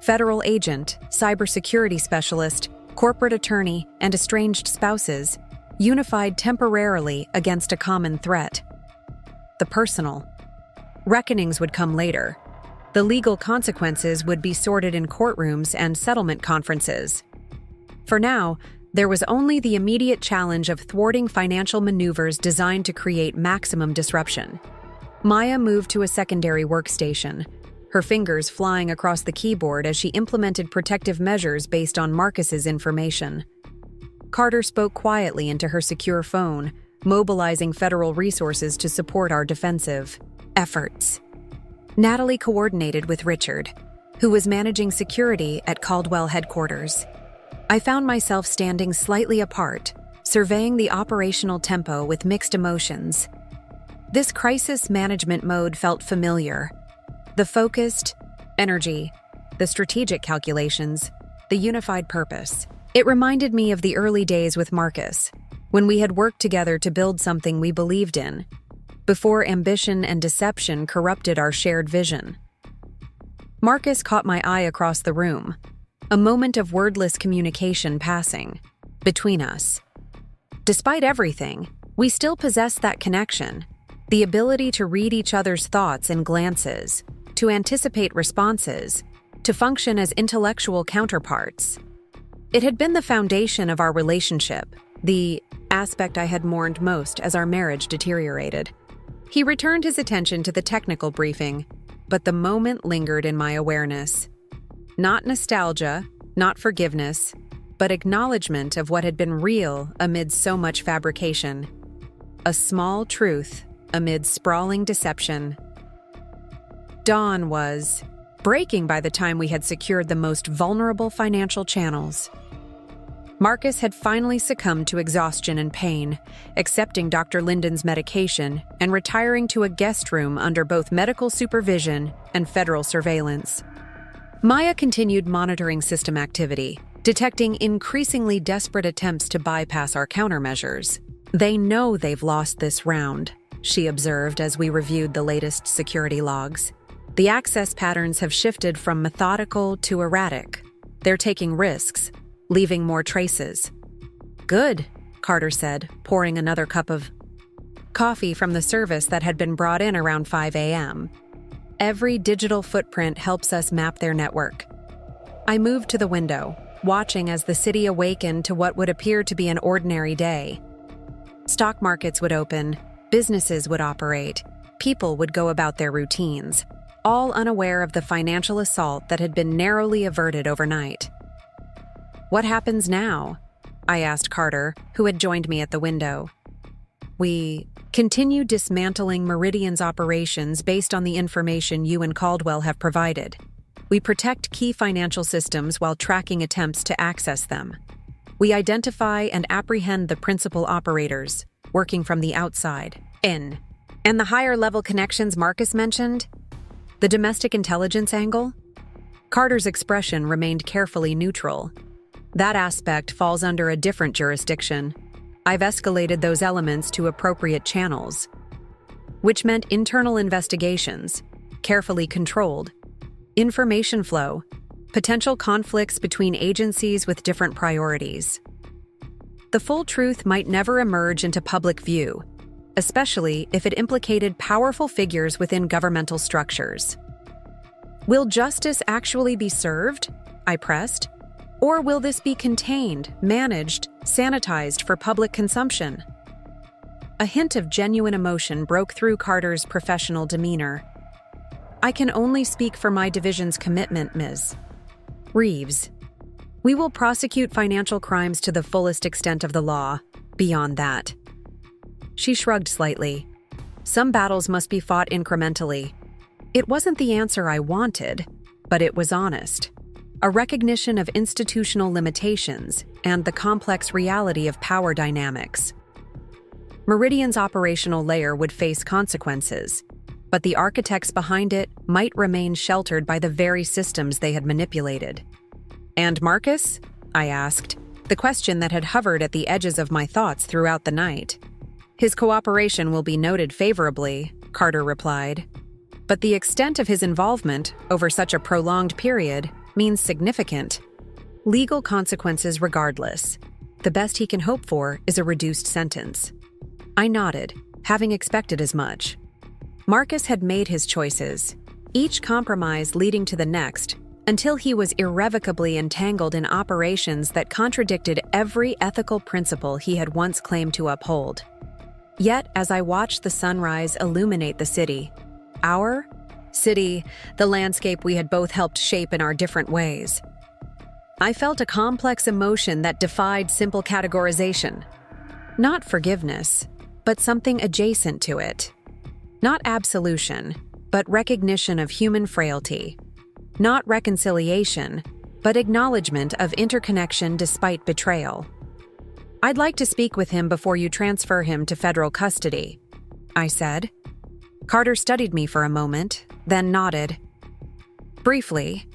Federal agent, cybersecurity specialist, corporate attorney, and estranged spouses, unified temporarily against a common threat. The personal. Reckonings would come later. The legal consequences would be sorted in courtrooms and settlement conferences. For now, there was only the immediate challenge of thwarting financial maneuvers designed to create maximum disruption. Maya moved to a secondary workstation, her fingers flying across the keyboard as she implemented protective measures based on Marcus's information. Carter spoke quietly into her secure phone, mobilizing federal resources to support our defensive efforts. Natalie coordinated with Richard, who was managing security at Caldwell headquarters. I found myself standing slightly apart, surveying the operational tempo with mixed emotions. This crisis management mode felt familiar. The focused energy, the strategic calculations, the unified purpose. It reminded me of the early days with Marcus, when we had worked together to build something we believed in, before ambition and deception corrupted our shared vision. Marcus caught my eye across the room, a moment of wordless communication passing between us. Despite everything, we still possessed that connection, the ability to read each other's thoughts and glances, to anticipate responses, to function as intellectual counterparts. It had been the foundation of our relationship, the aspect I had mourned most as our marriage deteriorated. He returned his attention to the technical briefing, but the moment lingered in my awareness. Not nostalgia, not forgiveness, but acknowledgement of what had been real amid so much fabrication. A small truth amid sprawling deception. Dawn was breaking by the time we had secured the most vulnerable financial channels. Marcus had finally succumbed to exhaustion and pain, accepting Dr. Linden's medication and retiring to a guest room under both medical supervision and federal surveillance. Maya continued monitoring system activity, detecting increasingly desperate attempts to bypass our countermeasures. "They know they've lost this round," she observed as we reviewed the latest security logs. "The access patterns have shifted from methodical to erratic. They're taking risks, leaving more traces." "Good," Carter said, pouring another cup of coffee from the service that had been brought in around 5 a.m. "Every digital footprint helps us map their network." I moved to the window, watching as the city awakened to what would appear to be an ordinary day. Stock markets would open, businesses would operate, people would go about their routines, all unaware of the financial assault that had been narrowly averted overnight. "What happens now?" I asked Carter, who had joined me at the window. "We continue dismantling Meridian's operations based on the information you and Caldwell have provided. We protect key financial systems while tracking attempts to access them. We identify and apprehend the principal operators, working from the outside in." "And the higher-level connections Marcus mentioned? The domestic intelligence angle?" Carter's expression remained carefully neutral. "That aspect falls under a different jurisdiction. I've escalated those elements to appropriate channels," which meant internal investigations, carefully controlled, information flow, potential conflicts between agencies with different priorities. The full truth might never emerge into public view, especially if it implicated powerful figures within governmental structures. "Will justice actually be served?" I pressed. "Or will this be contained, managed, sanitized for public consumption?" A hint of genuine emotion broke through Carter's professional demeanor. "I can only speak for my division's commitment, Ms. Reeves. We will prosecute financial crimes to the fullest extent of the law. Beyond that." She shrugged slightly. "Some battles must be fought incrementally." It wasn't the answer I wanted, but it was honest. A recognition of institutional limitations and the complex reality of power dynamics. Meridian's operational layer would face consequences, but the architects behind it might remain sheltered by the very systems they had manipulated. "And Marcus?" I asked, the question that had hovered at the edges of my thoughts throughout the night. "His cooperation will be noted favorably," Carter replied. "But the extent of his involvement over such a prolonged period means significant legal consequences regardless. The best he can hope for is a reduced sentence." I nodded, having expected as much. Marcus had made his choices, each compromise leading to the next, until he was irrevocably entangled in operations that contradicted every ethical principle he had once claimed to uphold. Yet, as I watched the sunrise illuminate the city, our city, the landscape we had both helped shape in our different ways. I felt a complex emotion that defied simple categorization. Not forgiveness, but something adjacent to it. Not absolution, but recognition of human frailty. Not reconciliation, but acknowledgement of interconnection despite betrayal. "I'd like to speak with him before you transfer him to federal custody," I said. Carter studied me for a moment, then nodded. "Briefly,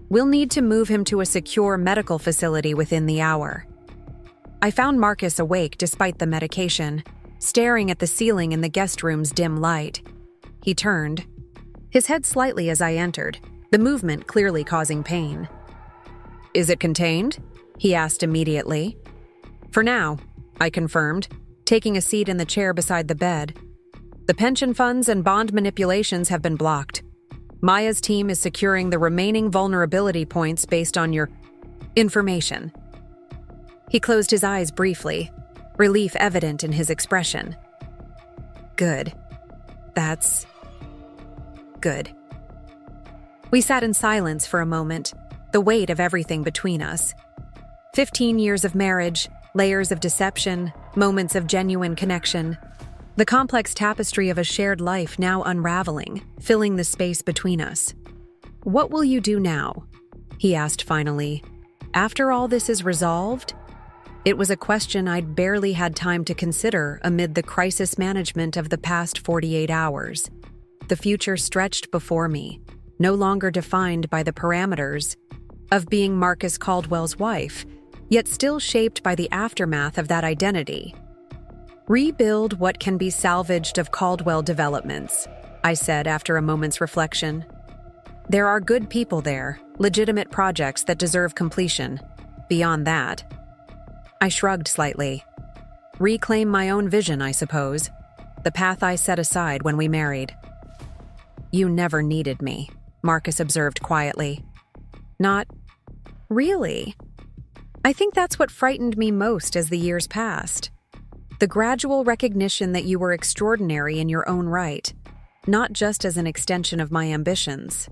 we'll need to move him to a secure medical facility within the hour." I found Marcus awake despite the medication, staring at the ceiling in the guest room's dim light. He turned, his head slightly as I entered, the movement clearly causing pain. "Is it contained?" he asked immediately. "For now," I confirmed, taking a seat in the chair beside the bed. "The pension funds and bond manipulations have been blocked. Maya's team is securing the remaining vulnerability points based on your information." He closed his eyes briefly, relief evident in his expression. "Good. That's good." We sat in silence for a moment, the weight of everything between us. 15 years of marriage, layers of deception, moments of genuine connection. The complex tapestry of a shared life now unraveling, filling the space between us. "What will you do now?" he asked finally. "After all this is resolved?" It was a question I'd barely had time to consider amid the crisis management of the past 48 hours. The future stretched before me, no longer defined by the parameters of being Marcus Caldwell's wife, yet still shaped by the aftermath of that identity. "Rebuild what can be salvaged of Caldwell developments," I said after a moment's reflection. "There are good people there, legitimate projects that deserve completion. Beyond that," I shrugged slightly. "Reclaim my own vision, I suppose. The path I set aside when we married." "You never needed me," Marcus observed quietly. "Not really. I think that's what frightened me most as the years passed. The gradual recognition that you were extraordinary in your own right, not just as an extension of my ambitions."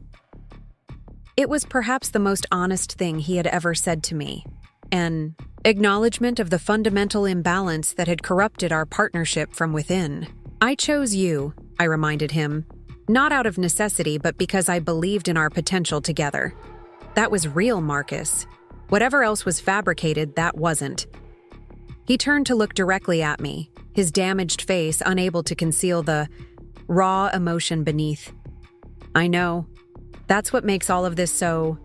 It was perhaps the most honest thing he had ever said to me, an acknowledgement of the fundamental imbalance that had corrupted our partnership from within. "I chose you," I reminded him, "not out of necessity, but because I believed in our potential together. That was real, Marcus. Whatever else was fabricated, that wasn't." He turned to look directly at me, his damaged face unable to conceal the raw emotion beneath. "I know. That's what makes all of this so—"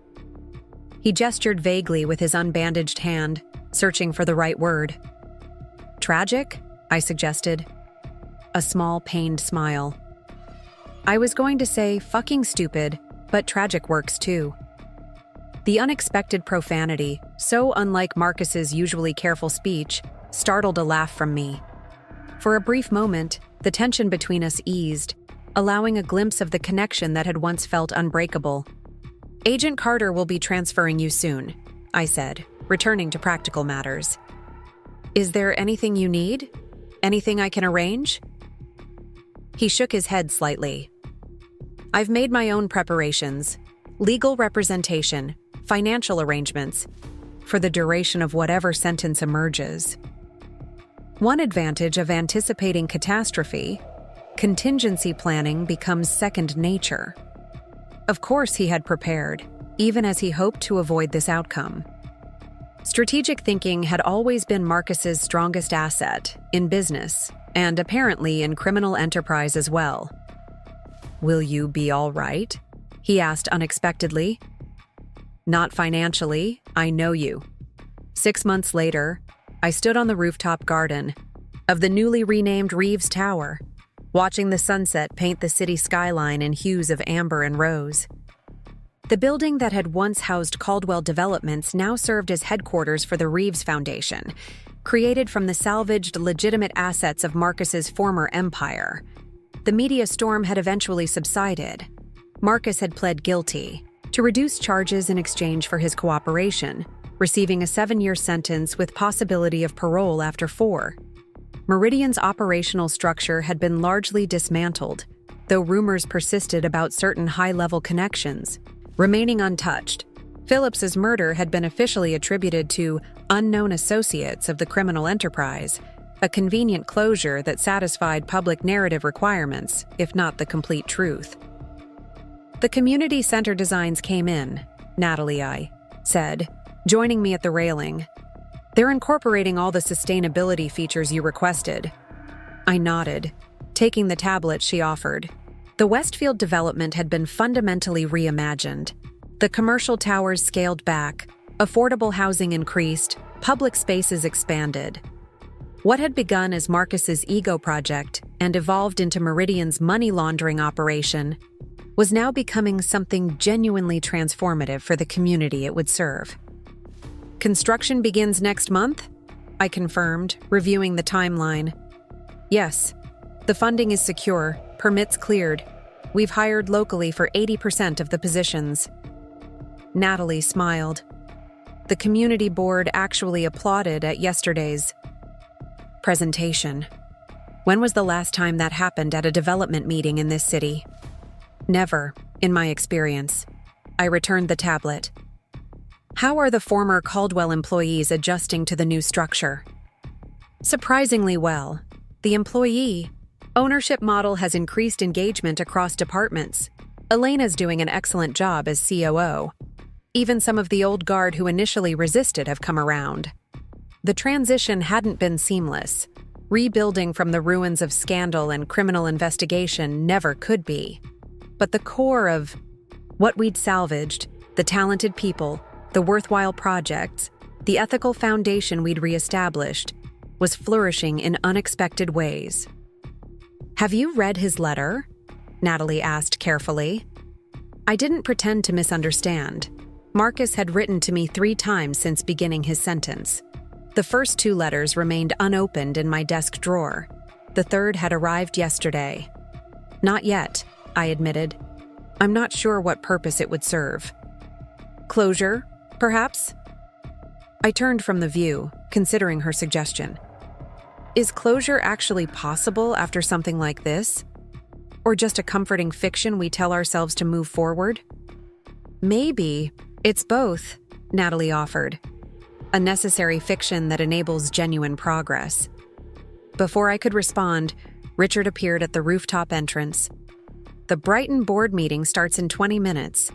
He gestured vaguely with his unbandaged hand, searching for the right word. "Tragic?" I suggested. A small, pained smile. "I was going to say fucking stupid, but tragic works too." The unexpected profanity, so unlike Marcus's usually careful speech, startled a laugh from me. For a brief moment, the tension between us eased, allowing a glimpse of the connection that had once felt unbreakable. "Agent Carter will be transferring you soon," I said, returning to practical matters. "Is there anything you need? Anything I can arrange?" He shook his head slightly. "I've made my own preparations. Legal representation, financial arrangements, for the duration of whatever sentence emerges." One advantage of anticipating catastrophe, contingency planning becomes second nature. Of course he had prepared, even as he hoped to avoid this outcome. Strategic thinking had always been Marcus's strongest asset, in business, and apparently in criminal enterprise as well. "Will you be all right?" he asked unexpectedly. "Not financially, I know you." 6 months later, I stood on the rooftop garden of the newly renamed Reeves Tower, watching the sunset paint the city skyline in hues of amber and rose. The building that had once housed Caldwell Developments now served as headquarters for the Reeves Foundation, created from the salvaged legitimate assets of Marcus's former empire. The media storm had eventually subsided. Marcus had pled guilty to reduce charges in exchange for his cooperation, receiving a 7-year sentence with possibility of parole after 4. Meridian's operational structure had been largely dismantled, though rumors persisted about certain high-level connections, remaining untouched. Phillips's murder had been officially attributed to unknown associates of the criminal enterprise, a convenient closure that satisfied public narrative requirements, if not the complete truth. The community center designs came in, Natalie I said, joining me at the railing. They're incorporating all the sustainability features you requested. I nodded, taking the tablet she offered. The Westfield development had been fundamentally reimagined. The commercial towers scaled back, affordable housing increased, public spaces expanded. What had begun as Marcus's ego project and evolved into Meridian's money laundering operation was now becoming something genuinely transformative for the community it would serve. Construction begins next month? I confirmed, reviewing the timeline. Yes. The funding is secure, permits cleared. We've hired locally for 80% of the positions. Natalie smiled. The community board actually applauded at yesterday's presentation. When was the last time that happened at a development meeting in this city? Never, in my experience. I returned the tablet. How are the former Caldwell employees adjusting to the new structure? Surprisingly well. The employee ownership model has increased engagement across departments. Elena's doing an excellent job as COO. Even some of the old guard who initially resisted have come around. The transition hadn't been seamless. Rebuilding from the ruins of scandal and criminal investigation never could be. But the core of what we'd salvaged, the talented people, the worthwhile projects, the ethical foundation we'd reestablished, was flourishing in unexpected ways. Have you read his letter? Natalie asked carefully. I didn't pretend to misunderstand. Marcus had written to me 3 times since beginning his sentence. The first 2 letters remained unopened in my desk drawer. The third had arrived yesterday. Not yet, I admitted. I'm not sure what purpose it would serve. Closure, perhaps? I turned from the view, considering her suggestion. Is closure actually possible after something like this? Or just a comforting fiction we tell ourselves to move forward? Maybe it's both, Natalie offered. A necessary fiction that enables genuine progress. Before I could respond, Richard appeared at the rooftop entrance. The Brighton board meeting starts in 20 minutes.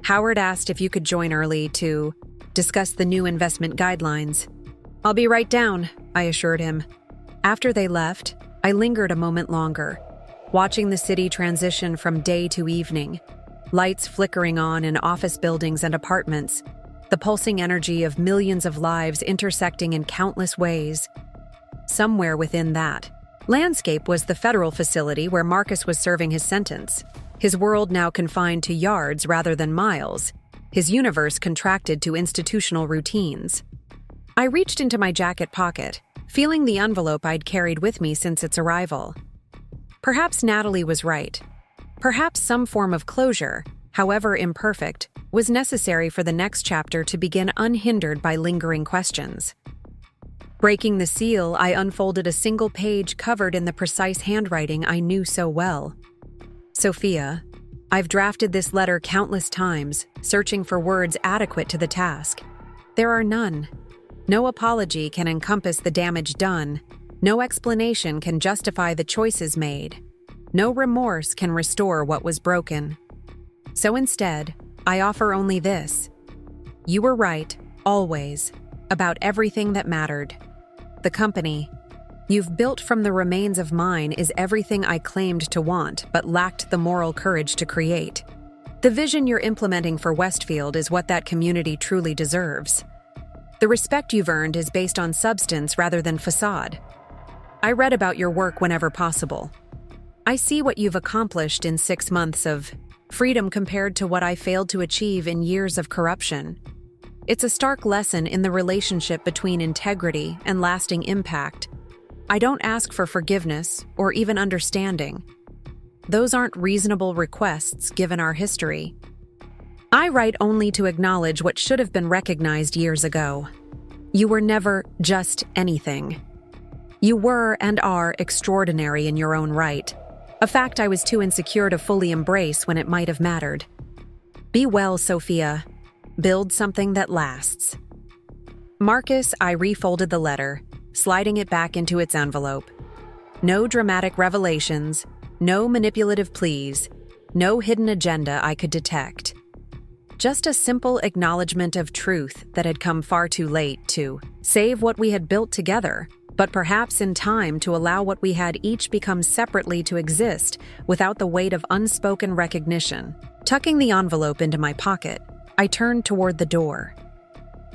Howard asked if you could join early to discuss the new investment guidelines. I'll be right down, I assured him. After they left, I lingered a moment longer, watching the city transition from day to evening, lights flickering on in office buildings and apartments, the pulsing energy of millions of lives intersecting in countless ways. Somewhere within that landscape was the federal facility where Marcus was serving his sentence, his world now confined to yards rather than miles, his universe contracted to institutional routines. I reached into my jacket pocket, feeling the envelope I'd carried with me since its arrival. Perhaps Natalie was right. Perhaps some form of closure, however imperfect, was necessary for the next chapter to begin unhindered by lingering questions. Breaking the seal, I unfolded a single page covered in the precise handwriting I knew so well. Sophia, I've drafted this letter countless times, searching for words adequate to the task. There are none. No apology can encompass the damage done. No explanation can justify the choices made. No remorse can restore what was broken. So instead, I offer only this. You were right, always, about everything that mattered. The company you've built from the remains of mine is everything I claimed to want but lacked the moral courage to create. The vision you're implementing for Westfield is what that community truly deserves. The respect you've earned is based on substance rather than facade. I read about your work whenever possible. I see what you've accomplished in 6 months of freedom compared to what I failed to achieve in years of corruption. It's a stark lesson in the relationship between integrity and lasting impact. I don't ask for forgiveness or even understanding. Those aren't reasonable requests given our history. I write only to acknowledge what should have been recognized years ago. You were never just anything. You were and are extraordinary in your own right. a fact I was too insecure to fully embrace when it might have mattered. Be well, Sophia. Build something that lasts. Marcus, I refolded the letter, sliding it back into its envelope. No dramatic revelations, no manipulative pleas, no hidden agenda I could detect. Just a simple acknowledgement of truth that had come far too late to save what we had built together, but perhaps in time to allow what we had each become separately to exist without the weight of unspoken recognition. Tucking the envelope into my pocket, I turned toward the door.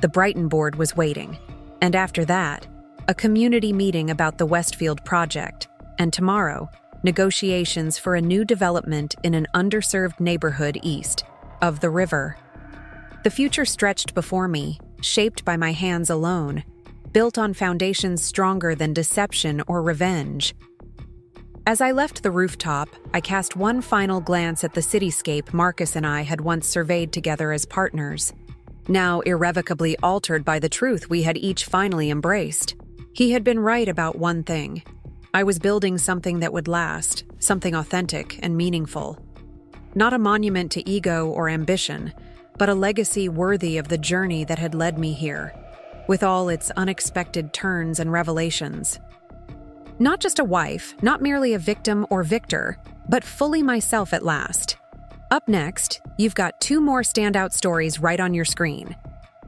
The Brighton board was waiting, and after that, a community meeting about the Westfield project, and tomorrow, negotiations for a new development in an underserved neighborhood east of the river. The future stretched before me, shaped by my hands alone, built on foundations stronger than deception or revenge. As I left the rooftop, I cast one final glance at the cityscape Marcus and I had once surveyed together as partners, now irrevocably altered by the truth we had each finally embraced. He had been right about one thing. I was building something that would last, something authentic and meaningful. Not a monument to ego or ambition, but a legacy worthy of the journey that had led me here, with all its unexpected turns and revelations. Not just a wife, not merely a victim or victor, but fully myself at last. Up next, you've got 2 more standout stories right on your screen.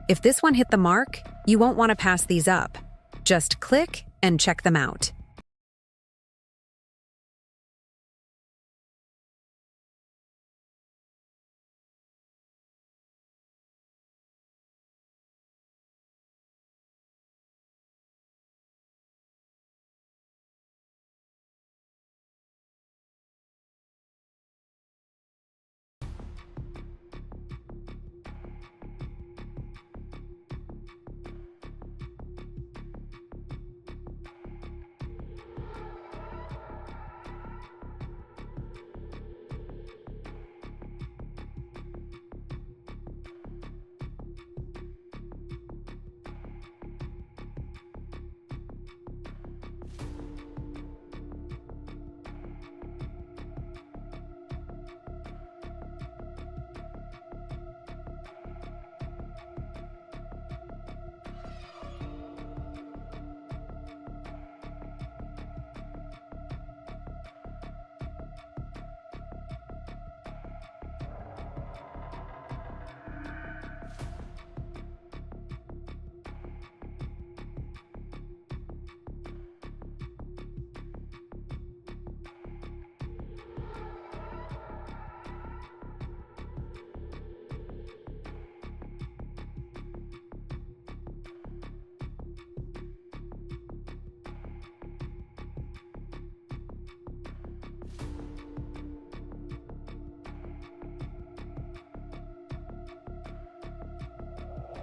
If this one hit the mark, you won't want to pass these up. Just click and check them out.